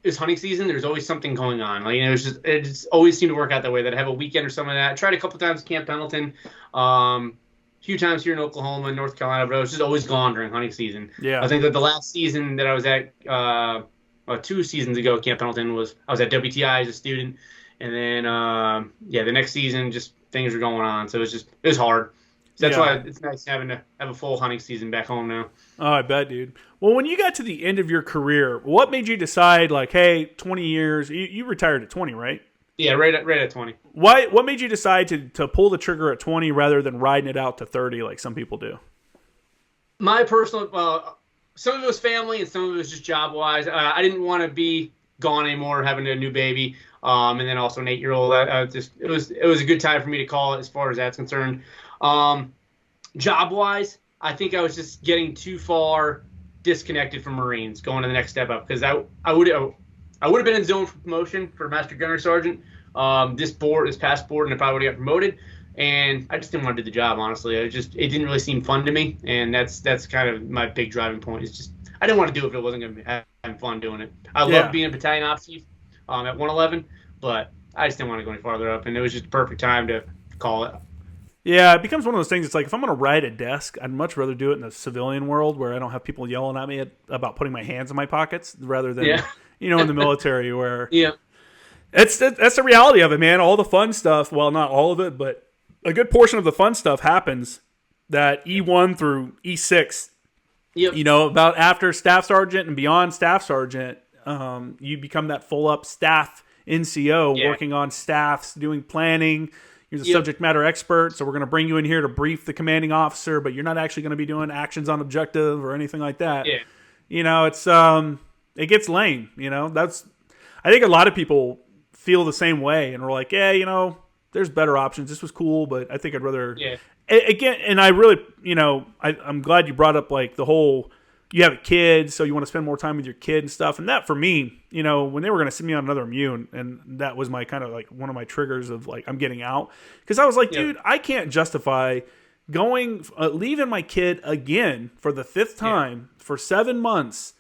it's hunting season, there's always something going on. Like it just always seemed to work out that way. That I have a weekend or something like that. I tried a couple times at Camp Pendleton, a few times here in Oklahoma, North Carolina, but I was just always gone during hunting season. Yeah, I think that the last season that I was at, 2 seasons ago, Camp Pendleton I was at WTI as a student, and then the next season just things were going on, so it was hard. So that's why it's nice having to have a full hunting season back home now. Oh, I bet, dude. Well, when you got to the end of your career, what made you decide, like, hey, 20 years, you retired at 20, right? Yeah, right at 20. What made you decide to pull the trigger at 20 rather than riding it out to 30 like some people do? My personal, some of it was family and some of it was just job-wise. I didn't want to be gone anymore, having a new baby, and then also an 8-year-old. It was a good time for me to call it as far as that's concerned. Job-wise, I think I was just getting too far disconnected from Marines, going to the next step up, because I would have been in zone for promotion for Master Gunner Sergeant this past board, and I probably would have got promoted. And I just didn't want to do the job, honestly. It didn't really seem fun to me, and that's kind of my big driving point. Is just I didn't want to do it if it wasn't going to be having fun doing it. I loved being a battalion ops chief at 111, but I just didn't want to go any farther up, and it was just the perfect time to call it. Yeah, it becomes one of those things. It's like if I'm going to ride a desk, I'd much rather do it in the civilian world where I don't have people yelling at me about putting my hands in my pockets rather than, in the military where that's the reality of it, man. All the fun stuff, well, not all of it, but a good portion of the fun stuff happens that E1 through E6, about after staff sergeant and beyond staff sergeant, you become that full up staff NCO working on staffs, doing planning. You're the subject matter expert, so we're going to bring you in here to brief the commanding officer, but you're not actually going to be doing actions on objective or anything like that. Yeah. It's it gets lame. I think a lot of people feel the same way, and we're like, there's better options. This was cool, but I think I'd rather. Yeah. Again, and I really, I'm glad you brought up like the whole. You have a kid, so you want to spend more time with your kid and stuff. And that for me, when they were going to send me on another immune, and that was my kind of like one of my triggers of like, I'm getting out. Because I was like, dude, I can't justify leaving my kid again for the 5th time for 7 months.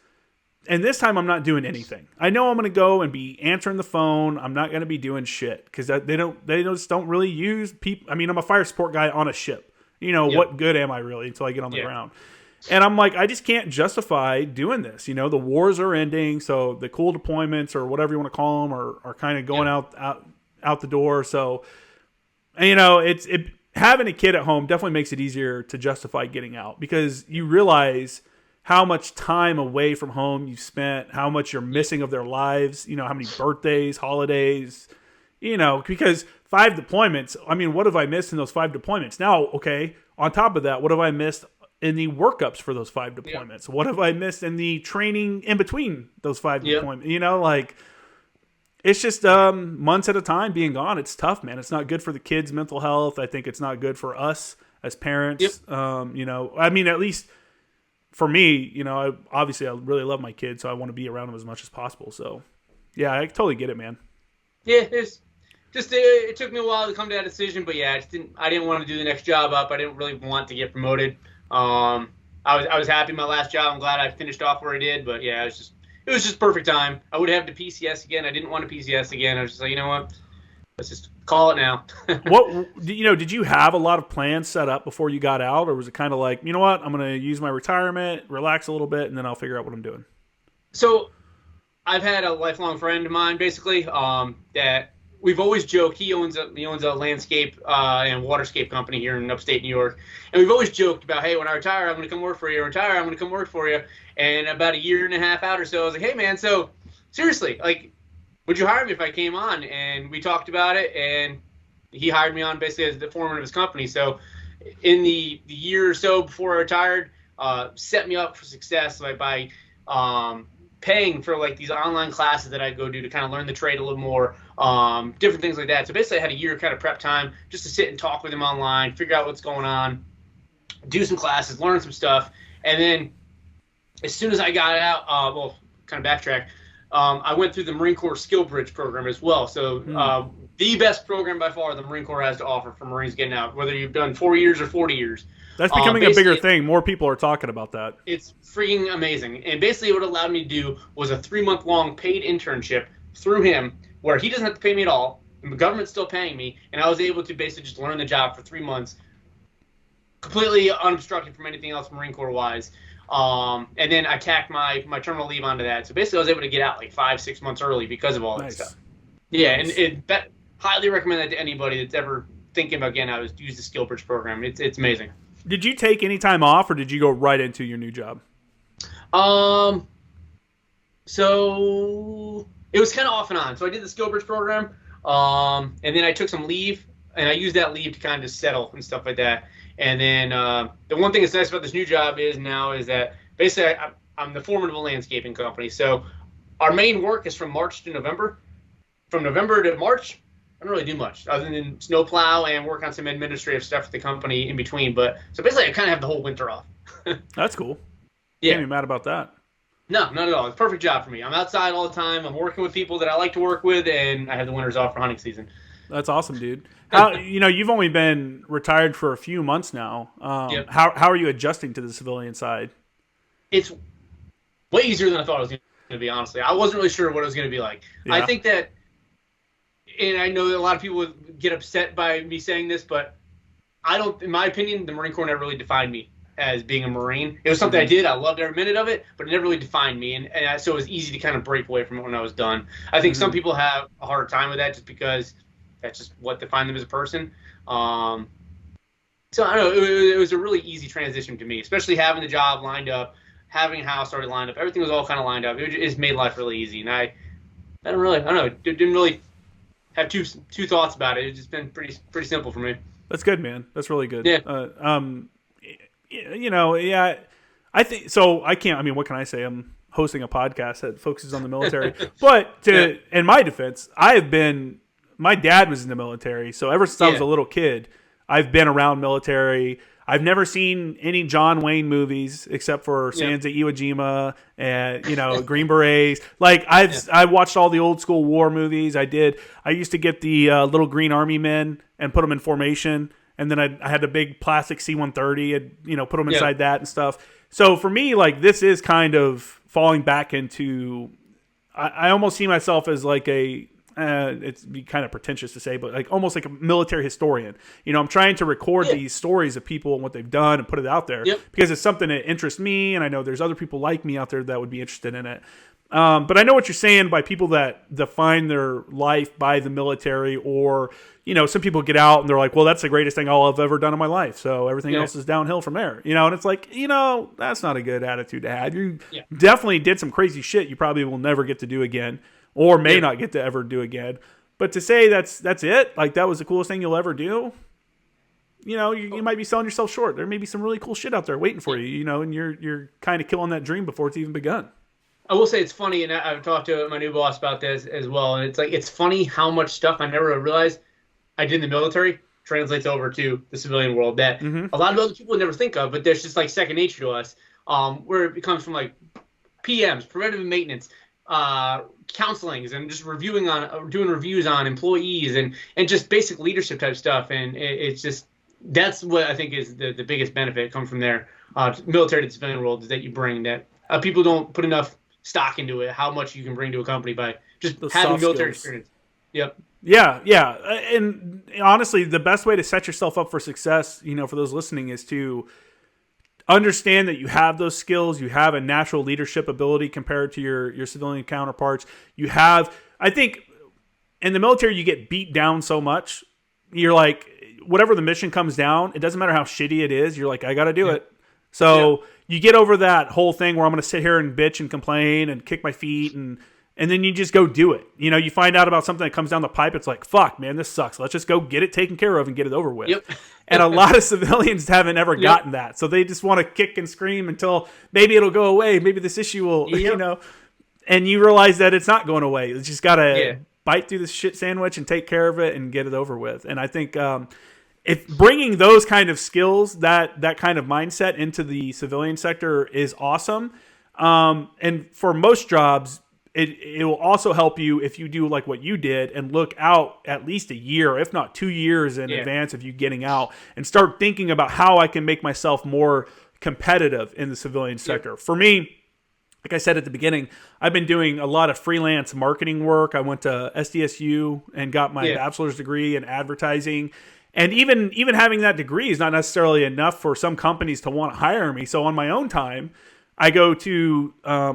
And this time I'm not doing anything. I know I'm going to go and be answering the phone. I'm not going to be doing shit because they just don't really use people. I mean, I'm a fire support guy on a ship. What good am I really until I get on the ground? And I'm like, I just can't justify doing this. The wars are ending, so the cool deployments or whatever you want to call them are kind of going out the door. So, having a kid at home definitely makes it easier to justify getting out because you realize how much time away from home you've spent, how much you're missing of their lives, how many birthdays, holidays, because 5 deployments. I mean, what have I missed in those 5 deployments? Now, okay, on top of that, what have I missed in the workups for those 5 deployments? What have I missed in the training in between those 5 deployments? It's just months at a time being gone. It's tough, man. It's not good for the kids' mental health. I think it's not good for us as parents. I mean, at least for me, I really love my kids, so I want to be around them as much as possible. So, yeah, I totally get it, man. Yeah, it took me a while to come to that decision, but I didn't want to do the next job up. I didn't really want to get promoted. I was happy my last job. I'm glad I finished off where I did, but it was just perfect time. I would have the PCS again. I didn't want to PCS again. I was just like, you know what? let's just call it now. Did you have a lot of plans set up before you got out, or was it kind of like, you know what, I'm going to use my retirement, relax a little bit, and then I'll figure out what I'm doing? So I've had a lifelong friend of mine, basically, that we've always joked. He owns a landscape and waterscape company here in upstate New York, and we've always joked about, hey, when I retire, I'm going to come work for you. Retire, I'm going to come work for you. And about a year and a half out or so, I was like, hey, man, so seriously, like, would you hire me if I came on? And we talked about it, and he hired me on basically as the foreman of his company. So in the year or so before I retired, set me up for success by paying for like these online classes that I go do to kind of learn the trade a little more, different things like that. So basically I had a year kind of prep time just to sit and talk with him online, figure out what's going on, do some classes, learn some stuff. And then as soon as I got out, kind of backtrack, I went through the Marine Corps Skill Bridge program as well. So the best program by far the Marine Corps has to offer for Marines getting out, whether you've done 4 years or 40 years. That's becoming a bigger thing. More people are talking about that. It's freaking amazing. And basically what it allowed me to do was a 3-month-long paid internship through him where he doesn't have to pay me at all. The government's still paying me. And I was able to basically just learn the job for 3 months, completely unobstructed from anything else Marine Corps-wise. And then I tacked my terminal leave onto that. So basically I was able to get out like 5-6 months early because of all that stuff. Yeah, and highly recommend that to anybody that's ever thinking about getting out, is use the Skill Bridge program. It's amazing. Did you take any time off, or did you go right into your new job? So it was kind of off and on. So I did the Skill Bridge program, and then I took some leave, and I used that leave to kind of just settle and stuff like that. And then the one thing that's nice about this new job is that basically I'm the foreman of a landscaping company. So our main work is from March to November. From November to March, I don't really do much other than snowplow and work on some administrative stuff for the company in between. But so basically, I kind of have the whole winter off. That's cool. Yeah. Can't be mad about that. No, not at all. It's a perfect job for me. I'm outside all the time. I'm working with people that I like to work with, and I have the winters off for hunting season. That's awesome, dude. You've only been retired for a few months now. Yep. How are you adjusting to the civilian side? It's way easier than I thought it was going to be, honestly. I wasn't really sure what it was going to be like. Yeah. I think that, and I know that a lot of people would get upset by me saying this, but in my opinion, the Marine Corps never really defined me as being a Marine. It was something I did. I loved every minute of it, but it never really defined me. And so it was easy to kind of break away from it when I was done. I think some people have a harder time with that just because that's just what defined them as a person. So I don't know. It was a really easy transition to me, especially having the job lined up, having a house already lined up. Everything was all kind of lined up. It just made life really easy. And I don't know. Didn't really have two thoughts about it. It's just been pretty simple for me. That's good, man. That's really good. Yeah. I think so. I can't. I mean, what can I say? I'm hosting a podcast that focuses on the military. But in my defense, my dad was in the military, so ever since I was a little kid, I've been around military. I've never seen any John Wayne movies except for Sands at Iwo Jima and Green Berets. Like I watched all the old school war movies. I used to get the little green army men and put them in formation, and then I had the big plastic C-130 and put them inside that and stuff. So for me, like, this is kind of falling back into. I almost see myself as like it's be kind of pretentious to say, but like almost like a military historian. I'm trying to record these stories of people and what they've done and put it out there because it's something that interests me, and I know there's other people like me out there that would be interested in it. But I know what you're saying by people that define their life by the military, or some people get out and they're like, well, that's the greatest thing I'll have ever done in my life, so everything else is downhill from there. And it's like, that's not a good attitude to have. You definitely did some crazy shit you probably will never get to do again, or may not get to ever do again. But to say that's it, like that was the coolest thing you'll ever do, you might be selling yourself short. There may be some really cool shit out there waiting for you, and you're kind of killing that dream before it's even begun. I will say it's funny, and I've talked to my new boss about this as well, and it's funny how much stuff I never realized I did in the military translates over to the civilian world that a lot of other people would never think of, but there's just like second nature to us, where it becomes from like PMs, preventive maintenance, counselings, and just doing reviews on employees and just basic leadership type stuff. And it's just, that's what I think is the biggest benefit come from there, military to the civilian world, is that you bring that people don't put enough stock into it, how much you can bring to a company by just having military experience. Yep. Yeah, yeah. And honestly, the best way to set yourself up for success, for those listening, is to understand that you have those skills. You have a natural leadership ability compared to your civilian counterparts. I think in the military, you get beat down so much. You're like, whatever the mission comes down, it doesn't matter how shitty it is. You're like, I got to do it. So you get over that whole thing where I'm going to sit here and bitch and complain and kick my feet and then you just go do it. You find out about something that comes down the pipe. It's like, fuck, man, this sucks. Let's just go get it taken care of and get it over with. Yep. And a lot of civilians haven't ever gotten that. So they just want to kick and scream until maybe it'll go away. Maybe this issue will, and you realize that it's not going away. You just got to bite through this shit sandwich and take care of it and get it over with. And I think if bringing those kind of skills, that kind of mindset into the civilian sector is awesome. And for most jobs, it will also help you if you do like what you did and look out at least a year, if not 2 years in advance of you getting out and start thinking about how I can make myself more competitive in the civilian sector. For me, like I said at the beginning, I've been doing a lot of freelance marketing work. I went to SDSU and got my bachelor's degree in advertising. And even having that degree is not necessarily enough for some companies to want to hire me. So on my own time, I go to,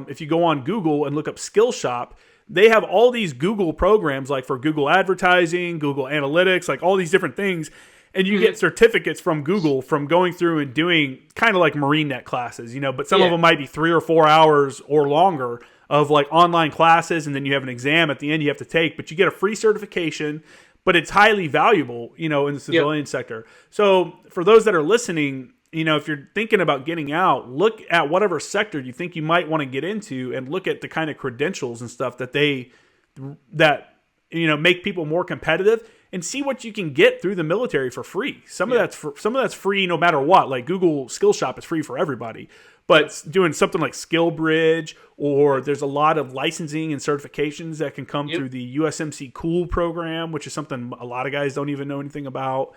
if you go on Google and look up Skillshop, they have all these Google programs like for Google advertising, Google Analytics, like all these different things. And you get certificates from Google from going through and doing kind of like MarineNet classes, but some of them might be 3 or 4 hours or longer of like online classes. And then you have an exam at the end you have to take, but you get a free certification, but it's highly valuable, in the civilian sector. So for those that are listening, if you're thinking about getting out, look at whatever sector you think you might want to get into and look at the kind of credentials and stuff that make people more competitive and see what you can get through the military for free. Some of that's free no matter what. Like Google Skillshop is free for everybody. But doing something like SkillBridge, or there's a lot of licensing and certifications that can come through the USMC Cool program, which is something a lot of guys don't even know anything about.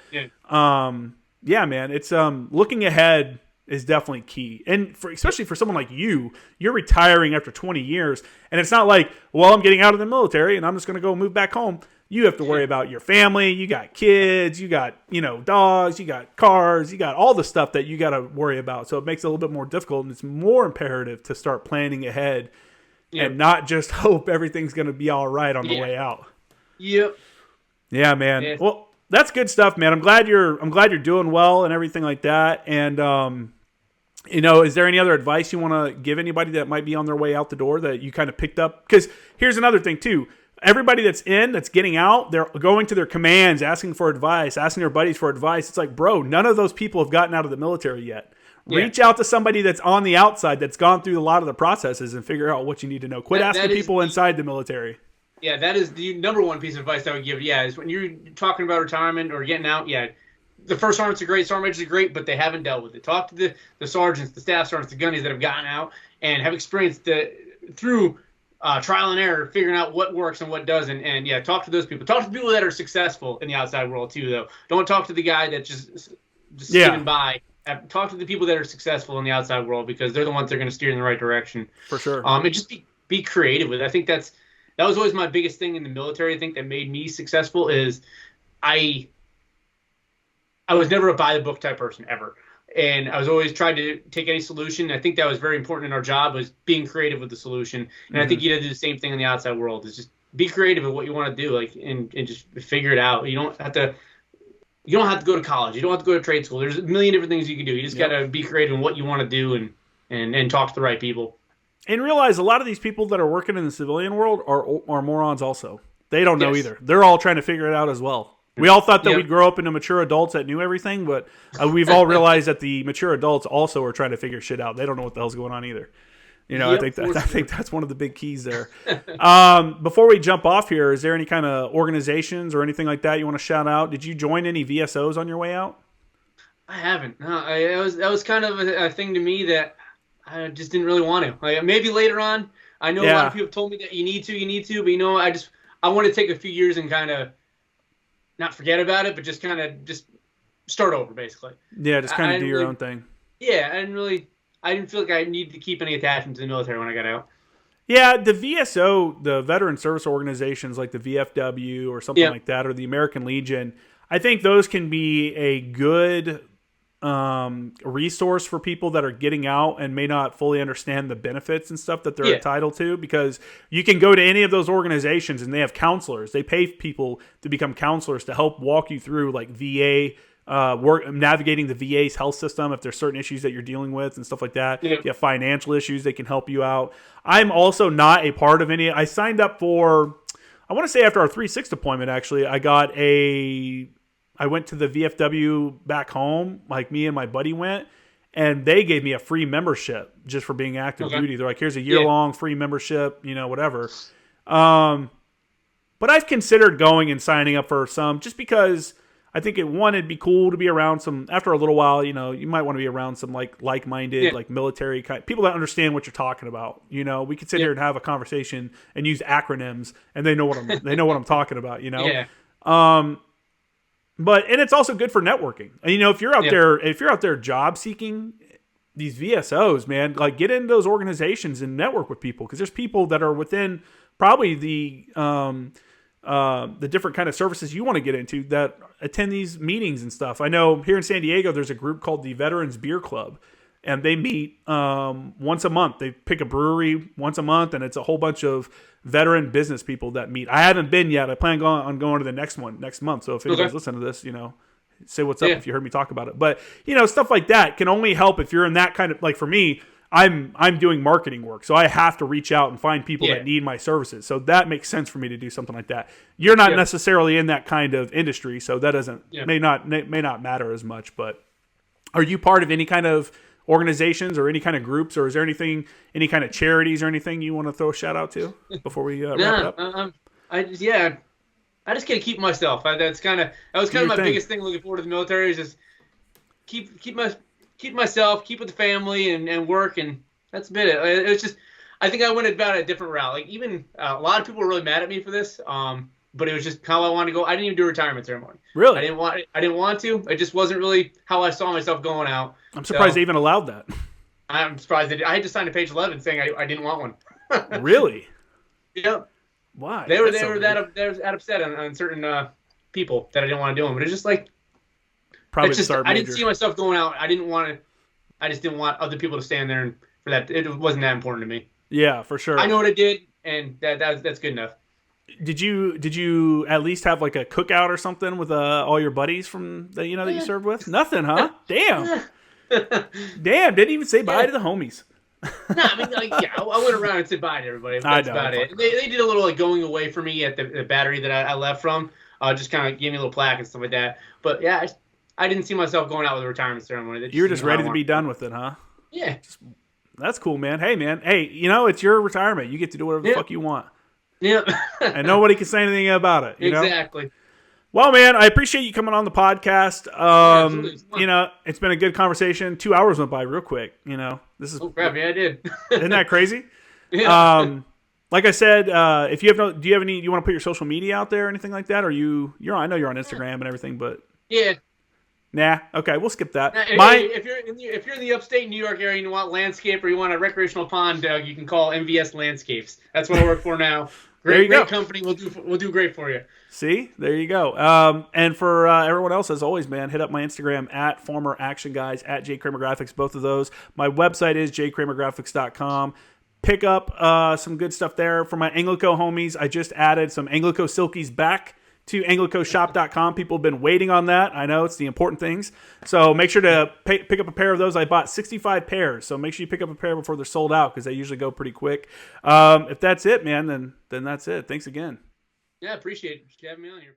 Yeah, man, it's looking ahead is definitely key. And especially for someone like you're retiring after 20 years, and it's not like, well, I'm getting out of the military and I'm just going to go move back home. You have to worry about your family. You got kids, you got, dogs, you got cars, you got all the stuff that you got to worry about. So it makes it a little bit more difficult, and it's more imperative to start planning ahead and not just hope everything's going to be all right on the way out. Yep. Yeah, man. Yeah. Well, that's good stuff, man. I'm glad you're doing well and everything like that. And is there any other advice you want to give anybody that might be on their way out the door that you kind of picked up? Because here's another thing too. Everybody that's getting out, they're going to their commands, asking for advice, asking their buddies for advice. It's like, bro, none of those people have gotten out of the military yet. Yeah. Reach out to somebody that's on the outside, that's gone through a lot of the processes, and figure out what you need to know. Quit asking people inside the military. Yeah, that is the number one piece of advice I would give. Yeah, is when you're talking about retirement or getting out, the first sergeants are great, sergeant majors are great, but they haven't dealt with it. Talk to the sergeants, the staff sergeants, the gunnies that have gotten out and have experienced through trial and error, figuring out what works and what doesn't. And talk to those people. Talk to the people that are successful in the outside world too, though. Don't talk to the guy that's just skimming by. Talk to the people that are successful in the outside world, because they're the ones that are going to steer in the right direction. For sure. And just be creative with it. I think that was always my biggest thing in the military. I think that made me successful is I was never a by the book type person ever. And I was always trying to take any solution. I think that was very important in our job, was being creative with the solution. And I think you got to do the same thing in the outside world, is just be creative with what you want to do, and just figure it out. You don't have to go to college. You don't have to go to trade school. There's a million different things you can do. You just got to be creative in what you want to do and talk to the right people. And realize a lot of these people that are working in the civilian world are morons also. They don't know either. They're all trying to figure it out as well. We all thought that we'd grow up into mature adults that knew everything, but we've all realized that the mature adults also are trying to figure shit out. They don't know what the hell's going on either. I think that's one of the big keys there. Before we jump off here, is there any kind of organizations or anything like that you want to shout out? Did you join any VSOs on your way out? I haven't. No, that was kind of a thing to me that I just didn't really want to. Like, maybe later on. I know a lot of people have told me that you need to, but I want to take a few years and kind of not forget about it, but just kind of just start over, basically. Yeah, just kind of do your own thing. Yeah, I didn't feel like I needed to keep any attachment to the military when I got out. Yeah, the VSO, the Veteran Service Organizations like the VFW or something like that, or the American Legion, I think those can be a good resource for people that are getting out and may not fully understand the benefits and stuff that they're entitled to, because you can go to any of those organizations and they have counselors. They pay people to become counselors to help walk you through like VA navigating the VA's health system if there's certain issues that you're dealing with and stuff like that. If you have financial issues, they can help you out. I'm also not a part of any. I signed up for, I want to say after our 3-6 deployment, actually, I went to the VFW back home, like me and my buddy went, and they gave me a free membership just for being active duty. They're like, here's a year-long free membership, whatever. But I've considered going and signing up for some just because I think it'd be cool to be around some, after a little while, you might want to be around some like-minded, like military kind people that understand what you're talking about. We could sit here and have a conversation and use acronyms and they know what I'm talking about, But it's also good for networking. And, if you're out there job seeking, these VSOs, man, like get into those organizations and network with people, because there's people that are within probably the different kind of services you want to get into that attend these meetings and stuff. I know here in San Diego, there's a group called the Veterans Beer Club, and they meet once a month. They pick a brewery once a month, and it's a whole bunch of veteran business people that meet. I haven't been yet. I plan on going to the next one next month. So if anybody's listening to this, say what's up if you heard me talk about it. But stuff like that can only help if you're in that kind of, like for me, I'm doing marketing work, so I have to reach out and find people that need my services. So that makes sense for me to do something like that. You're not necessarily in that kind of industry, so that doesn't may not matter as much. But are you part of any kind of organizations or any kind of groups, or is there any kind of charities or anything you want to throw a shout out to before we wrap it up? I just can't keep myself. That was kind of my biggest thing looking forward to the military, is just keep myself, keep with the family and work, and that's been it. It's just, I think I went about a different route. Like, even a lot of people were really mad at me for this, but it was just how I wanted to go. I didn't even do a retirement ceremony. Really? I didn't want to. It just wasn't really how I saw myself going out. I'm surprised they even allowed that. I'm surprised I had to sign a page 11 saying I didn't want one. Really? Yep. Why? They were that upset on certain people that I didn't want to do them. But it's just like, probably just, I didn't see myself going out. I just didn't want other people to stand there and for that. It wasn't that important to me. Yeah, for sure. I know what I did, and that's good enough. Did you at least have like a cookout or something with all your buddies from that that you served with? Nothing, huh? Damn. Damn, didn't even say bye to the homies. No, I mean, I went around and said bye to everybody. That's about it. They did a little going away for me at the battery that I left from. Just kind of gave me a little plaque and stuff like that. But yeah, I didn't see myself going out with a retirement ceremony. You were just ready to be done with it, huh? Yeah. That's cool, man. Hey, it's your retirement. You get to do whatever the fuck you want. Yeah. And nobody can say anything about it. Exactly. Well, man, I appreciate you coming on the podcast. It's been a good conversation. 2 hours went by real quick. This is. Oh crap! Yeah, I did. Isn't that crazy? Yeah. Like I said, if you have do you have any? You want to put your social media out there or anything like that? Or you're on? I know you're on Instagram and everything, but yeah. Nah. Okay, we'll skip that. If you're in the upstate New York area and you want landscape or you want a recreational pond, Doug, you can call MVS Landscapes. That's what I work for now. Great company. We'll do great for you. See, there you go. And for everyone else, as always, man, hit up my Instagram at former action guys at jkramergraphics. Both of those. My website is jkramergraphics.com. Pick up some good stuff there. For my ANGLICO homies, I just added some ANGLICO Silkies back to anglicoshop.com. People have been waiting on that. I know it's the important things. So make sure to pick up a pair of those. I bought 65 pairs. So make sure you pick up a pair before they're sold out, because they usually go pretty quick. If that's it, man, then that's it. Thanks again. Yeah, appreciate it. Just having me on here.